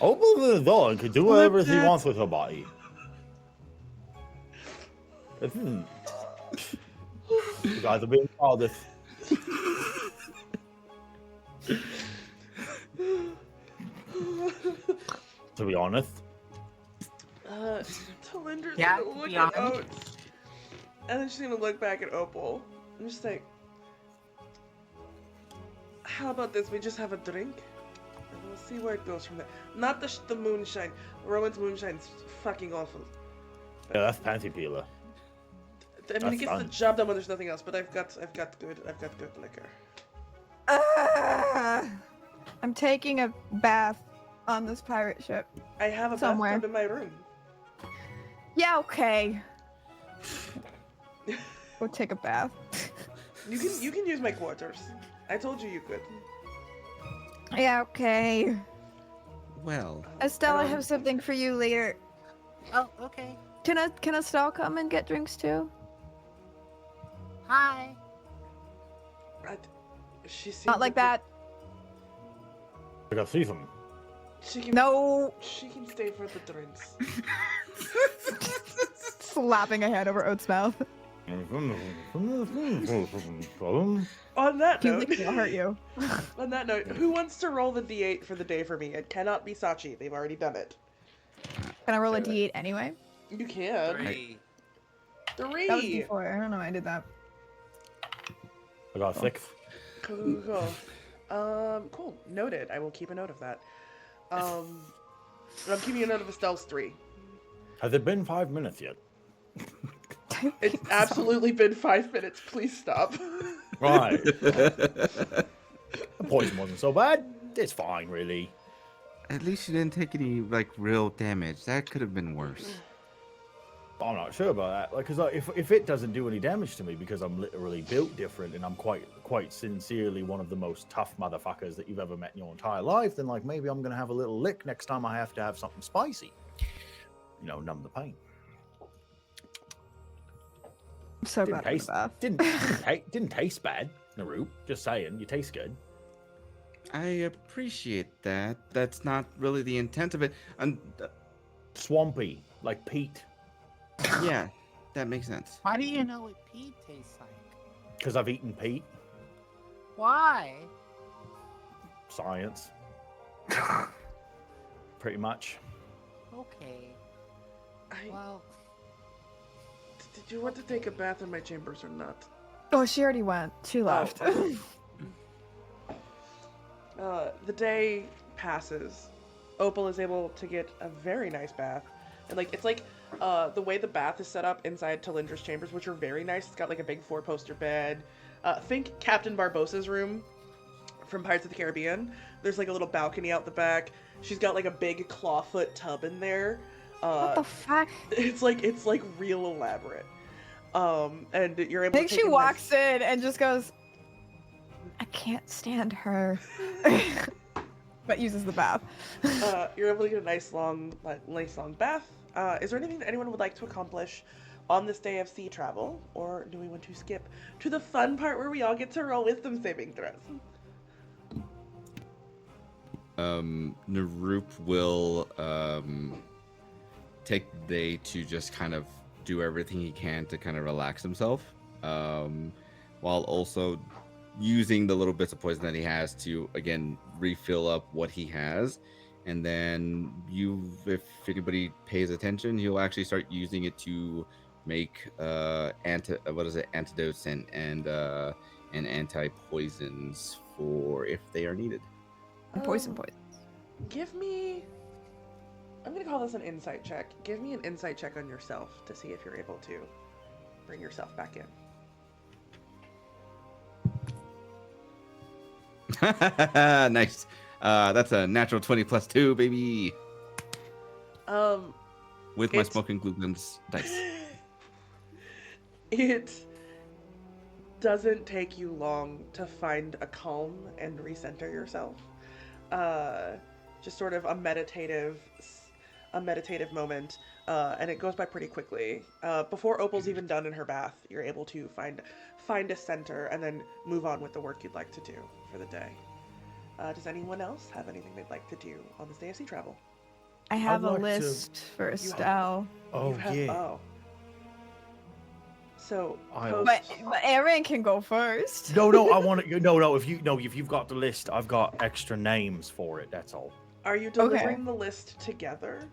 Opal's an adult and can do whatever he wants with her body. This isn't. You guys are being childish. To be honest. Talindra's Yeah, gonna look be at honest. Oats, and then she's gonna look back at Opal. I'm just like, how about this? We just have a drink, and we'll see where it goes from there. Not the moonshine. Rowan's moonshine's fucking awful. Yeah, that's panty peeler. I mean, it That's gets fine. the job done when there's nothing else. But I've got good liquor. I'm taking a bath on this pirate ship. I have a Somewhere. bathtub in my room. Yeah, okay. Go take a bath. You can use my quarters. I told you you could. Yeah, okay. Well, Estelle, I have something for you later. Oh, okay. Can Estelle come and get drinks too? Hi. She seems Not like that. I got season. She can. No. She can stay for the drinks. Slapping a hand over Oat's mouth. On that You note, lick me, I'll hurt you. on that note, who wants to roll the d8 for the day for me? It cannot be Sachi. They've already done it. Can I roll a d8 anyway? You can. 3. Three. That was d4. I don't know why I did that. I got 6. Cool. Cool. Noted. I will keep a note of that. And I'm keeping a note of Estelle's 3. Has it been 5 minutes yet? It's absolutely been 5 minutes. Please stop. Right. The poison wasn't so bad. It's fine, really. At least you didn't take any like real damage. That could have been worse. I'm not sure about that. Like, because if it doesn't do any damage to me because I'm literally built different and I'm quite sincerely one of the most tough motherfuckers that you've ever met in your entire life, then like maybe I'm gonna have a little lick next time I have to have something spicy. You know, numb the pain. I'm so Didn't bad at taste the bath. didn't taste bad, Narup. Just saying, you taste good. I appreciate that. That's not really the intent of it. And Swampy, like peat. yeah, that makes sense. Why do you know what pee tastes like? Because I've eaten peat. Why? Science. Pretty much. Okay. I, Well, did you want to take a bath in my chambers or not? Oh, she already went. She left. The day passes. Opal is able to get a very nice bath. And like it's like the way the bath is set up inside Talindra's chambers, which are very nice. It's got like a big 4-poster bed. Think Captain Barbossa's room from Pirates of the Caribbean. There's like a little balcony out the back. She's got like a big clawfoot tub in there. What the fuck? It's like real elaborate. And you're able I think to she take a walks in and just goes, I can't stand her. But uses the bath. You're able to get a nice long bath. Is there anything that anyone would like to accomplish on this day of sea travel, or do we want to skip to the fun part where we all get to roll wisdom saving throws? Narup will take the day to just kind of do everything he can to kind of relax himself, while also using the little bits of poison that he has to again refill up what he has. And then if anybody pays attention, he'll actually start using it to make antidotes and anti-poisons for if they are needed. Poison. Give me. I'm gonna call this an insight check. Give me an insight check on yourself to see if you're able to bring yourself back in. Nice. That's a natural 20 plus 2, baby. With my it's- smoking glue guns dice. It doesn't take you long to find a calm and recenter yourself. Just sort of a meditative moment, and it goes by pretty quickly. Before Opal's even done in her bath, you're able to find a center and then move on with the work you'd like to do for the day. Does anyone else have anything they'd like to do on this day of sea travel? I have I'd a like to- list for Estelle. Oh yeah. Oh. So, I- post- But Aaron can go first. No, I want to. No, if you've got the list, I've got extra names for it. That's all. are you delivering the list together?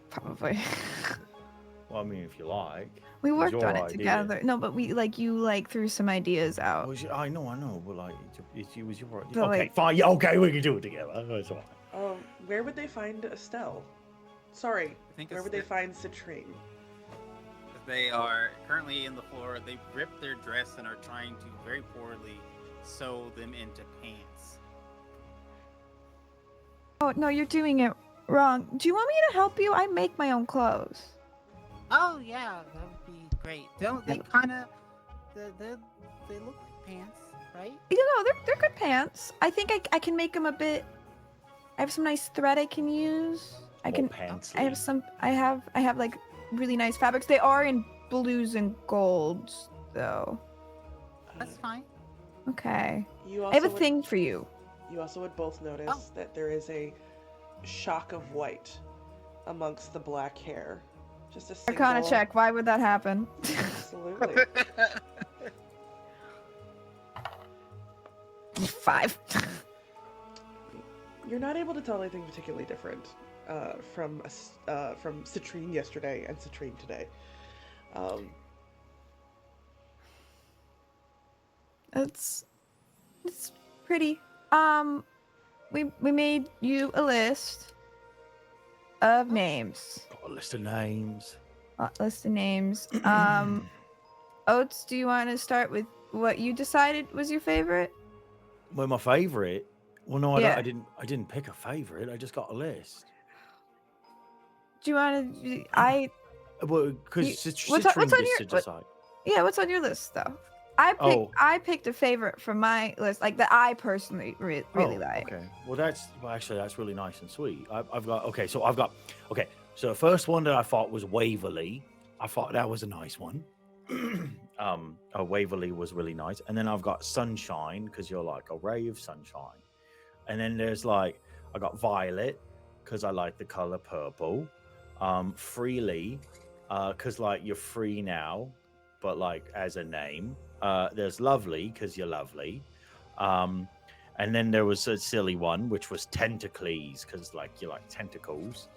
Probably. Well, I mean, if you like. We It was worked your on it idea. together. No, but you threw some ideas out. Oh, I know, but like, it was your idea. But, Okay, like- fine. Yeah, okay, we can do it together. That's all right. Where would they find Estelle? Sorry, I think where it's would they the- find Citrine? They are currently in the floor. They ripped their dress and are trying to very poorly sew them into pants. Oh no, you're doing it wrong. Do you want me to help you? I make my own clothes. Oh yeah, that would be great. Don't they kind of they look like pants, right? You know, they're good pants. I think I can make them a bit. I have some nice thread I can use. I have like really nice fabrics. They are in blues and golds though. That's fine. Okay. You I have a would- thing for you. You also would both notice Oh. that there is a shock of white amongst the black hair. Just a single... Arcana check. Why would that happen? Absolutely. 5. You're not able to tell anything particularly different from Citrine yesterday and Citrine today. It's pretty. We made you a list. of names. Got a list of names. List of names. Oats, do you want to start with what you decided was your favorite? Well, my favorite. Well, no, Yeah. I didn't pick a favorite. I just got a list. Do you want to? Well, because what's Citrine on gets your to decide. Yeah, what's on your list though? Oh. I picked a favorite from my list, like that I personally really like. Okay. Well, actually that's really nice and sweet. I've got okay. So the first one that I thought was Waverly. I thought that was a nice one. Waverly was really nice, and then I've got Sunshine because you're like a ray of sunshine, and then there's like I got Violet because I like the color purple. Freely because like you're free now, but like as a name. There's Lovely because you're lovely. And then there was a silly one which was Tentacles because like you like tentacles.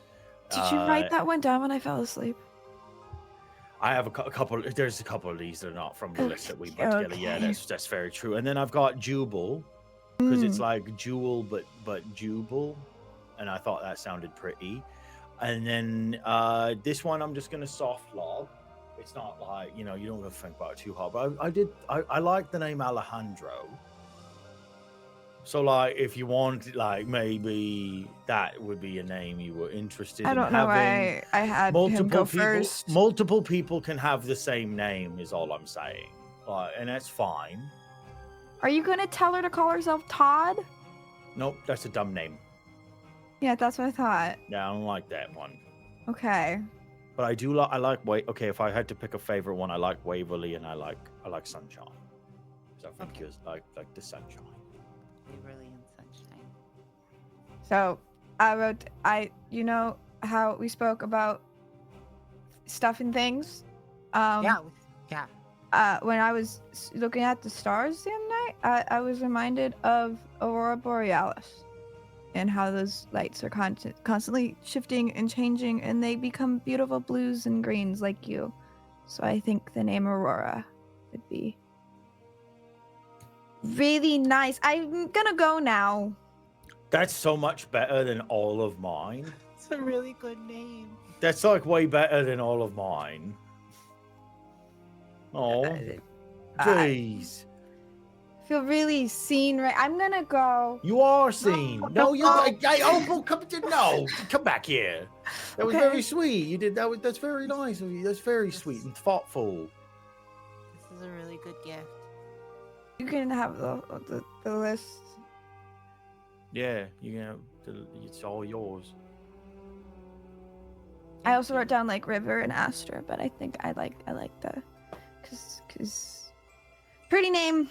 Did you write that one down when I fell asleep? I have a couple. There's a couple of these that are not from the list that we put together. Yeah, that's very true. And then I've got Jubal because it's like Jewel but Jubal, and I thought that sounded pretty. And then this one I'm just gonna soft log. It's not like you don't have to think about it too hard. But I like the name Alejandro. So like if you want like maybe that would be a name you were interested in having. I don't know why I had him go first. Multiple people can have the same name is all I'm saying. And that's fine. Are you gonna tell her to call herself Todd? Nope, that's a dumb name. Yeah, that's what I thought. Yeah, I don't like that one. Okay. But I do like okay, if I had to pick a favorite one, I like Waverly and I like Sunshine. So I think it's like the sunshine. Waverly and Sunshine. So I wrote you know how we spoke about stuff and things? Yeah. When I was looking at the stars the other night, I was reminded of Aurora Borealis and how those lights are constantly shifting and changing, and they become beautiful blues and greens like you. So I think the name Aurora would be really nice. I'm gonna go now. That's so much better than all of mine. It's a really good name. That's like way better than all of mine. Oh, jeez. Feel really seen, right? I'm gonna go. You are seen. No, you're Opal, come back here. That was very sweet. You did that. That's very nice of you. That's very sweet and thoughtful. This is a really good gift. You can have the list. Yeah, you can have it's all yours. I also wrote down like River and Astra, but I think I like the cause pretty name.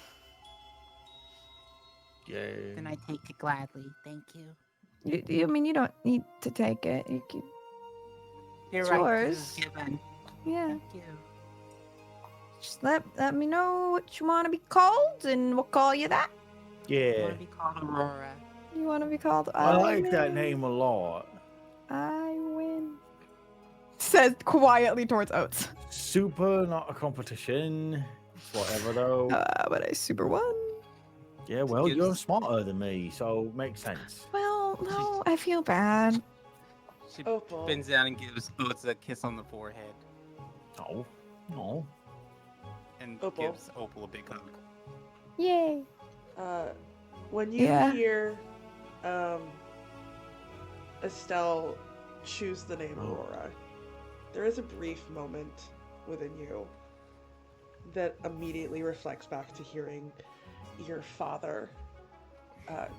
Yeah. Then I take it gladly. Thank you. I mean, you don't need to take it. You can. You're It's right. yours. This is given. Yeah. Thank you. Just let me know what you want to be called, and we'll call you that. I Yeah. want to be called Aurora. You want to be called? I like that win. name a lot. I win. Says quietly towards Oats. Super, not a competition. It's whatever though. But I super won. Yeah, well, you're smarter than me, so makes sense. Well, no, I feel bad. She Opal. bends down and gives Oats a kiss on the forehead Oh, no. and Opal. gives Opal a big hug. Yay. When you Yeah. hear Estelle choose the name Aurora, there is a brief moment within you that immediately reflects back to hearing your father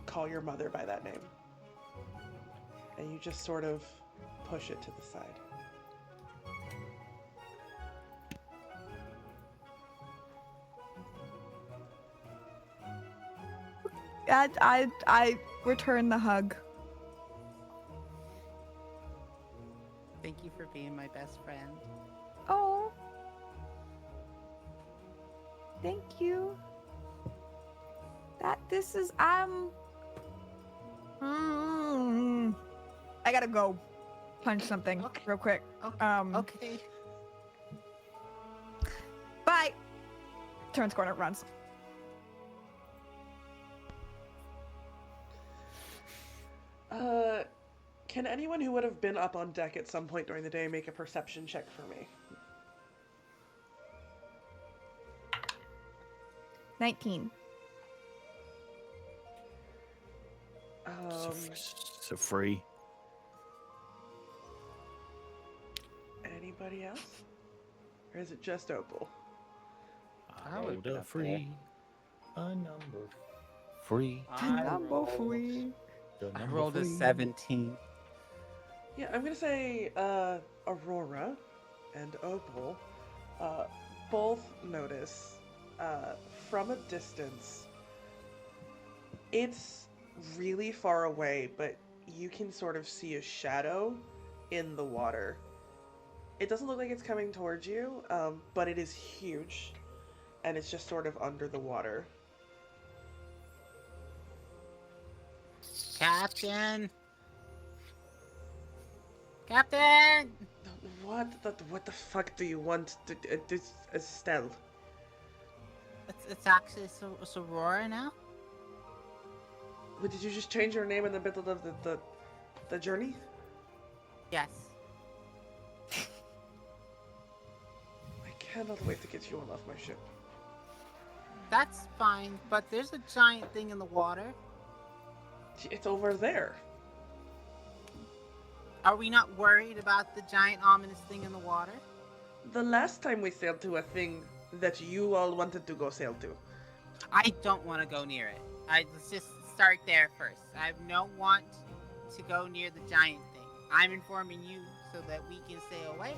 call your mother by that name. And you just sort of push it to the side. I return the hug. Thank you for being my best friend. Oh. Thank you. This is I gotta go punch something real quick. Okay. Bye. Turns corner, runs. Can anyone who would have been up on deck at some point during the day make a perception check for me? 19. So free. Anybody else? Or is it just Opal? I would rolled be a up free. A number. Free. Number free. The I number rolled a free. 17. Yeah, I'm gonna say Aurora and Opal both notice from a distance. It's really far away, but you can sort of see a shadow in the water. It doesn't look like it's coming towards you, but it is huge, and it's just sort of under the water. Captain! Captain! What the fuck do you want, Estelle? It's actually it's Aurora now? What, did you just change your name in the middle of the journey? Yes. I cannot wait to get you all off my ship. That's fine, but there's a giant thing in the water. It's over there. Are we not worried about the giant ominous thing in the water? The last time we sailed to a thing that you all wanted to go sail to. I don't want to go near it. Let's just start there first. I have no want to go near the giant thing. I'm informing you so that we can stay away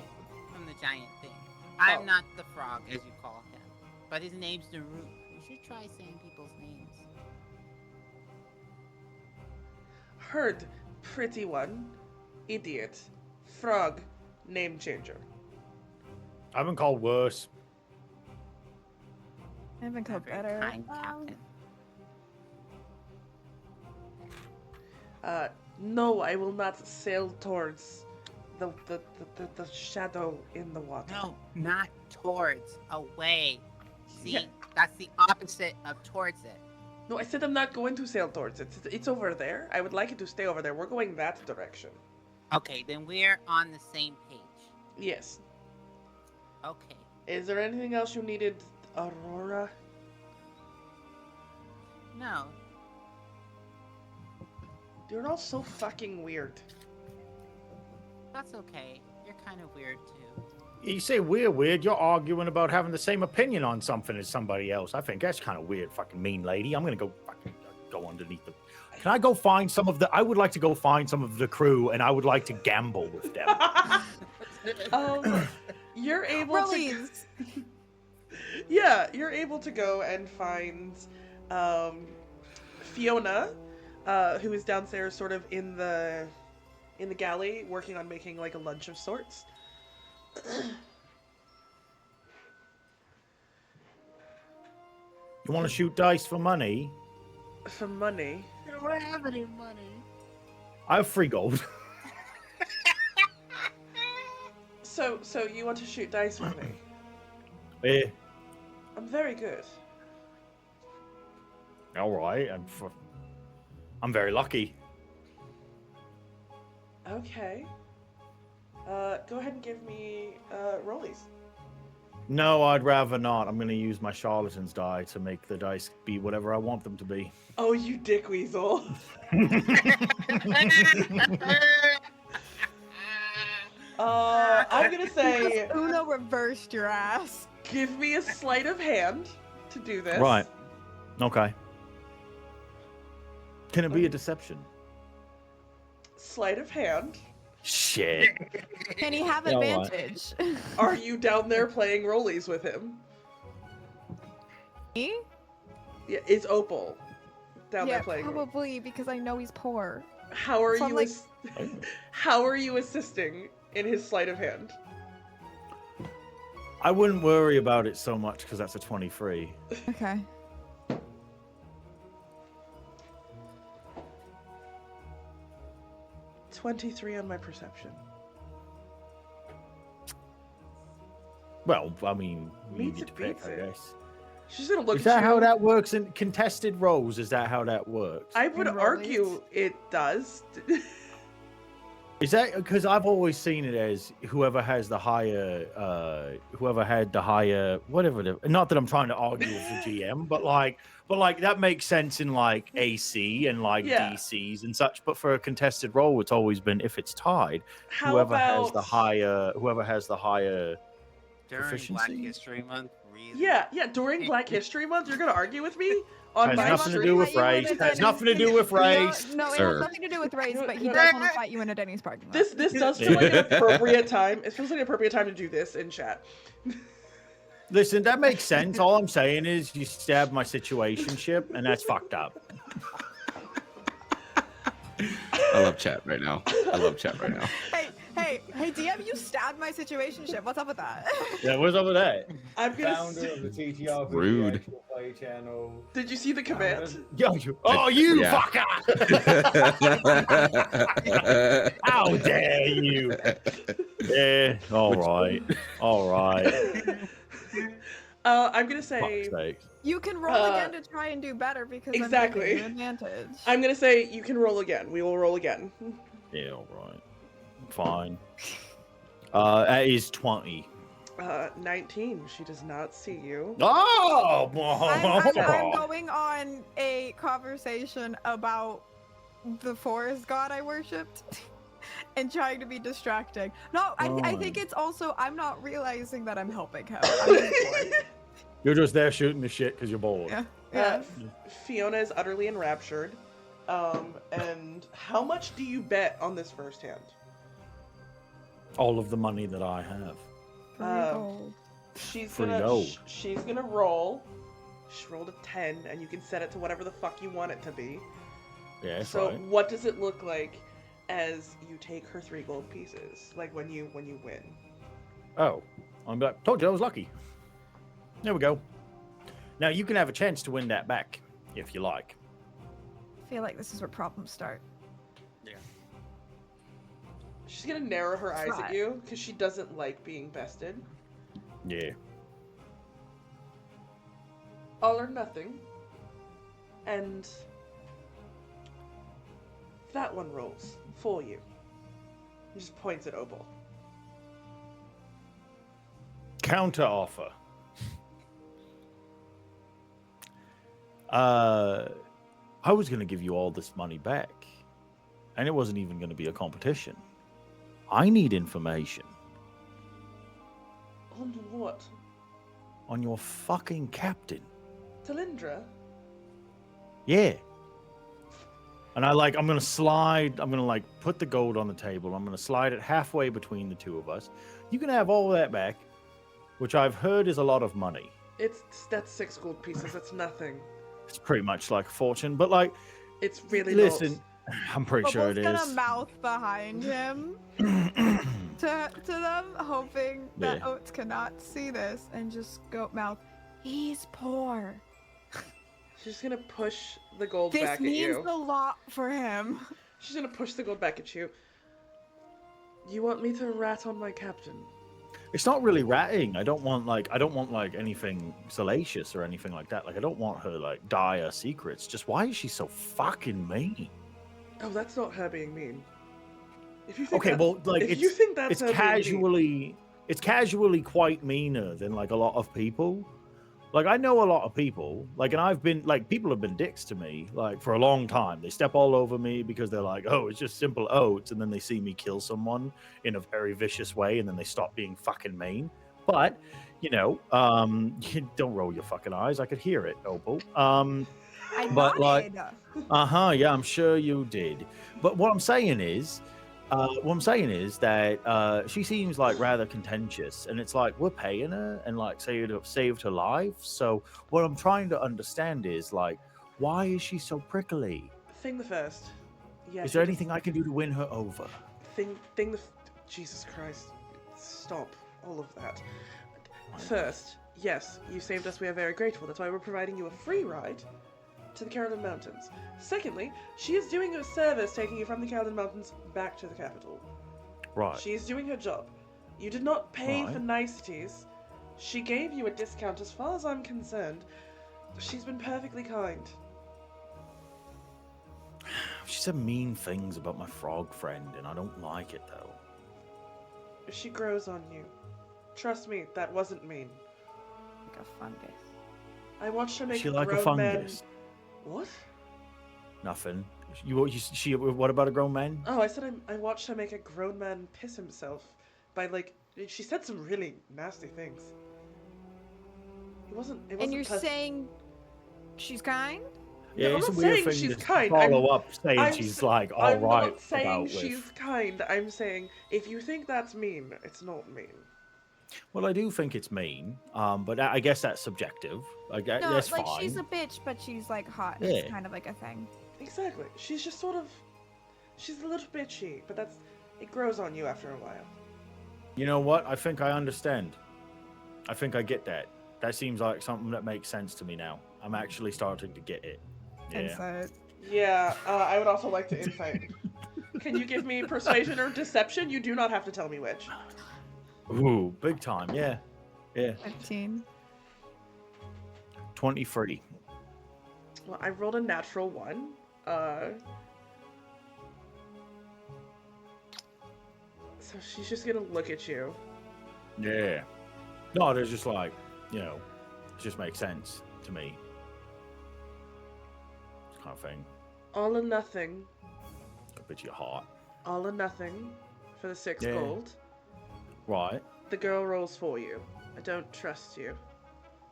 from the giant thing. I'm not the frog, as you call him, but his name's Naru. You should try saying people's names. Heard, pretty one, idiot, frog, name changer. I've been called worse. I haven't called Very better. kind, Captain. No, I will not sail towards the shadow in the water. No, not towards, away. See, Yeah. that's the opposite of towards it. No, I said I'm not going to sail towards it. It's over there. I would like it to stay over there. We're going that direction. Okay, then we're on the same page. Yes. Okay. Is there anything else you needed, Aurora? No. You're all so fucking weird. That's okay. You're kind of weird too. You say we're weird. You're arguing about having the same opinion on something as somebody else. I think that's kind of weird, fucking mean lady. I'm gonna go fucking go underneath the. Can I go find some of the? I would like to go find some of the crew, and I would like to gamble with them. You're able Rollies. to. Yeah, you're able to go and find Fiona, who is downstairs, sort of in the galley, working on making like a lunch of sorts. You want to shoot dice for money? For money. I don't have any money. I have free gold. So you want to shoot dice with me? Eh, I'm very good. all right. I'm very lucky. Okay. Go ahead and give me rollies. No, I'd rather not. I'm gonna use my charlatan's die to make the dice be whatever I want them to be. Oh, you dick weasel. I'm gonna say, Uno reversed your ass. give me a sleight of hand to do this. Right. Okay. Can it be a deception? Sleight of hand. Shit. Can he have Yeah, all right. advantage? Are you down there playing rollies with him? Me? Yeah, it's Opal down Yeah, there playing. probably because I know he's poor. How are So I'm you? like- How are you assisting in his sleight of hand? I wouldn't worry about it so much because that's a 23. Okay. $23 on my perception. Well, I mean, you Meets get to it, pick, beats I it. guess. She's gonna look Is at that you. how that works in contested roles? Is that how that works? I would In rollies? argue it does. Is that because I've always seen it as whoever has the higher, whoever had the higher, whatever. Not that I'm trying to argue with the GM, but like that makes sense in like AC and like Yeah. DCs and such. But for a contested role, it's always been if it's tied, How whoever has about the higher During Black proficiency? History Month, really? Yeah, during Black History Month, you're gonna argue with me on Has my nothing to stream? do with You race. would've Has been- nothing to do with race. No, it Sir. has nothing to do with race, No, but he no. does want to fight you in a Denny's parking lot. This does feel like an appropriate time. It feels like an appropriate time to do this in chat. Listen, that makes sense. All I'm saying is you stabbed my situationship, and that's fucked up. I love chat right now. I love chat right now. Hey, DM, you stabbed my situationship. What's up with that? Yeah, what's up with that? I'm gonna. Founder of the TTR Rude. actual play channel. Did you see the command? Yo, you Yeah. fucker! How dare you? Yeah, all right. I'm gonna say. Fuck's sake. You can roll again to try and do better because exactly. I'm giving you advantage. I'm gonna say you can roll again. We will roll again. Yeah, all right. Fine. That is 20. 19. She does not see you. Oh! I'm going on a conversation about the forest god I worshipped and trying to be distracting. No, I think it's also I'm not realizing that I'm helping him. I'm just bored. You're just there shooting the shit because you're bored. Yeah. Fiona is utterly enraptured. And how much do you bet on this first hand? All of the money that I have. She's Free gonna gold. she's gonna roll. She rolled a 10, and you can set it to whatever the fuck you want it to be. Yeah, that's So right. what does it look like as you take her 3 gold pieces? Like when you win. Oh, I'm back. Told you I was lucky. There we go. Now you can have a chance to win that back if you like. I feel like this is where problems start. She's gonna narrow her eyes at Try. you because she doesn't like being bested. Yeah. All or nothing. And that one rolls for you. He just points at Opal. Counter offer. I was going to give you all this money back, and it wasn't even going to be a competition. I need information On what? on your fucking captain. Talindra? Yeah. And I'm going to put the gold on the table. I'm going to slide it halfway between the two of us. You can have all of that back, which I've heard is a lot of money. That's 6 gold pieces. That's nothing. It's pretty much like a fortune, but like, It's really listen, I'm pretty sure it Opal's is. gonna mouth behind him to them, hoping that Yeah. Oats cannot see this, and just go mouth. He's poor. She's gonna push the gold This back at means you. a lot for him. She's gonna push the gold back at you. You want me to rat on my captain? It's not really ratting. I don't want anything salacious or anything like that. Like I don't want her like dire secrets. Just why is she so fucking mean? Oh, that's not her being mean. If you think Okay, well, like if you think that's it's her being casually quite meaner than like a lot of people. Like I know a lot of people, like, and I've been like, people have been dicks to me like for a long time. They step all over me because they're like, oh, it's just simple oats, and then they see me kill someone in a very vicious way, and then they stop being fucking mean. But you know, you don't roll your fucking eyes. I could hear it, Opal. I But, like, nodded. Yeah, I'm sure you did. But what I'm saying is that she seems like rather contentious, and it's like we're paying her and like saved her life. So what I'm trying to understand is like, why is she so prickly? Thing the first. Yeah. Is there anything I can do to win her over? Jesus Christ. Stop all of that. First, yes, you saved us. We are very grateful. That's why we're providing you a free ride to the Caroline Mountains. Secondly, she is doing a service taking you from the Caroline Mountains back to the capital. Right. She is doing her job. You did not pay for Right. niceties. She gave you a discount as far as I'm concerned. She's been perfectly kind. She said mean things about my frog friend, and I don't like it though. She grows on you. Trust me, that wasn't mean. Like a fungus. I watched her make She a like a grown man. fungus. What? Nothing. She. What about a grown man? Oh, I said I watched her make a grown man piss himself by like. She said some really nasty things. It wasn't And you're pleasant. saying she's kind? Yeah, I'm it's a not weird saying thing she's to kind. follow up saying I'm she's s- like all I'm right not saying about she's with. kind. I'm saying if you think that's mean, it's not mean. Well, I do think it's mean, but I guess that's subjective. No, That's like fine. she's a bitch, but she's like hot. Yeah. It's kind of like a thing. Exactly. She's just sort of. She's a little bitchy, but that's. It grows on you after a while. You know what? I think I understand. I think I get that. That seems like something that makes sense to me now. I'm actually starting to get it. Yeah. Insight. Yeah, I would also like to insight. Can you give me persuasion or deception? You do not have to tell me which. Ooh, big time. Yeah. Yeah. 15. 23. Well, I rolled a natural 1. So she's just gonna look at you. Yeah. No, there's just like, it just makes sense to me. Kind of thing. All or nothing. A bit you're hot. All or nothing for the 6 Yeah. gold. Right. The girl rolls for you. I don't trust you.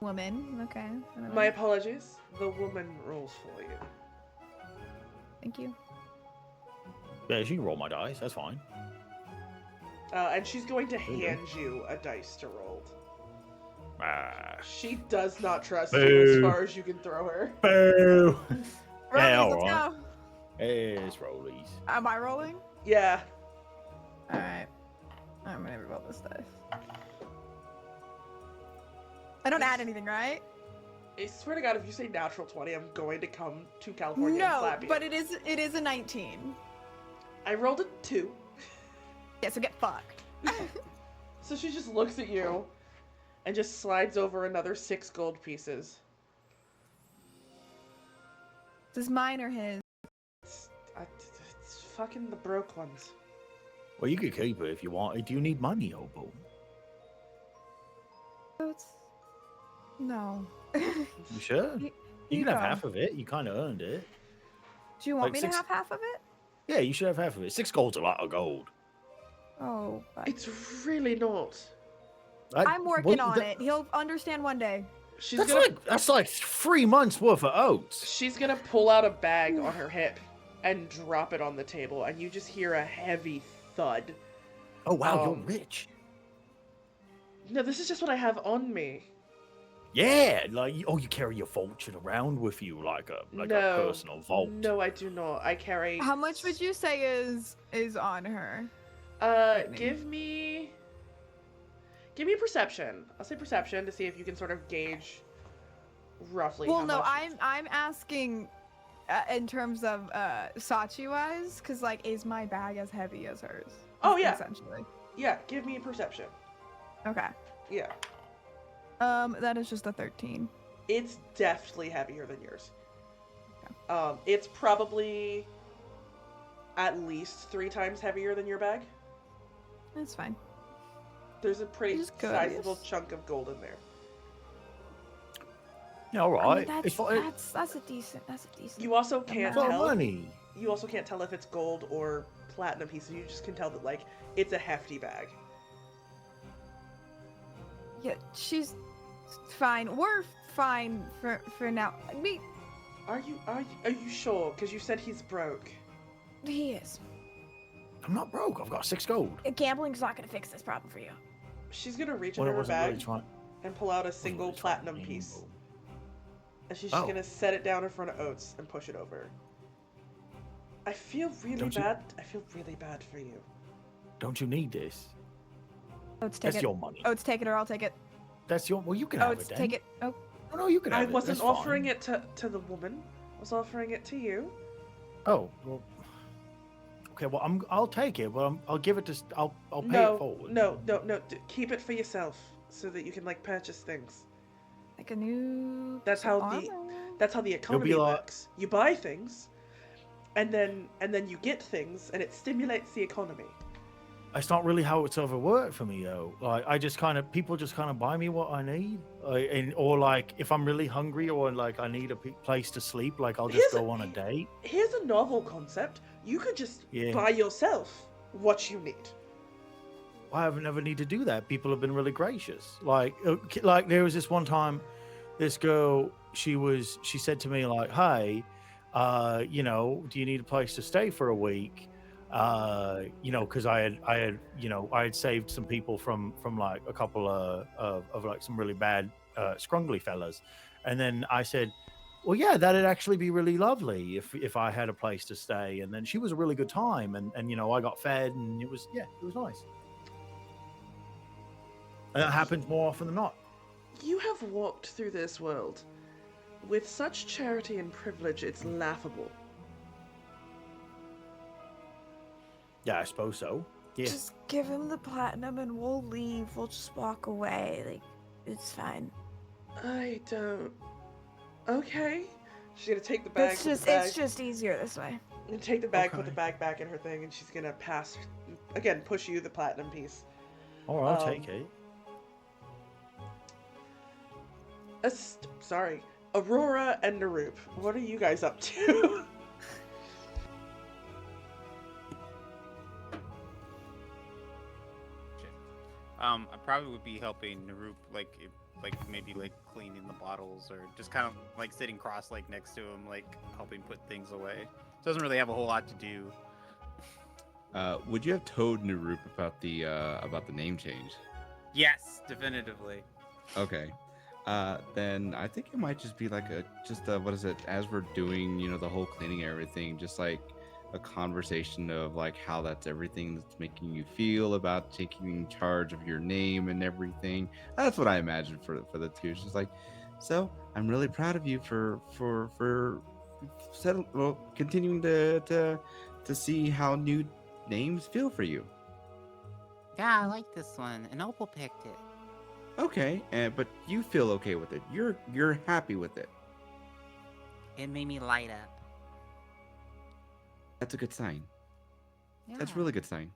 Woman. Okay. whatever. My apologies. The woman rolls for you. Thank you. Yeah, she can roll my dice. That's fine. And she's going to you go. hand you a dice to roll. Ah. She does not trust you as Boo. far as you can throw her. Boo. Yeah, Rollies, let's alright. go. It's rollies. Am I rolling? Yeah. Alright. I'm gonna roll this dice. I don't add anything, right? I swear to God, if you say natural 20, I'm going to come to California and No, slap you. but it is a 19. I rolled a 2. Yeah, so get fucked. So she just looks at you and just slides over another 6 gold pieces. Is this mine or his? It's fucking the broke ones. Well, you could keep it if you want. Do you need money, Opal? Oats? No. You sure? You- You you can have go. half of it. You kind of earned it. Do you want Like me 6 to have half of it? Yeah, you should have half of it. 6 gold's a lot of gold. Oh, but It's really not. I'm working on it. He'll understand one day. She's That's like 3 months worth of oats. She's gonna pull out a bag on her hip and drop it on the table, and you just hear a heavy thud. Oh wow, Um, you're rich. No, this is just what I have on me. Yeah, like you carry your fortune around with you like a No. personal vault. No, I do not. I carry. How much would you say is on her? Whitney? Give me a perception. I'll say perception to see if you can sort of gauge roughly. Well, how no, much... I'm asking in terms of Sachi wise, because like, is my bag as heavy as hers? Oh, yeah. Essentially. Yeah, give me a perception. Okay. Yeah, That is just a 13. it's definitely heavier than yours. It's probably at least 3 times heavier than your bag. That's fine. There's a pretty Just sizable curious. chunk of gold in there. Yeah, all I mean, right. that's a decent. You also can't For tell. money. You also can't tell if it's gold or platinum pieces. You just can tell that like it's a hefty bag. Yeah, she's fine. We're fine for now. Are you sure? Because you said he's broke. He is. I'm not broke. I've got 6 gold. Gambling's not gonna fix this problem for you. She's gonna reach Well, into I her wasn't bag really trying. and pull out a wasn't single really trying to platinum be piece. evil. And she's just Oh. gonna set it down in front of Oats and push it over. I feel really Don't you- bad. I feel really bad for you. Don't you need this? Oats, take That's it. your money. Oats, take it or I'll take it. That's your. Well, you can have Oats, it then. take it. Oh, Oh, no, you can have I it. wasn't That's offering fine. it to the woman. I was offering it to you. Oh, well. Okay, well, I'll take it. Well, I'll give it to. I'll pay it No, forward. no. Keep it for yourself so that you can like purchase things. like a new. That's piece of how the armor? That's how the economy like- works. You buy things, and then you get things, and it stimulates the economy. It's not really how it's ever worked for me though. Like I just kind of people just kind of buy me what I need, or like if I'm really hungry or like I need a place to sleep, like I'll just Here's go on a date. here's a novel concept. You could just Yeah, buy yourself what you need. I haven't never need to do that. People have been really gracious. Like there was this one time, this girl, she said to me like, "Hey, you know, do you need a place to stay for a week?" You know, because I had saved some people from like a couple of like some really bad scrungly fellas, and then I said, well, yeah, that'd actually be really lovely if I had a place to stay. And then she was a really good time, and you know, I got fed, and it was nice. And that happens more often than not. You have walked through this world with such charity and privilege, it's laughable. Yeah, I suppose so. Yeah. Just give him the platinum and we'll leave. We'll just walk away. Like, it's fine. I don't. Okay. She's gonna take the bag. It's just easier this way. And take the bag, put Okay. the bag back in her thing, and she's gonna pass. Again, push you the platinum piece. All right, I'll Um, take it. Sorry, Aurora and Narup. What are you guys up to? I probably would be helping Narup, like maybe like cleaning the bottles or just kind of like sitting cross-legged next to him, like helping put things away. Doesn't really have a whole lot to do. Would you have told Narup about the name change? Yes, definitively. Okay. Then I think it might just be like what is it? As we're doing, you know, the whole cleaning and everything, just like a conversation of like how that's everything that's making you feel about taking charge of your name and everything. That's what I imagine for the two. It's just like, so I'm really proud of you for continuing to see how new names feel for you. Yeah, I like this one, and Opal picked it. Okay, but you feel okay with it. You're happy with it. It made me light up. That's a good sign. Yeah. That's a really good sign.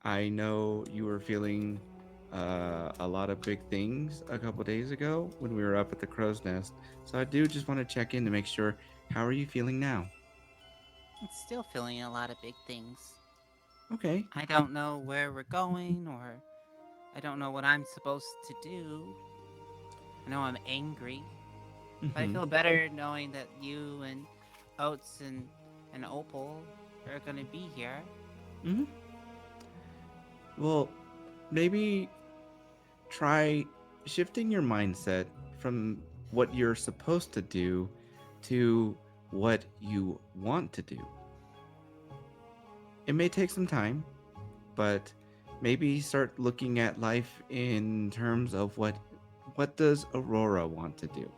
I know you were feeling a lot of big things a couple days ago when we were up at the crow's nest. So I do just want to check in to make sure. How are you feeling now? I'm still feeling a lot of big things. Okay. I don't know where we're going, or I don't know what I'm supposed to do. I know I'm angry, but I Mhm. feel better knowing that you and Oats and Opal are gonna be here. Mhm. Well, maybe try shifting your mindset from what you're supposed to do to what you want to do. It may take some time, but maybe start looking at life in terms of what does Aurora want to do?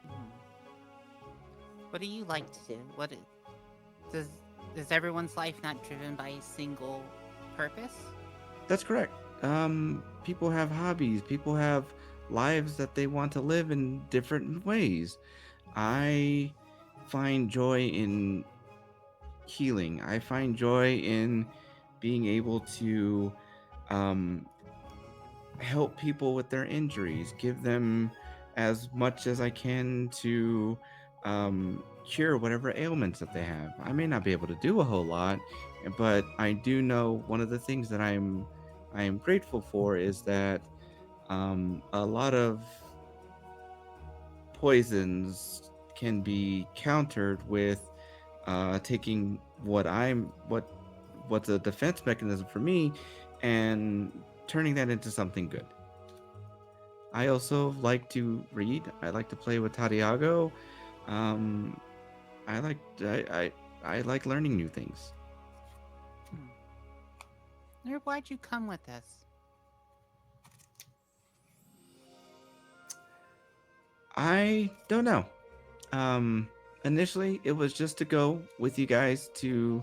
Hmm. What do you like to do? Is everyone's life not driven by a single purpose? That's correct. People have hobbies. People have lives that they want to live in different ways. I find joy in healing. I find joy in being able to um, help people with their injuries, give them as much as I can to cure whatever ailments that they have. I may not be able to do a whole lot, but I do know one of the things that I am grateful for is that a lot of poisons can be countered with taking what's a defense mechanism for me and turning that into something good. I also like to read. I like to play with Tadiago. Um, I like learning new things. Or why'd you come with us? I don't know. Initially it was just to go with you guys to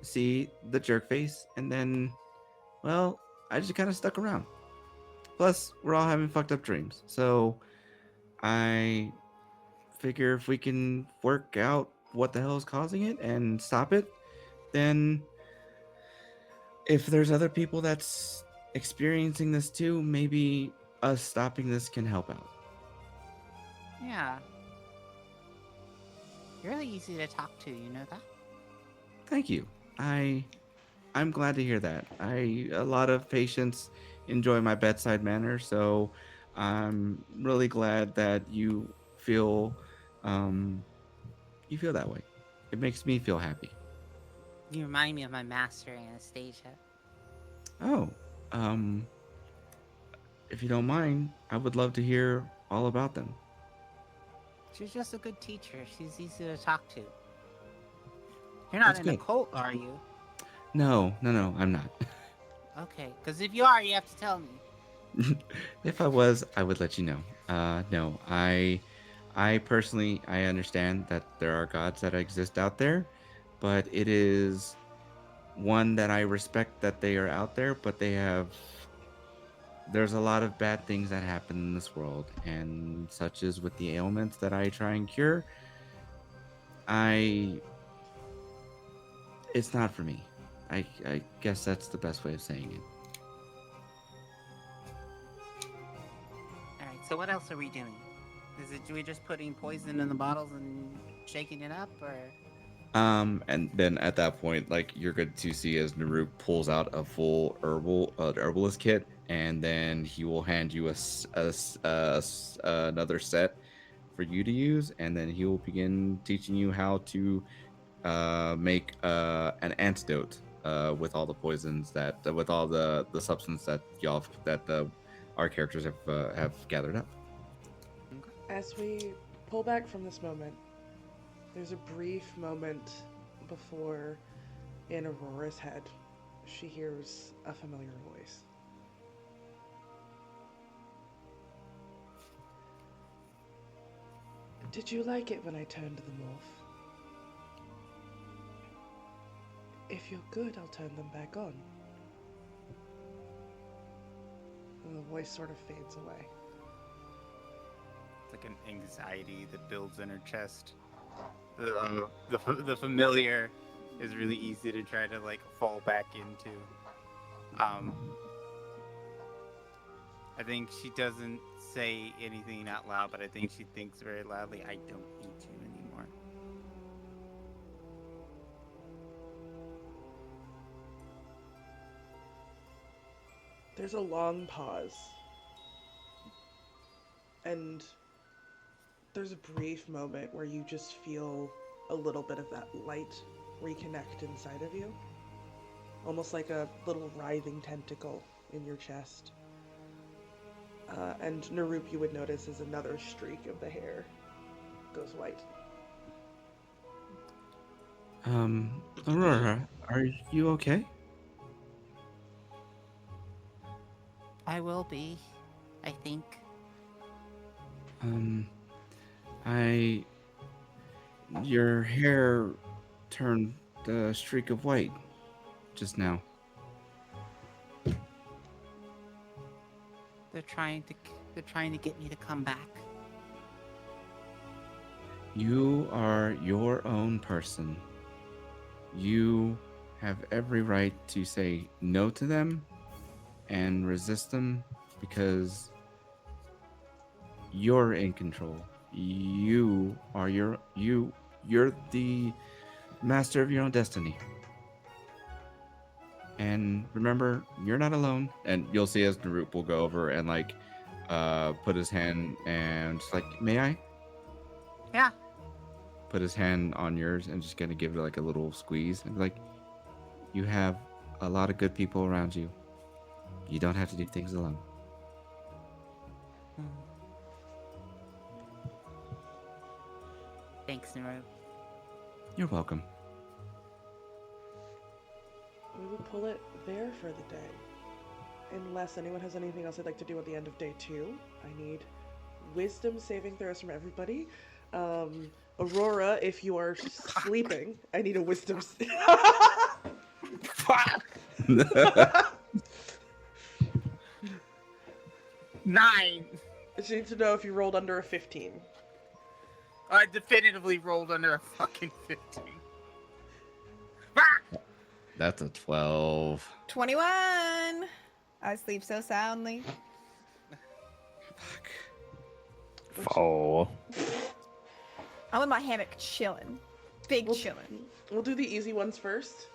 see the jerk face, and then, well, I just kind of stuck around. Plus, we're all having fucked up dreams, so I figure if we can work out what the hell is causing it and stop it, then if there's other people that's experiencing this too, maybe us stopping this can help out. Yeah. You're really easy to talk to, you know that? Thank you. I'm glad to hear that. A lot of patients enjoy my bedside manner, so I'm really glad that um you feel that way. It makes me feel happy. You remind me of my master, Anastasia. Oh, um if you don't mind, I would love to hear all about them. She's just a good teacher. She's easy to talk to. You're not That's in a good. cult, are you? No, I'm not. Okay, because if you are, you have to tell me. If I was, I would let you know. No, I personally, I understand that there are gods that exist out there, but it is one that I respect that they are out there, but there's a lot of bad things that happen in this world, and such as with the ailments that I try and cure, I, it's not for me. I guess that's the best way of saying it. Alright, so what else are we doing? Are we just putting poison in the bottles and shaking it up, or? And then at that point, like you're good to see as Naruk pulls out a full herbalist kit, and then he will hand you another set for you to use, and then he will begin teaching you how to make an antidote with all the poisons with all the substance that our characters have gathered up. As we pull back from this moment, there's a brief moment before in Aurora's head, she hears a familiar voice. Did you like it when I turned them off? If you're good, I'll turn them back on. And the voice sort of fades away. It's like an anxiety that builds in her chest. The familiar is really easy to try to like fall back into. I think she doesn't say anything out loud, but I think she thinks very loudly, I don't need you anymore. There's a long pause. And there's a brief moment where you just feel a little bit of that light reconnect inside of you. Almost like a little writhing tentacle in your chest. And Narup, you would notice, as another streak of the hair goes white. Aurora, are you okay? I will be, I think. Your hair turned a streak of white just now. They're trying to get me to come back. You are your own person. You have every right to say no to them and resist them because you're in control. You're the master of your own destiny. And remember, you're not alone. And you'll see as Narup will go over and like put his hand and just like, may I? Yeah. Put his hand on yours and just gonna give it like a little squeeze and be like, you have a lot of good people around you. You don't have to do things alone. Thanks, Naru. You're welcome. We would pull it there for the day. Unless anyone has anything else they'd like to do at the end of day 2. I need wisdom saving throws from everybody. Aurora, if you are sleeping, I need a wisdom. Nine. I just need to know if you rolled under a 15. I definitively rolled under a fucking 15. That's a 12. 21. I sleep so soundly. Fuck. Oh. I'm in my hammock chilling. Big We'll- chilling. We'll do the easy ones first.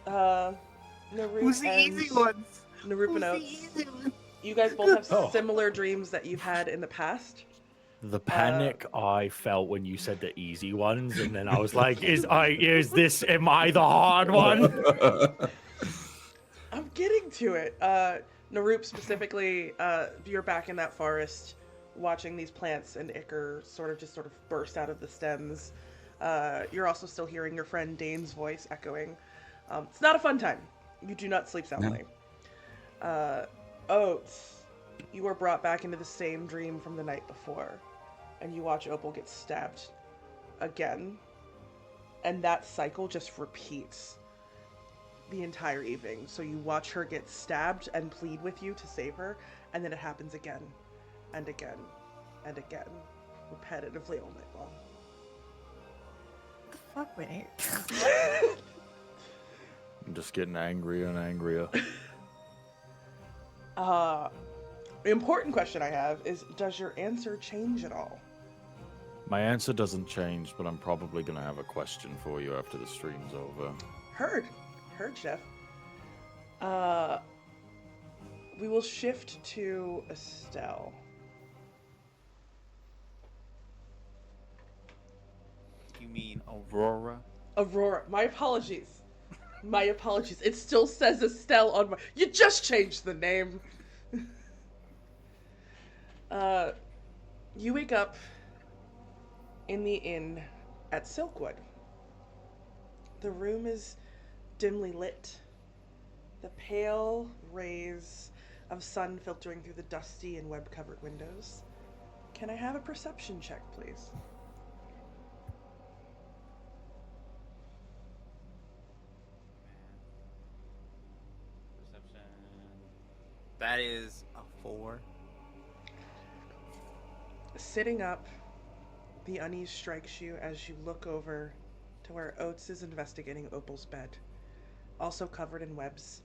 Naruto Who's the and easy ones? Naruto and Who's the Oats. easy one? You guys both have Oh. similar dreams that you've had in the past. The panic I felt when you said the easy ones, and then I was like, am I the hard one? I'm getting to it. Naruto specifically, you're back in that forest watching these plants and ichor sort of burst out of the stems. You're also still hearing your friend Dane's voice echoing. It's not a fun time. You do not sleep soundly. Oats, you are brought back into the same dream from the night before, and you watch Opal get stabbed again, and that cycle just repeats the entire evening. So you watch her get stabbed and plead with you to save her, and then it happens again and again and again, repetitively all night long. Fuck, Whitney. I'm just getting angrier and angrier. The important question I have is, does your answer change at all? My answer doesn't change, but I'm probably going to have a question for you after the stream's over. Heard, Chef. We will shift to Estelle. You mean Aurora? Aurora, my apologies. My apologies. It still says Estelle on my... You just changed the name. You wake up in the inn at Silkwood. The room is dimly lit. The pale rays of sun filtering through the dusty and web-covered windows. Can I have a perception check, please? Perception. That is a 4. Sitting up, the unease strikes you as you look over to where Oats is investigating Opal's bed, also covered in webs,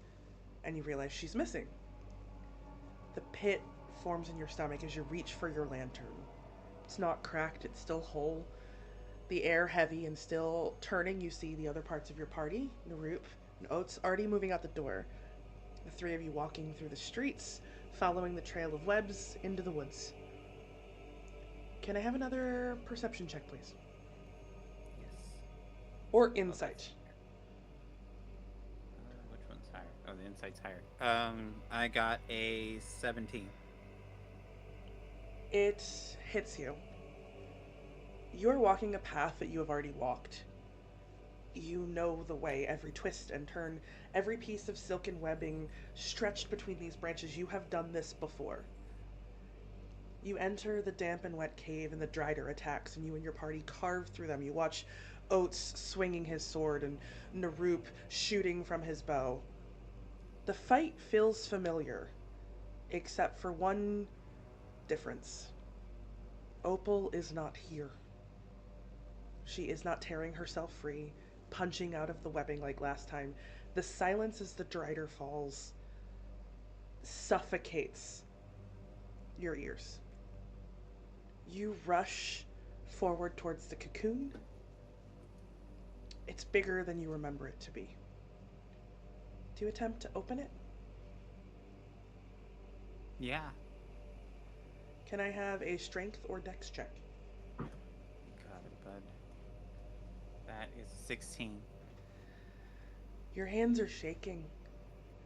and you realize she's missing. The pit forms in your stomach as you reach for your lantern. It's not cracked, it's still whole. The air heavy and still turning, you see the other parts of your party, Naruto and Oats, already moving out the door. The three of you walking through the streets, following the trail of webs into the woods. Can I have another perception check, please? Yes. Or insight. Which one's higher? Oh, the insight's higher. I got a 17. It hits you. You're walking a path that you have already walked. You know the way, every twist and turn, every piece of silken webbing stretched between these branches. You have done this before. You enter the damp and wet cave, and the Drider attacks, and you and your party carve through them. You watch Oats swinging his sword and Naruto shooting from his bow. The fight feels familiar, except for one difference. Opal is not here. She is not tearing herself free, punching out of the webbing like last time. The silence as the Drider falls suffocates your ears. You rush forward towards the cocoon. It's bigger than you remember it to be. Do you attempt to open it? Yeah. Can I have a strength or dex check? Got it, bud. That is 16. Your hands are shaking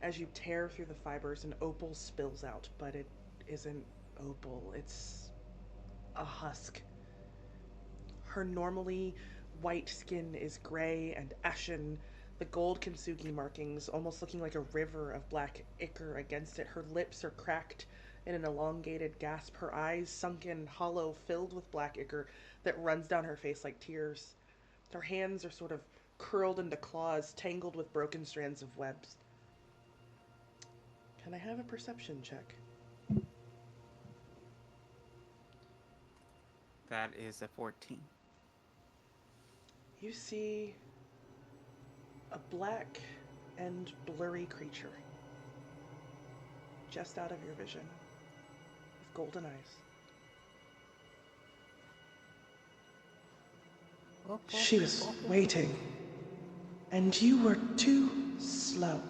as you tear through the fibers and Opal spills out, but it isn't Opal. It's a husk. Her normally white skin is gray and ashen, the gold kintsugi markings almost looking like a river of black ichor against it. Her lips are cracked in an elongated gasp, her eyes sunken, hollow, filled with black ichor that runs down her face like tears. Her hands are sort of curled into claws, tangled with broken strands of webs. Can I have a perception check? That is a 14. You see a black and blurry creature just out of your vision with golden eyes. She was waiting, and you were too slow.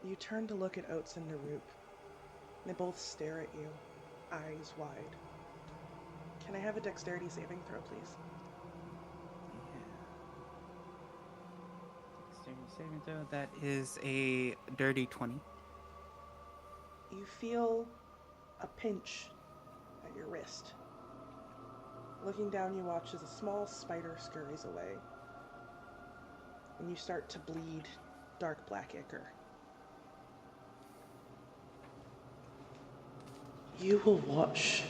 You turn to look at Oats and Naroop. They both stare at you, eyes wide. Can I have a dexterity saving throw, please? Yeah. Dexterity saving throw. That is a dirty 20. You feel a pinch at your wrist. Looking down, you watch as a small spider scurries away, and you start to bleed dark black ichor. You will watch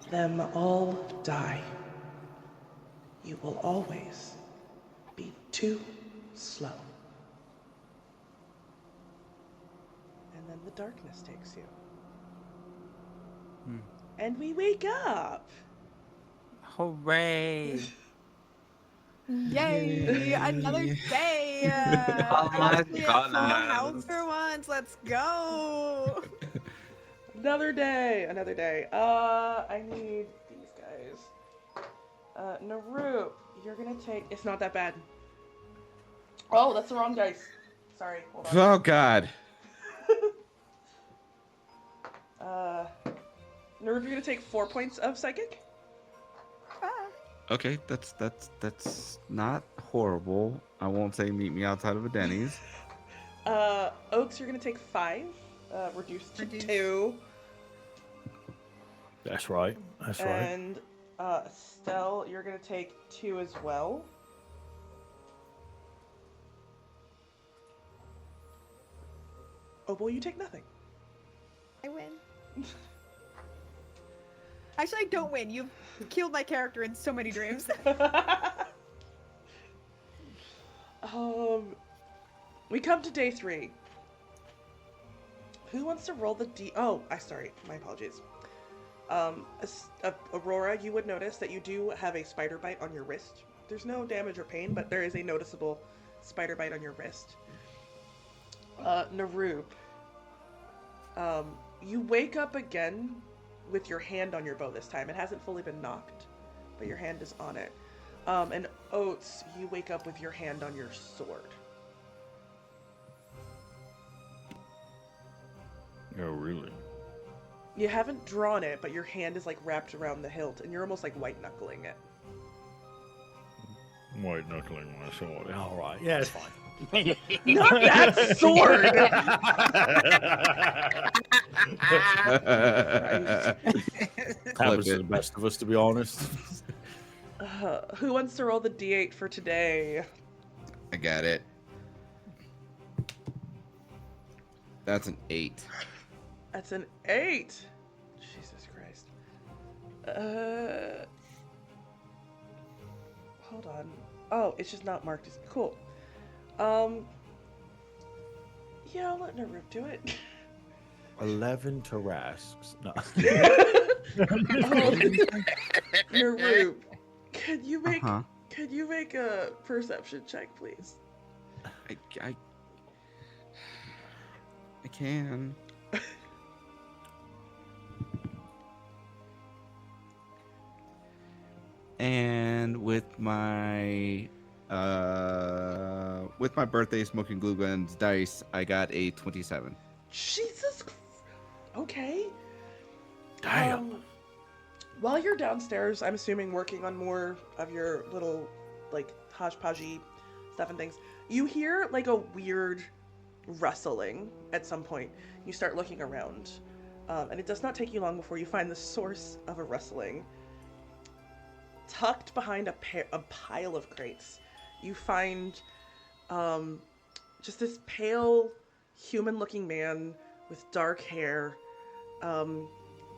them all die. You will always be too slow. And then the darkness takes you. And we wake up. Hooray! Yay! Another day! Oh my Actually at full goodness. health for once. Let's go! Another day. I need these guys. Naroop, you're gonna take. It's not that bad. Oh, that's the wrong dice. Sorry. Hold on. Oh God. Naroop, you're gonna take 4 points of psychic. Okay, that's not horrible. I won't say meet me outside of a Denny's. Oaks, you're gonna take 5. Reduced to Reduced. 2. That's right. That's right. And Estelle, you're gonna take 2 as well. Opal, you take nothing. I win. Actually, I don't win. You've killed my character in so many dreams. We come to day 3. Who wants to roll the D? Oh, sorry, my apologies. Aurora, you would notice that you do have a spider bite on your wrist. There's no damage or pain, but there is a noticeable spider bite on your wrist. Naroop, you wake up again with your hand on your bow this time. It hasn't fully been knocked, but your hand is on it. And Oats, you wake up with your hand on your sword. Oh, really? You haven't drawn it, but your hand is like wrapped around the hilt, and you're almost like white knuckling it. White knuckling my sword. All right. Yeah, it's fine. Not that sword! Happens to it. the best of us, to be honest. Who wants to roll the D8 for today? I got it. That's an 8. That's an 8. Jesus Christ. Hold on. Oh, it's just not marked as cool. Yeah, I'll let Naroop do it. 11 Tarasques. No. Naroop, could you make Uh-huh. could you make a perception check, please? I can. And with my birthday smoking glue guns dice, I got a 27. Jesus. Okay. Damn. While you're downstairs, I'm assuming working on more of your little, like, hodgepodgey stuff and things, you hear, like, a weird rustling at some point. You start looking around, and it does not take you long before you find the source of a rustling. Tucked behind a pile of crates, you find just this pale, human-looking man with dark hair,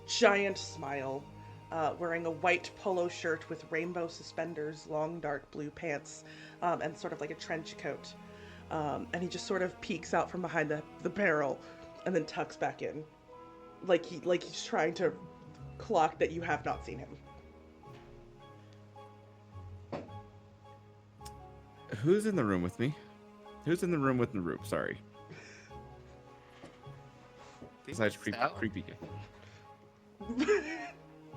giant smile, wearing a white polo shirt with rainbow suspenders, long dark blue pants, and sort of like a trench coat. And he just sort of peeks out from behind the barrel and then tucks back in. like he's trying to clock that you have not seen him. Who's in the room with me? Who's in the room with Narup? Sorry. Besides creepy guy.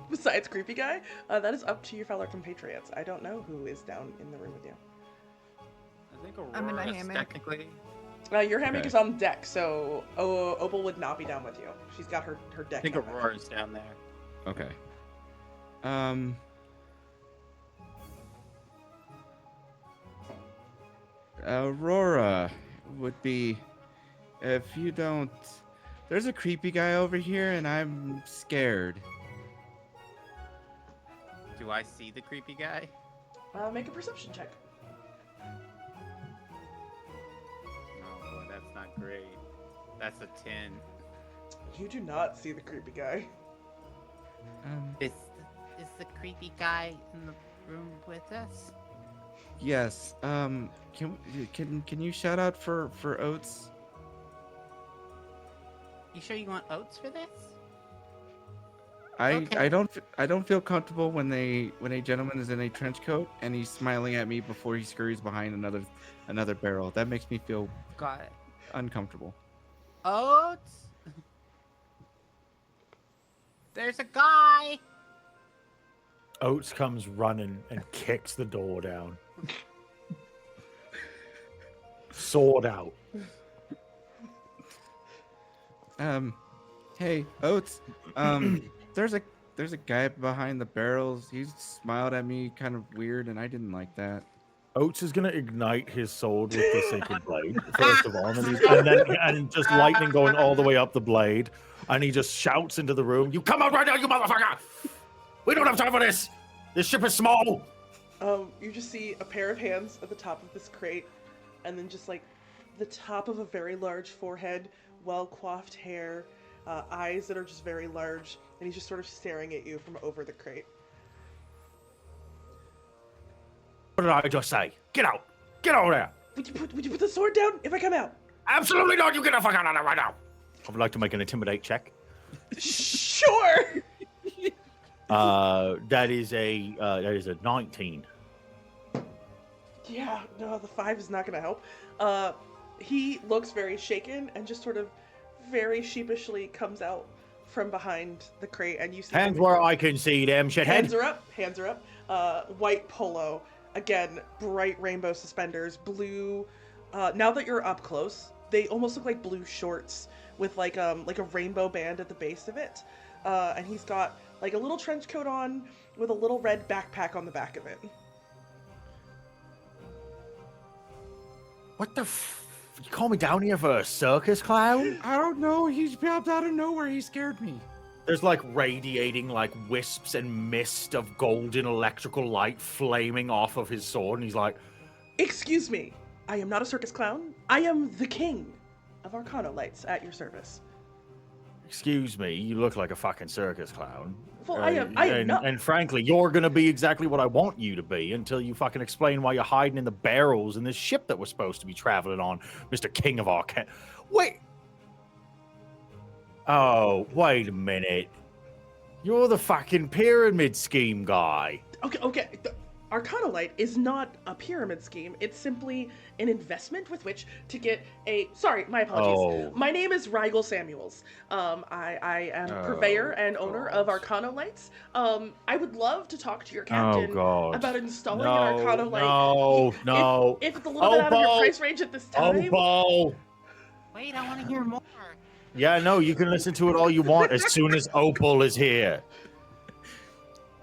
Besides creepy guy, that is up to your fellow compatriots. I don't know who is down in the room with you. I think I'm in my Aurora's hammock. technically. Your hammock Okay. is on deck, so Opal would not be down with you. She's got her deck. I think hammock. Aurora's down there. Okay. Aurora would be, if you don't, there's a creepy guy over here and I'm scared. Do I see the creepy guy? Make a perception check. Oh boy, that's not great. That's a 10. You do not see the creepy guy. Is the creepy guy in the room with us? Yes. Can you shout out for Oats? You sure you want Oats for this? I Okay. I don't feel comfortable when a gentleman is in a trench coat and he's smiling at me before he scurries behind another barrel. That makes me feel Got it. uncomfortable. Oats? There's a guy! Oats comes running and kicks the door down. Sword out. Hey, Oats. There's a guy behind the barrels. He smiled at me kind of weird, and I didn't like that. Oats is gonna ignite his sword with the sacred blade first of all, and just lightning going all the way up the blade, and he just shouts into the room, "You come out right now, you motherfucker! We don't have time for this. This ship is small." You just see a pair of hands at the top of this crate, and then just like the top of a very large forehead, well-coiffed hair, eyes that are just very large, and he's just sort of staring at you from over the crate. What did I just say? Get out! Get over there! Would you put the sword down if I come out? Absolutely not! You get the fuck out of there right now! I would like to make an intimidate check. Sure. That is a 19. Yeah, no, the 5 is not gonna help. He looks very shaken and just sort of very sheepishly comes out from behind the crate, and you see Hands him- where I can see them, shithead. Hands are up. Hands are up. White polo. Again, bright rainbow suspenders. Blue. Now that you're up close, they almost look like blue shorts with like a rainbow band at the base of it. And he's got like a little trench coat on with a little red backpack on the back of it. What the You call me down here for a circus clown? I don't know. He popped out of nowhere. He scared me. There's like radiating like wisps and mist of golden electrical light flaming off of his sword, and he's like, Excuse me. I am not a circus clown. I am the king of Arcana Lights at your service. "Excuse me, you look like a fucking circus clown." Well, I am not. And frankly, you're gonna be exactly what I want you to be until you fucking explain why you're hiding in the barrels in this ship that we're supposed to be traveling on, Mr. King of Arcana. Wait. Oh, wait a minute. You're the fucking pyramid scheme guy. Okay. The Arcana Light is not a pyramid scheme. It's simply an investment with which to get a... Sorry, my apologies. Oh. My name is Rigel Samuels. I am purveyor and owner of Arcana Lights. I would love to talk to your captain God. about installing an Arcana Light. No. If it's a little bit out of your Opal. price range at this time. Opal. Wait, I want to hear more. Yeah, no, you can listen to it all you want as soon as Opal is here.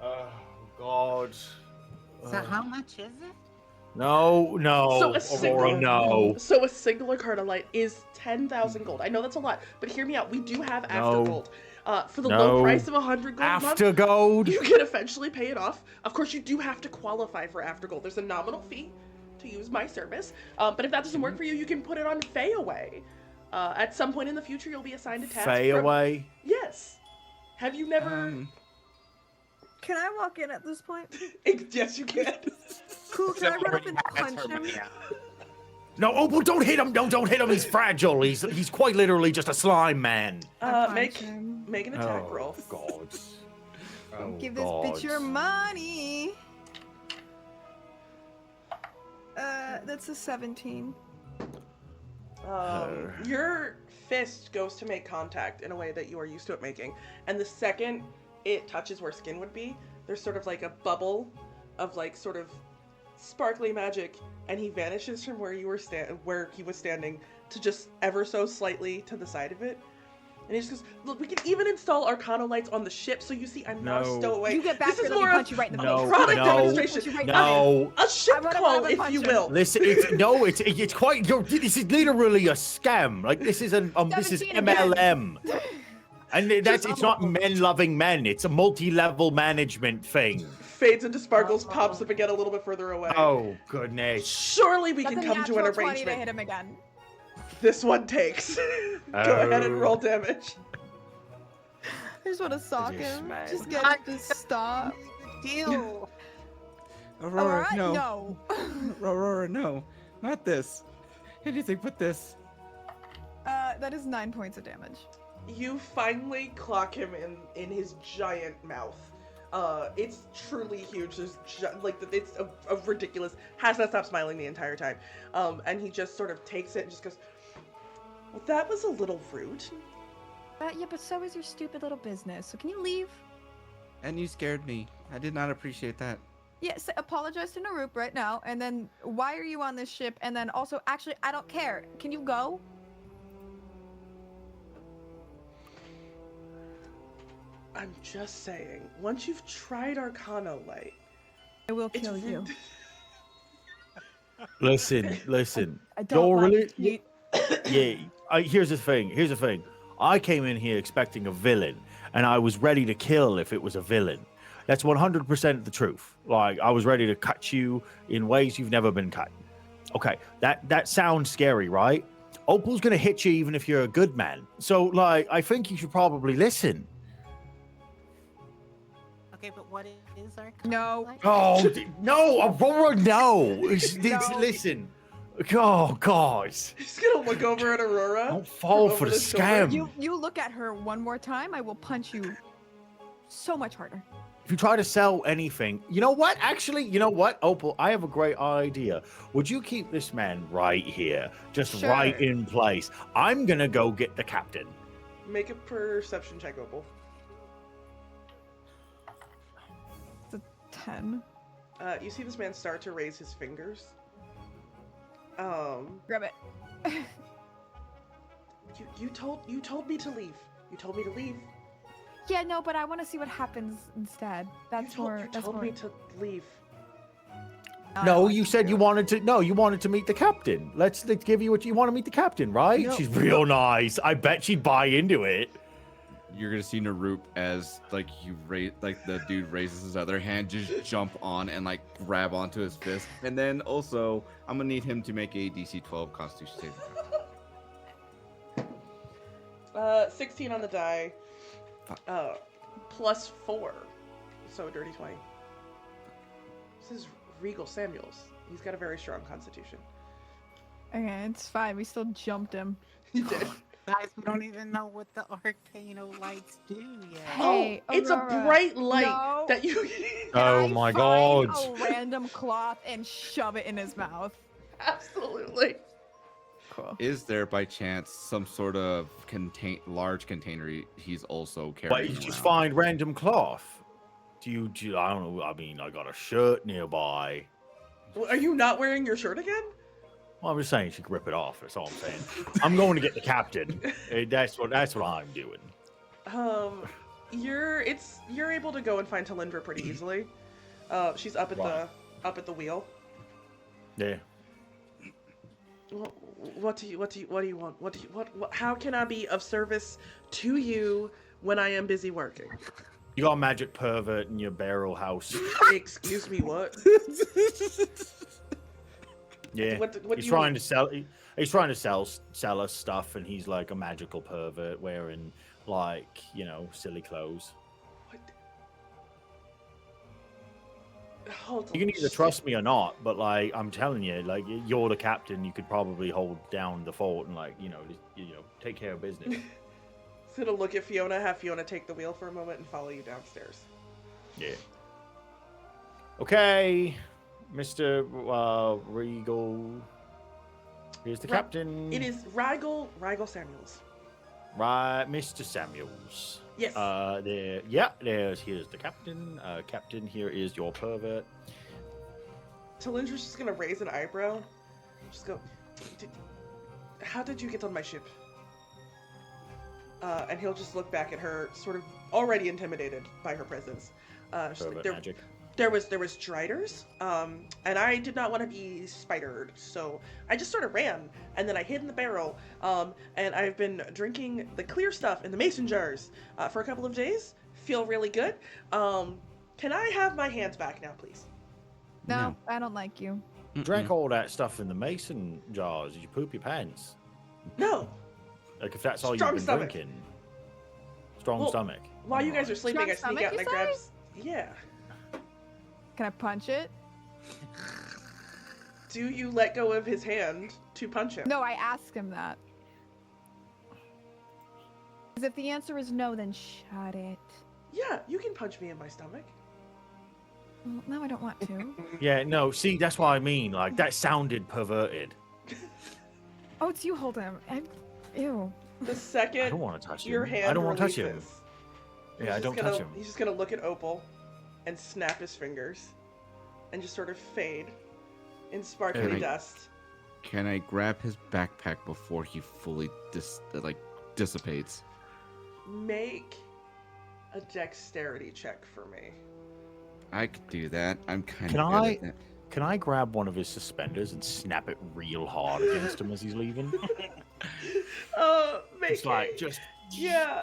Oh, God. So how much is it? No, So a Aurora, single, no. So a single Arcana Light is 10,000 gold. I know that's a lot, but hear me out. We do have after No. gold. For the No. low price of 100 gold a month, After gold. you can eventually pay it off. Of course, you do have to qualify for after gold. There's a nominal fee to use my service, but if that doesn't work for you, you can put it on Fay Away. At some point in the future, you'll be assigned a task. Fay away. Yes. Have you never? Can I walk in at this point? Yes, you can. Cool, can I run up and That's punch her him? man. No, Opal, don't hit him. No, don't hit him. He's fragile. He's quite literally just a slime man. I punch Make him. Make an attack Oh, roll. God. Oh, Give this God. bitch your money. That's a 17. Your fist goes to make contact in a way that you are used to it making, and the second it touches where skin would be, there's sort of like a bubble of like sort of sparkly magic, and he vanishes from where where he was standing to just ever so slightly to the side of it. And he just goes, look, we can even install Arcana lights on the ship, so you see I'm now No. stowaway. You get back This here, is let me more punch of you right in the No, face. product no, demonstration. Punch you right in the No. A ship I'm gonna call, grab and if punch you him. will. Listen, it's quite. This is literally a scam. Like this is this is 17 again. MLM, and it's not men loving men. It's a multi-level management thing. Fades into sparkles, pops up again a little bit further away. Oh goodness! Surely we That's can a come to an natural 20 to arrangement. hit him again. This one takes. Go ahead and roll damage. I just want to sock This him. man. Just get him to stop. Deal. Aurora, Alright, no. no. Aurora, no. Not this. Anything but this. That is 9 points of damage. You finally clock him in his giant mouth. It's truly huge. There's it's a ridiculous. Has not stopped smiling the entire time. And he just sort of takes it and just goes, "Well, that was a little rude." Yeah, but so is your stupid little business. So can you leave? And you scared me. I did not appreciate that. Yes, apologize to Narup right now. And then, why are you on this ship? And then also, actually, I don't care. Can you go? I'm just saying. Once you've tried Arcana Light, I will it's kill you. Listen. I don't really. like heat. Yeah. Here's the thing. I came in here expecting a villain, and I was ready to kill if it was a villain. That's 100% the truth. Like, I was ready to cut you in ways you've never been cut. Okay, that sounds scary, right? Opal's gonna hit you even if you're a good man. So, like, I think you should probably listen. Okay, but what is our No. conflict? Oh, no, Aurora, no. No. Listen. Oh, God. he's gonna look over at Aurora. Don't fall from for over the shoulder. scam. You look at her one more time, I will punch you so much harder. If you try to sell anything, you know what? Actually, you know what, Opal? I have a great idea. Would you keep this man right here, just Sure. right in place? I'm gonna go get the captain. Make a perception check, Opal. It's a 10. You see this man start to raise his fingers. Grab it. You told me to leave. You told me to leave. Yeah, no, but I want to see what happens instead. That's you more. That's told more. me to leave. I No, want you to said do you it. wanted to. No, you wanted to meet the captain. Let's give you what you want to meet the captain, right? No. She's real nice. I bet she'd buy into it. You're gonna see Narup as the dude raises his other hand, just jump on and like grab onto his fist, and then also I'm gonna need him to make a DC 12 Constitution saving throw. 16 on the die. Plus 4. So a dirty 20. This is Regal Samuels. He's got a very strong constitution. Okay, it's fine. We still jumped him. He did. Guys, we don't even know what the Arcano lights do yet. Hey, It's a Aurora, bright light no. that you. Oh I my find God. A random cloth and shove it in his mouth. Absolutely. Cool. Is there by chance some sort of large container he's also carrying? But you just around? find random cloth. Do you? I don't know. I mean, I got a shirt nearby. Well, are you not wearing your shirt again? Well, I'm just saying she could rip it off. That's all I'm saying. I'm going to get the captain. That's what I'm doing. You're able to go and find Talindra pretty easily. She's up at Right. the wheel. Yeah. What do you want? How can I be of service to you when I am busy working? You got a magic pervert in your barrel house. Excuse me, what? Yeah. What do he's you trying mean? to sell. He's trying to sell us stuff, and he's like a magical pervert wearing like silly clothes. Hold on. You can either trust me or not, but like I'm telling you, like you're the captain. You could probably hold down the fort and take care of business. He's gonna look at Fiona, have Fiona take the wheel for a moment, and follow you downstairs. Yeah. Okay, Mr. Regal. Here's the captain. It is Rigel Samuels. Right, Mr. Samuels. Yes. Here's the captain. Captain, here is your pervert. Talindra's just gonna raise an eyebrow. Just go, how did you get on my ship? And he'll just look back at her, sort of already intimidated by her presence. She's like, Magic. there was Driders, and I did not want to be spidered, so I just sort of ran, and then I hid in the barrel, and I've been drinking the clear stuff in the mason jars for a couple of days. Feel really good. Can I have my hands back now, please? No, I don't like you. Drank all that stuff in the mason jars. Did you poop your pants? No. Like, if that's all Strong you've been stomach. drinking. Strong Well, stomach. While you guys are sleeping, I Strong sneak out and I stomach, grab. you Yeah. Can I punch it? Do you let go of his hand to punch him? No, I asked him that. Because if the answer is no, then shut it. Yeah, you can punch me in my stomach. Well, no, I don't want to. Yeah, no, see, that's what I mean. Like, that sounded perverted. Oh, it's you, hold him. Ew. The I second don't want to touch your him. hand I don't want to touch him. releases, Yeah, I he's don't just gonna- touch him. He's just gonna look at Opal and snap his fingers and just sort of fade in sparkly Can I- dust. Can I grab his backpack before he fully dissipates? Make a dexterity check for me. I could do that. I'm kind Can of I- good at that. Can I grab one of his suspenders and snap it real hard against him as he's leaving? Make It's like, it- just... yeah.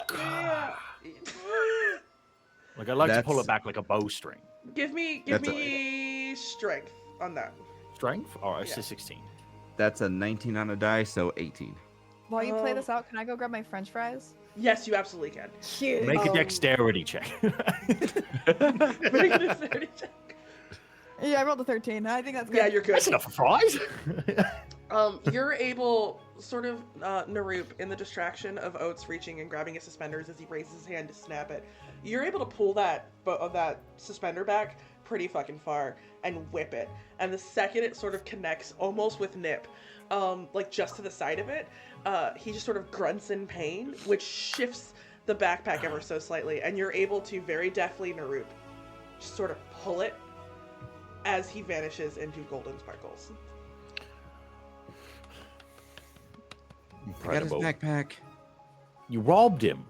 Like, I like to pull That's- it back like a bowstring. Give me That's strength on that. Strength? All right, it's Yeah. a 16. That's a 19 on a die, so 18. While you play Um, this out, can I go grab my french fries? Yes, you absolutely can. Cute. Make a Um, dexterity check. Make a dexterity check. Yeah, I rolled a 13. I think that's good. Yeah, you're good. That's enough for fries. You're able, sort of, Naroop, in the distraction of Oats reaching and grabbing his suspenders as he raises his hand to snap it, you're able to pull that suspender back pretty fucking far and whip it. And the second it sort of connects almost with Nip, like just to the side of it, he just sort of grunts in pain, which shifts the backpack ever so slightly, and you're able to very deftly, Naroop, just sort of pull it as he vanishes into golden sparkles. I got his Incredible. backpack. You robbed him.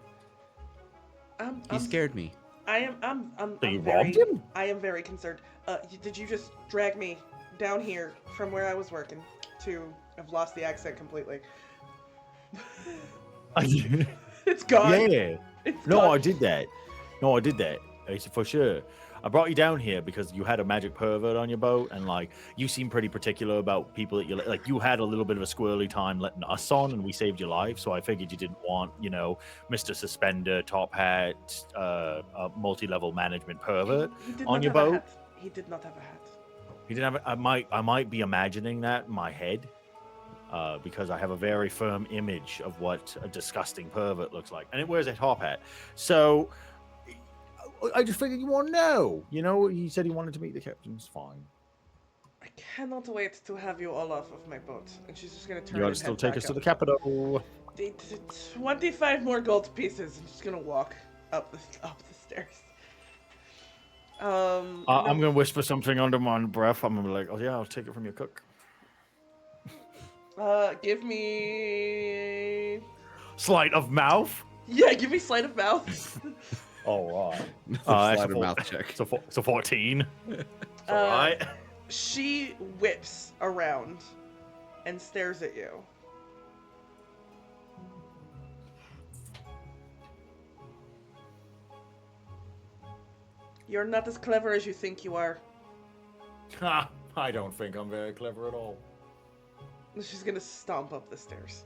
He scared me. I'm So you very, robbed him? I am very concerned. Did you just drag me down here from where I was working to... I've lost the accent completely. It's gone. Yeah. It's No, gone. I did that. No, I did that. It's for sure. I brought you down here because you had a magic pervert on your boat, and like you seem pretty particular about people that you like. You had a little bit of a squirrely time letting us on, and we saved your life. So I figured you didn't want, Mr. Suspender, top hat, a multi-level management pervert He did on not your have a boat. hat. He did not have a hat. He didn't have. I might be imagining that in my head, because I have a very firm image of what a disgusting pervert looks like, and it wears a top hat. So I just figured you want to know. He said he wanted to meet the captain. It's fine. I cannot wait to have you all off of my boat. And she's just gonna turn. You ought and to still head take back us to up. the capital. 25 more gold pieces. I'm just gonna walk up the stairs. I'm gonna whisper something under my breath. I'm gonna be like, "Oh yeah, I'll take it from your cook." Give me. Sleight of mouth. Yeah, give me sleight of mouth. All right. Slider mouth check. So 14. Uh, All right. She whips around and stares at you. You're not as clever as you think you are. I don't think I'm very clever at all. She's gonna stomp up the stairs.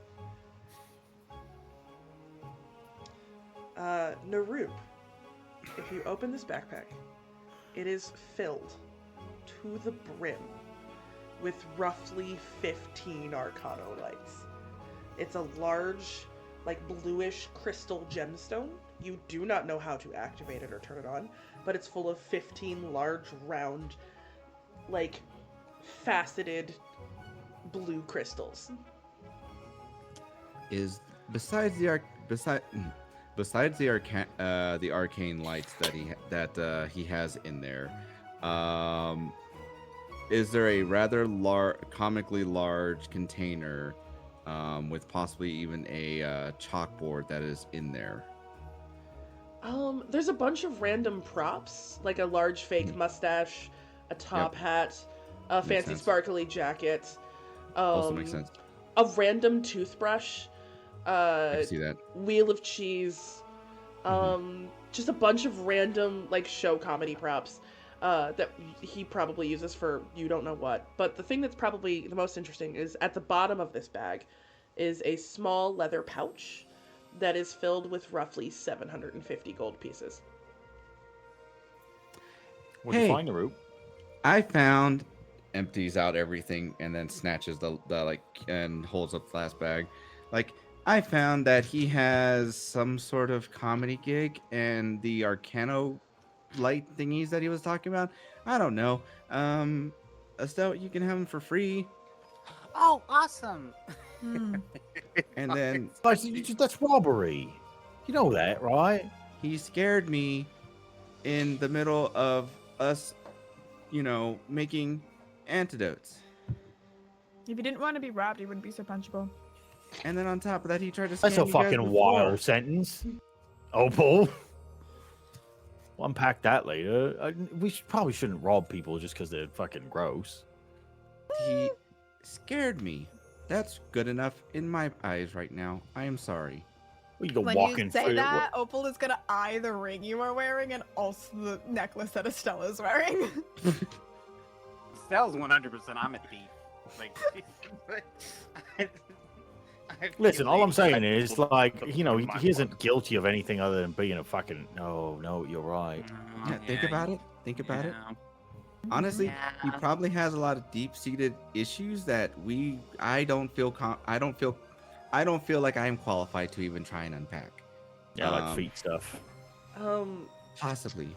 Naroop, if you open this backpack, it is filled to the brim with roughly 15 Arcano lights. It's a large like bluish crystal gemstone. You do not know how to activate it or turn it on, but it's full of 15 large, round, like faceted blue crystals. Is besides the arcane lights that he has in there, is there a rather comically large container with possibly even a chalkboard that is in there? There's a bunch of random props, like a large fake mustache, a top hat, a Makes fancy sense. sparkly jacket, Also makes sense. a random toothbrush, I can see that. wheel of cheese, just a bunch of random like show comedy props that he probably uses for you don't know what. But the thing that's probably the most interesting is at the bottom of this bag is a small leather pouch that is filled with roughly 750 gold pieces. Where'd you find the root? I found, empties out everything and then snatches the like and holds up the last bag. Like, I found that he has some sort of comedy gig and the Arcano light thingies that he was talking about. I don't know. Estelle, you can have them for free. Oh, awesome! Hmm. And then That's robbery. You know that, right? he scared me in the middle of us, making antidotes. If you didn't want to be robbed, you wouldn't be so punchable. And then on top of that, he tried to scam That's a you guys fucking before. wild sentence. Opal. We'll unpack that later. Probably shouldn't rob people just because they're fucking gross. He scared me. That's good enough in my eyes right now. I am sorry. Well, you go When walking you say through. that, Opal is gonna eye the ring you are wearing and also the necklace that Estelle is wearing. Estelle's 100%. I'm a thief. Like, I Listen, feel all I'm saying like is, people like, took he my isn't wallet. guilty of anything other than being a fucking. No, you're right. Yeah, think about it. Think about it. Yeah. Honestly, he Yeah. probably has a lot of deep-seated issues that I don't feel like I am qualified to even try and unpack. Yeah, like feet stuff. Possibly.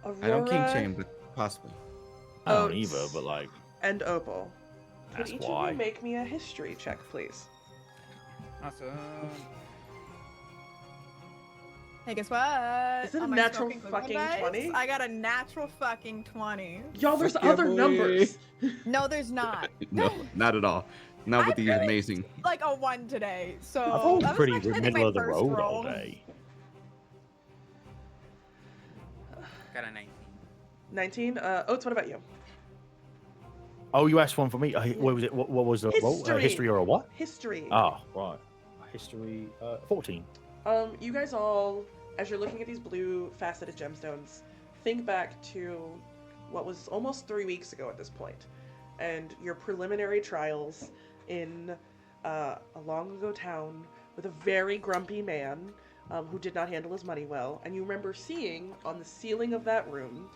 Aurora I don't king shame, but possibly. I don't Oats. either, but like, and Opal. Could that's each why. of you make me a history check, please? Awesome. Hey, guess what? Is it a On my natural smoking gun fucking dice, 20? I got a natural fucking 20. Y'all, there's Fuck yeah, other boy. numbers. No, there's not. No, not at all. Not with I'm the really- amazing. Like a 1 today, so I've rolled that was pretty actually, I think, middle my of the first road roll. all day. Got a 19. 19. Oats, what about you? Oh, you asked one for me. What was it? What was the roll? History. History or a what? History. Oh, right. History. 14. You guys all, as you're looking at these blue faceted gemstones, think back to what was almost 3 weeks ago at this point, and your preliminary trials in a long ago town with a very grumpy man who did not handle his money well, and you remember seeing on the ceiling of that room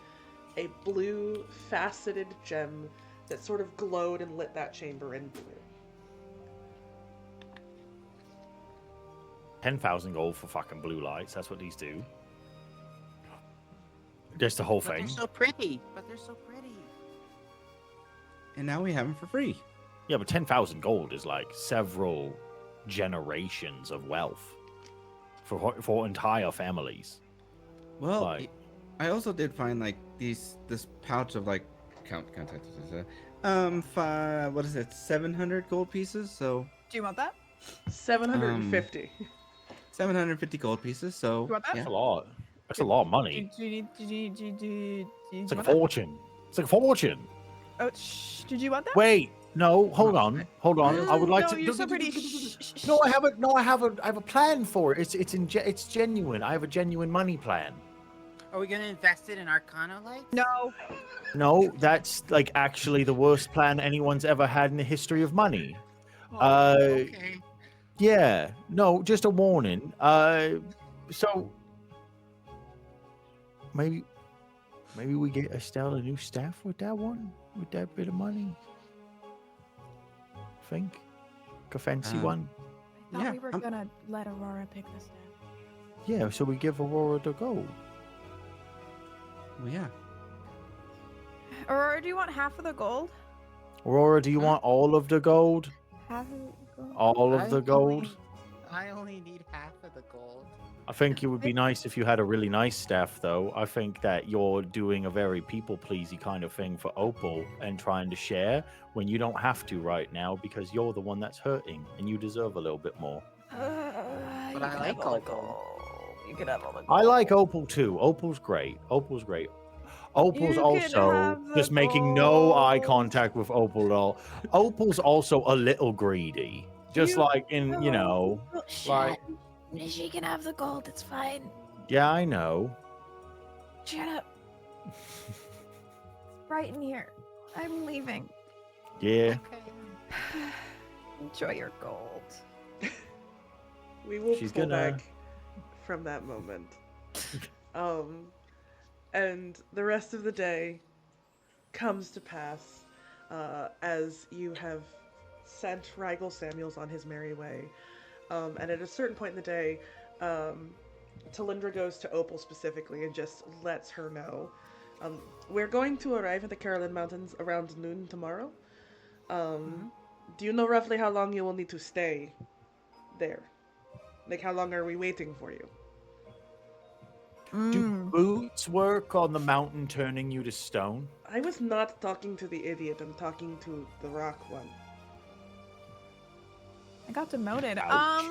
a blue faceted gem that sort of glowed and lit that chamber in blue. 10,000 gold for fucking blue lights. That's what these do. Just the whole But thing. they're so pretty. But they're so pretty. And now we have them for free. Yeah, but 10,000 gold is like several generations of wealth for entire families. Well, Like- I also did find like this pouch of like what is it? 700 gold pieces. So Do you want that? 750. 750 gold pieces. So You want that? yeah. That's a lot. That's a lot of money. Do you It's like a want that? fortune. It's like a fortune. Oh, shh. Did you want that? Wait, no, hold on. I would like no, to. you're so pretty. Shh, shh, shh. No, I haven't. No, I have a plan for it. It's genuine. I have a genuine money plan. Are we gonna invest it in Arcana lights? No. No, that's like actually the worst plan anyone's ever had in the history of money. Oh, okay. Yeah, no, just a warning. So maybe we get Estelle a new staff with that one, with that bit of money. Think, like a fancy Um, one. Thought Yeah, we were gonna let Aurora pick this now. Yeah, so we give Aurora the gold. well, yeah. Aurora, do you want half of the gold? Aurora, do you want all of the gold? Half of the gold? All of the gold? I only need half of the gold. I think it would be nice if you had a really nice staff, though. I think that you're doing a very people-pleasy kind of thing for Opal and trying to share when you don't have to right now because you're the one that's hurting and you deserve a little bit more. But I like Opal. You can have all the gold. I like Opal too. Opal's great. Opal's great. Opal's You can also have the just making no eye gold. contact with Opal at all. Opal's also a little greedy. Just You- like in, you know, like, She can have the gold. It's fine. yeah, I know. Shut up. Right in here. I'm leaving. Yeah. Enjoy your gold. We will She's pull gonna- back from that moment. And the rest of the day comes to pass as you have sent Rigel Samuels on his merry way. And at a certain point in the day, Talindra goes to Opal specifically and just lets her know. We're going to arrive at the Carolyn Mountains around noon tomorrow. Do you know roughly how long you will need to stay there? Like, how long are we waiting for you? Do boots work on the mountain turning you to stone? I was not talking to the idiot. I'm talking to the rock one. I got demoted. Ouch.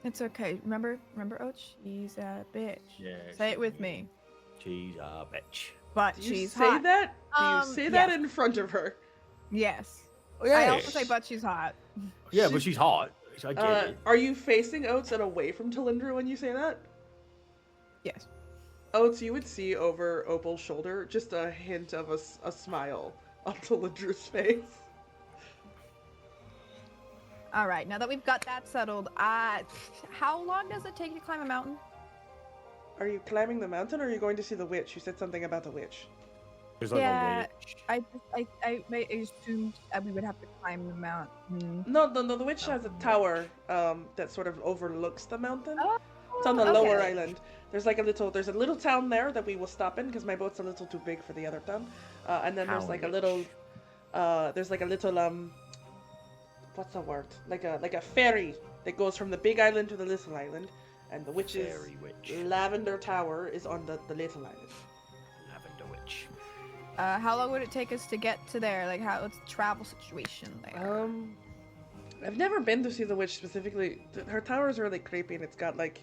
It's okay. Remember, Oats? She's a bitch. Yeah. Say it with me. She's a bitch. But Do you she's say hot. that? Do you say that yes. in front of her? Yes. Yeah. I also say, but she's hot. Yeah, but she's hot. I get it. Are you facing Oats and away from Talindra when you say that? Yes. Oats, you would see over Opal's shoulder just a hint of a smile on Talindra's face. All right. Now that we've got that settled, how long does it take to climb a mountain? Are you climbing the mountain or are you going to see the witch? You said something about the witch. There's like yeah, a witch. I assumed we would have to climb the mountain. No, the witch has a tower that sort of overlooks the mountain. Oh, It's on the lower okay. island. There's a little town there that we will stop in because my boat's a little too big for the other town. And then there's like a little, what's the word? Like a ferry that goes from the big island to the little island, and the witch's Fairy witch. lavender tower is on the little island. Lavender witch. How long would it take us to get to there? Like, what's the travel situation there? I've never been to see the witch specifically. Her tower is really creepy, and it's got like,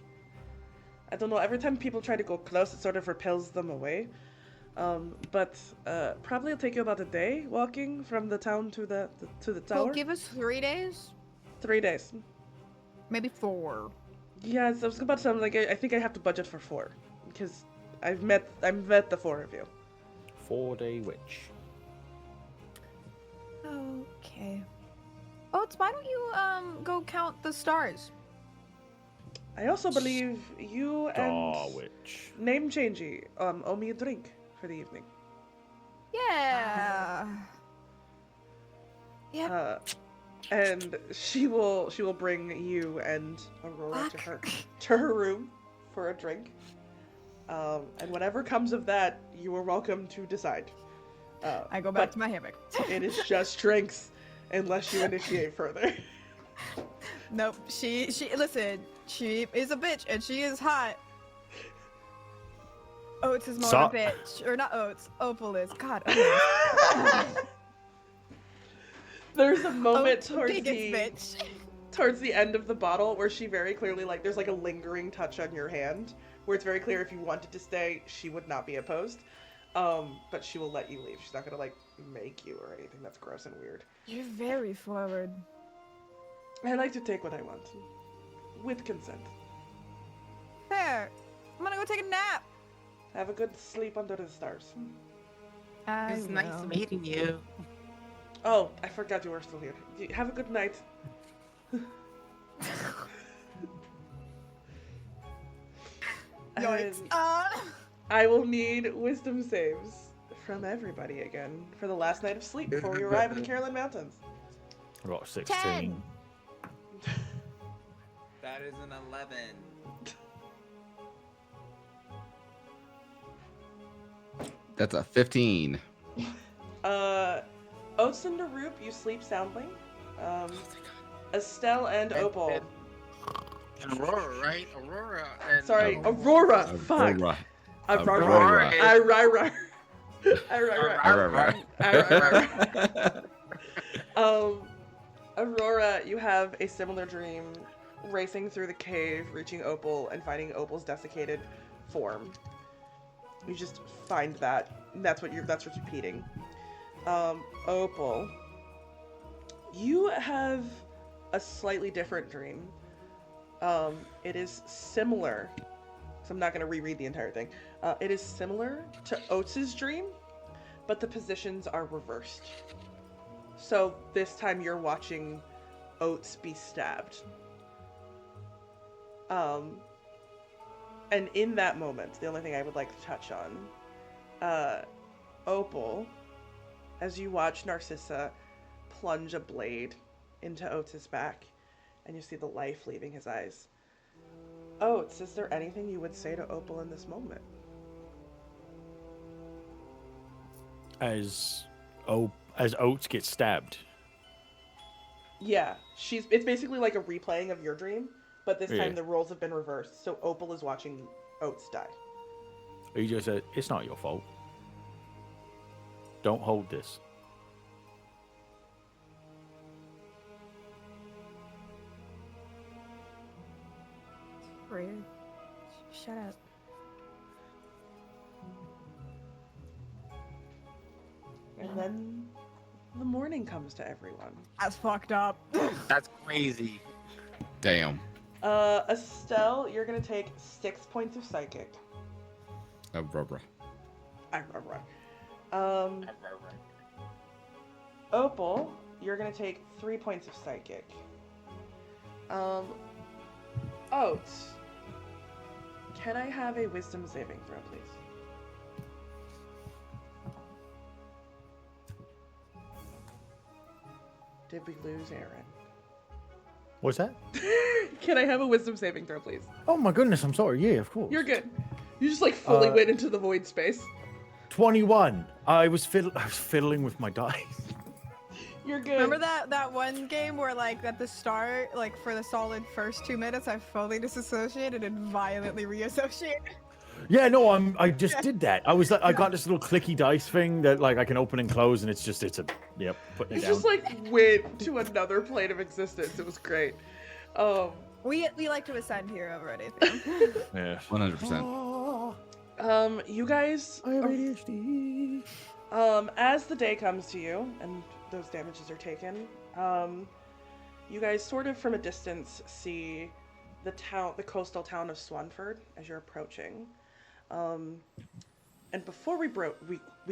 I don't know. Every time people try to go close, it sort of repels them away. But probably it'll take you about a day walking from the town to the tower. Well, give us 3 days, 3 days. maybe 4. Yeah, so I was about to say, like, I think I have to budget for 4 because I've met the 4 of you. 4-day witch. Okay. Oats, why don't you go count the stars? I also believe you and Star witch. Name Changey owe me a drink for the evening. Yeah. Yep. And she will bring you and Aurora to her room for a drink. And whatever comes of that, you are welcome to decide. I go back but to my hammock. it is just drinks, unless you initiate further. Nope. She listen. She is a bitch and she is hot. Oats is more So- of a bitch, or not Oats. Opal is. God. Oats. There's a moment Oats, towards biggest bitch. towards the end of the bottle where she very clearly, like, there's like a lingering touch on your hand where it's very clear if you wanted to stay, she would not be opposed. But she will let you leave. She's not gonna like make you or anything that's gross and weird. You're very forward. I like to take what I want, with consent. There. I'm gonna go take a nap. Have a good sleep under the stars. It was nice meeting you. Oh, I forgot you were still here. Have a good night. Yikes. And I will need wisdom saves from everybody again for the last night of sleep before we arrive in the Carolyn Mountains. I got 16. 10. That is an 11. That's a 15. Oats and Darup, you sleep soundly. Estelle and Opal. And Aurora, right? Aurora and... Sorry, Oh. Aurora. Fuck. Aurora. Aurora, you have a similar dream, racing through the cave, reaching Opal, and finding Opal's desiccated form. You just find that. That's what's repeating. Opal, you have a slightly different dream. It is similar. So I'm not going to reread the entire thing. It is similar to Oats's dream, but the positions are reversed. So this time you're watching Oats be stabbed. And in that moment, the only thing I would like to touch on, Opal, as you watch Narcissa plunge a blade into Oats's back, and you see the life leaving his eyes. Oats, is there anything you would say to Opal in this moment? As Oats gets stabbed. Yeah, it's basically like a replaying of your dream, but this Yeah. time the roles have been reversed, so Opal is watching Oats die. He just said, "It's not your fault. Don't hold this." Rude. Shut up. And then the morning comes to everyone. That's fucked up. That's crazy. Damn. Estelle, you're gonna take 6 points of psychic. Aurora. Opal, you're gonna take 3 points of psychic. Oats, can I have a wisdom saving throw, please? Did we lose Aaron? What's that? Can I have a wisdom saving throw, please? Oh my goodness, I'm sorry. Yeah, of course. You're good. You just like fully went into the void space. 21. I was fiddling with my dice. You're good. Remember that one game where like at the start, like for the solid first 2 minutes, I fully disassociated and violently reassociated. Yeah, no, I just did that. I was like, I got this little clicky dice thing that like I can open and close, and it's a putting You it down. just like went to another plane of existence. It was great. We like to ascend here over anything. Yeah. 100%. You guys, I have ADHD. as the day comes to you and those damages are taken, you guys sort of from a distance see the coastal town of Swanford as you're approaching. And before we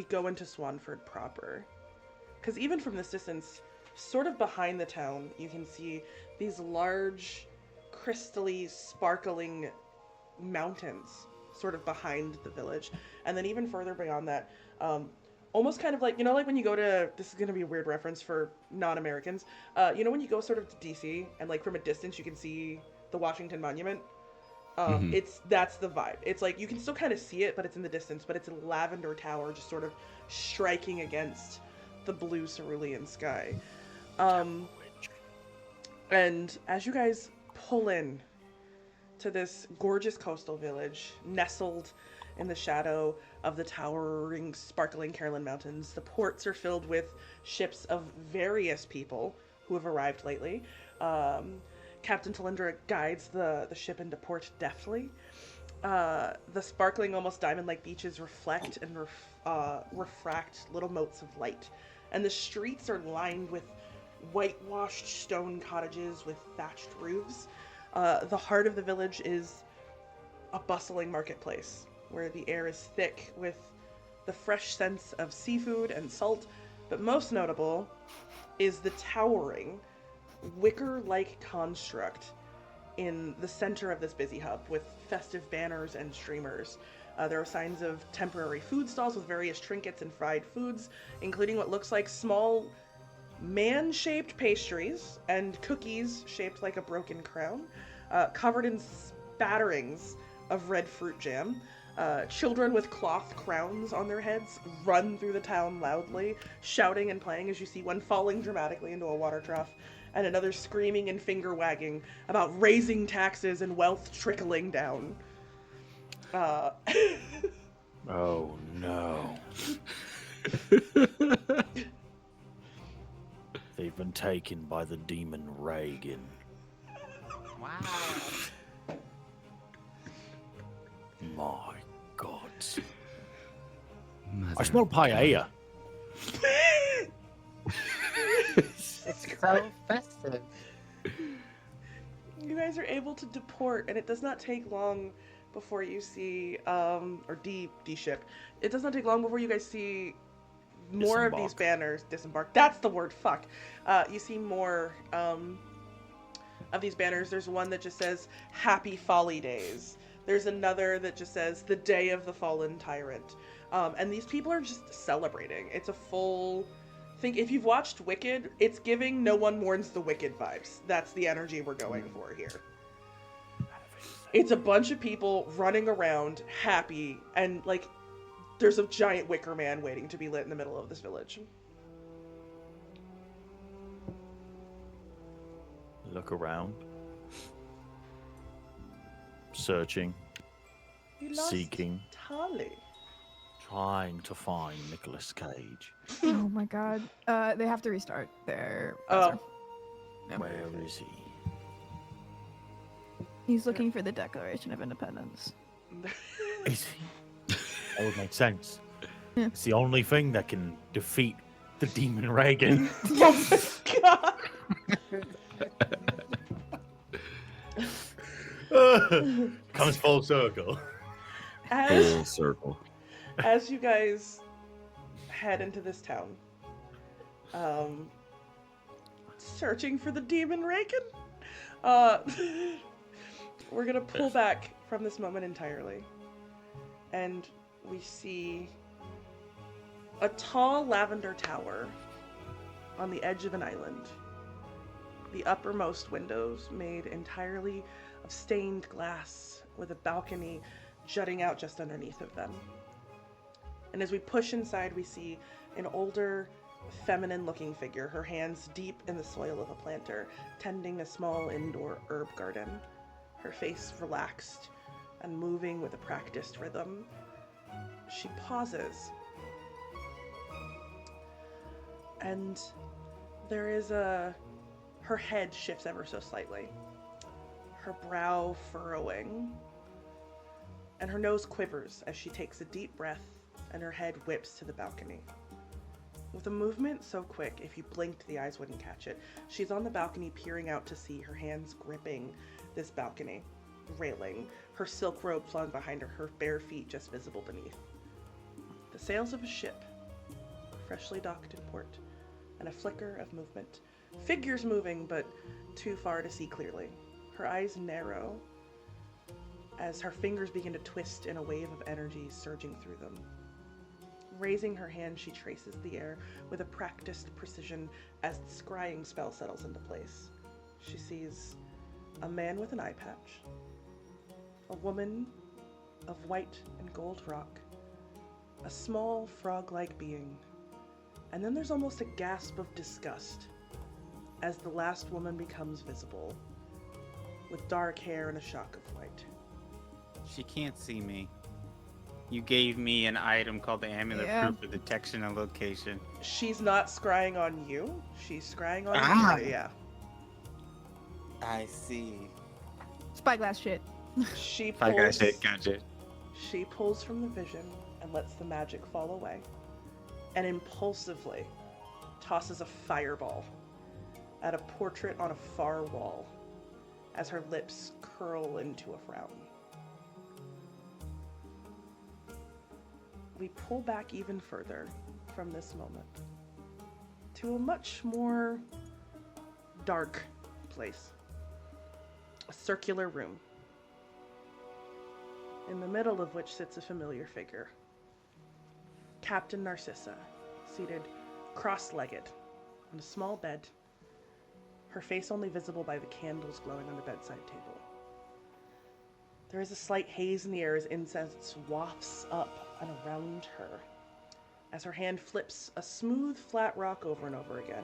go into Swanford proper, because even from this distance, sort of behind the town, you can see these large, crystally sparkling mountains sort of behind the village. And then even further beyond that, almost kind of like, like when you go to, this is going to be a weird reference for non-Americans, when you go sort of to DC and like from a distance you can see the Washington Monument. That's the vibe. It's like you can still kind of see it, but it's in the distance, but it's a lavender tower just sort of striking against the blue cerulean sky. And as you guys pull in to this gorgeous coastal village nestled in the shadow of the towering, sparkling Carolyn Mountains, the ports are filled with ships of various people who have arrived lately. Captain Talindra guides the ship into port deftly. The sparkling, almost diamond-like beaches reflect and refract little motes of light. And the streets are lined with whitewashed stone cottages with thatched roofs. The heart of the village is a bustling marketplace where the air is thick with the fresh scents of seafood and salt. But most notable is the towering, wicker-like construct in the center of this busy hub with festive banners and streamers. There are signs of temporary food stalls with various trinkets and fried foods, including what looks like small man-shaped pastries and cookies shaped like a broken crown. covered in spatterings of red fruit jam. Children with cloth crowns on their heads run through the town loudly, shouting and playing as you see one falling dramatically into a water trough, and another screaming and finger wagging about raising taxes and wealth trickling down. Oh no. They've been taken by the demon Reagan. Wow. My God. Mother I smell paella. It's so festive. You guys are able to deport, and it does not take long before you see, or de-ship. It does not take long before you guys see more of these Disembark. banners disembark. That's the word, fuck. You see more of these banners. There's one that just says, Happy Folly Days. There's another that just says, The Day of the Fallen Tyrant. And these people are just celebrating. It's a full... if you've watched Wicked, it's giving No One Mourns the Wicked vibes. That's the energy we're going for here. It's a bunch of people running around, happy, and, like, there's a giant wicker man waiting to be lit in the middle of this village. Look around. Searching. You lost Seeking. Tali. Trying to find Nicolas Cage. Oh my god. They have to restart their Oh. browser. Yep. Where is he? He's looking for the Declaration of Independence. Is he? That would make sense. Yeah. It's the only thing that can defeat the demon Reagan. Oh my god! Comes full circle. As, circle. as you guys head into this town, searching for the demon Reagan, we're gonna pull back from this moment entirely, and we see a tall lavender tower on the edge of an island. The uppermost windows made entirely of stained glass, with a balcony jutting out just underneath of them. And as we push inside, we see an older, feminine-looking figure, her hands deep in the soil of a planter, tending a small indoor herb garden, her face relaxed and moving with a practiced rhythm. She pauses, and there is her head shifts ever so slightly, her brow furrowing, and her nose quivers as she takes a deep breath and her head whips to the balcony. With a movement so quick, if you blinked, the eyes wouldn't catch it. She's on the balcony peering out to sea, her hands gripping this balcony railing, her silk robe flung behind her, her bare feet just visible beneath. The sails of a ship, freshly docked in port, and a flicker of movement. Figures moving, but too far to see clearly. Her eyes narrow as her fingers begin to twist in a wave of energy surging through them. Raising her hand, she traces the air with a practiced precision as the scrying spell settles into place. She sees a man with an eye patch, a woman of white and gold rock, a small frog-like being, and then there's almost a gasp of disgust as the last woman becomes visible, with dark hair and a shock of white. She can't see me. You gave me an item called the Amulet Yeah. Proof for detection and location. She's not scrying on you, she's scrying on Ah. you, yeah. I see. Spyglass shit. She I got pulls, it, gotcha. she pulls from the vision and lets the magic fall away, and impulsively tosses a fireball at a portrait on a far wall as her lips curl into a frown. We pull back even further from this moment to a much more dark place. A circular room, in the middle of which sits a familiar figure. Captain Narcissa, seated cross-legged on a small bed, her face only visible by the candles glowing on the bedside table. There is a slight haze in the air as incense wafts up and around her. As her hand flips a smooth, flat rock over and over again,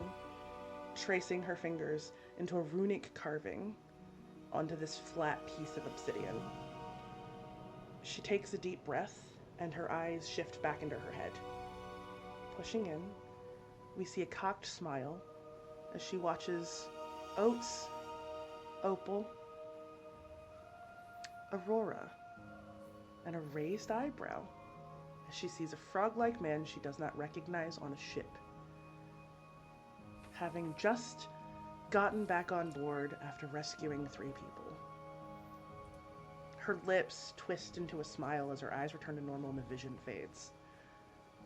tracing her fingers into a runic carving onto this flat piece of obsidian. She takes a deep breath, and her eyes shift back into her head. Pushing in, we see a cocked smile as she watches Oats, Opal, Aurora, and a raised eyebrow as she sees a frog-like man she does not recognize on a ship. Having just gotten back on board after rescuing 3 people. Her lips twist into a smile as her eyes return to normal and the vision fades.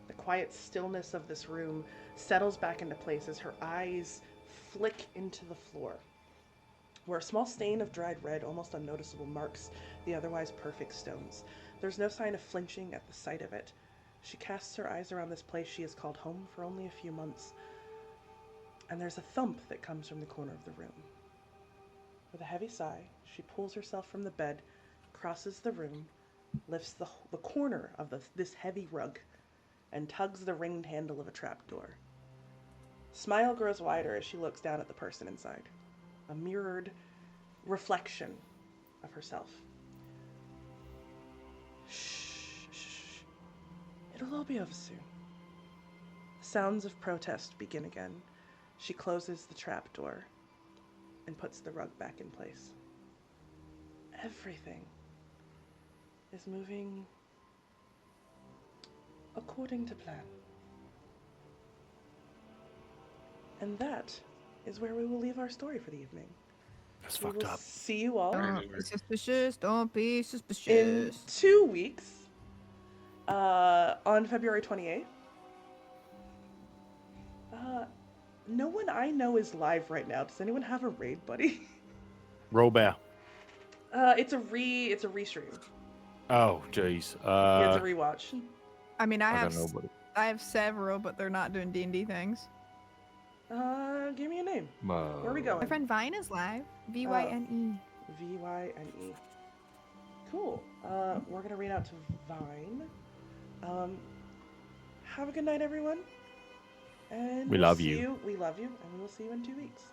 The quiet stillness of this room settles back into place as her eyes flick into the floor, where a small stain of dried red, almost unnoticeable, marks the otherwise perfect stones. There's no sign of flinching at the sight of it. She casts her eyes around this place she has called home for only a few months, and there's a thump that comes from the corner of the room. With a heavy sigh, she pulls herself from the bed, crosses the room, lifts the corner of this heavy rug, and tugs the ringed handle of a trapdoor. Smile grows wider as she looks down at the person inside, a mirrored reflection of herself. Shh, shh. It'll all be over soon. Sounds of protest begin again. She closes the trapdoor and puts the rug back in place. Everything is moving according to plan. And that is where we will leave our story for the evening. That's We fucked will up. see you all Don't be suspicious. Don't be in suspicious. 2 weeks, on February 28th. No one I know is live right now. Does anyone have a raid buddy? Robert. It's a restream. Oh, jeez. Yeah, it's a rewatch. I mean, I I have got nobody. I have several, but they're not doing D&D things. Give me a name. Where are we My going? friend Vine is live. VYNE. VYNE. Cool. We're gonna read out to Vine. Have a good night, everyone. And We we'll love see you. We love you, and we will see you in 2 weeks.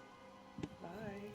Bye.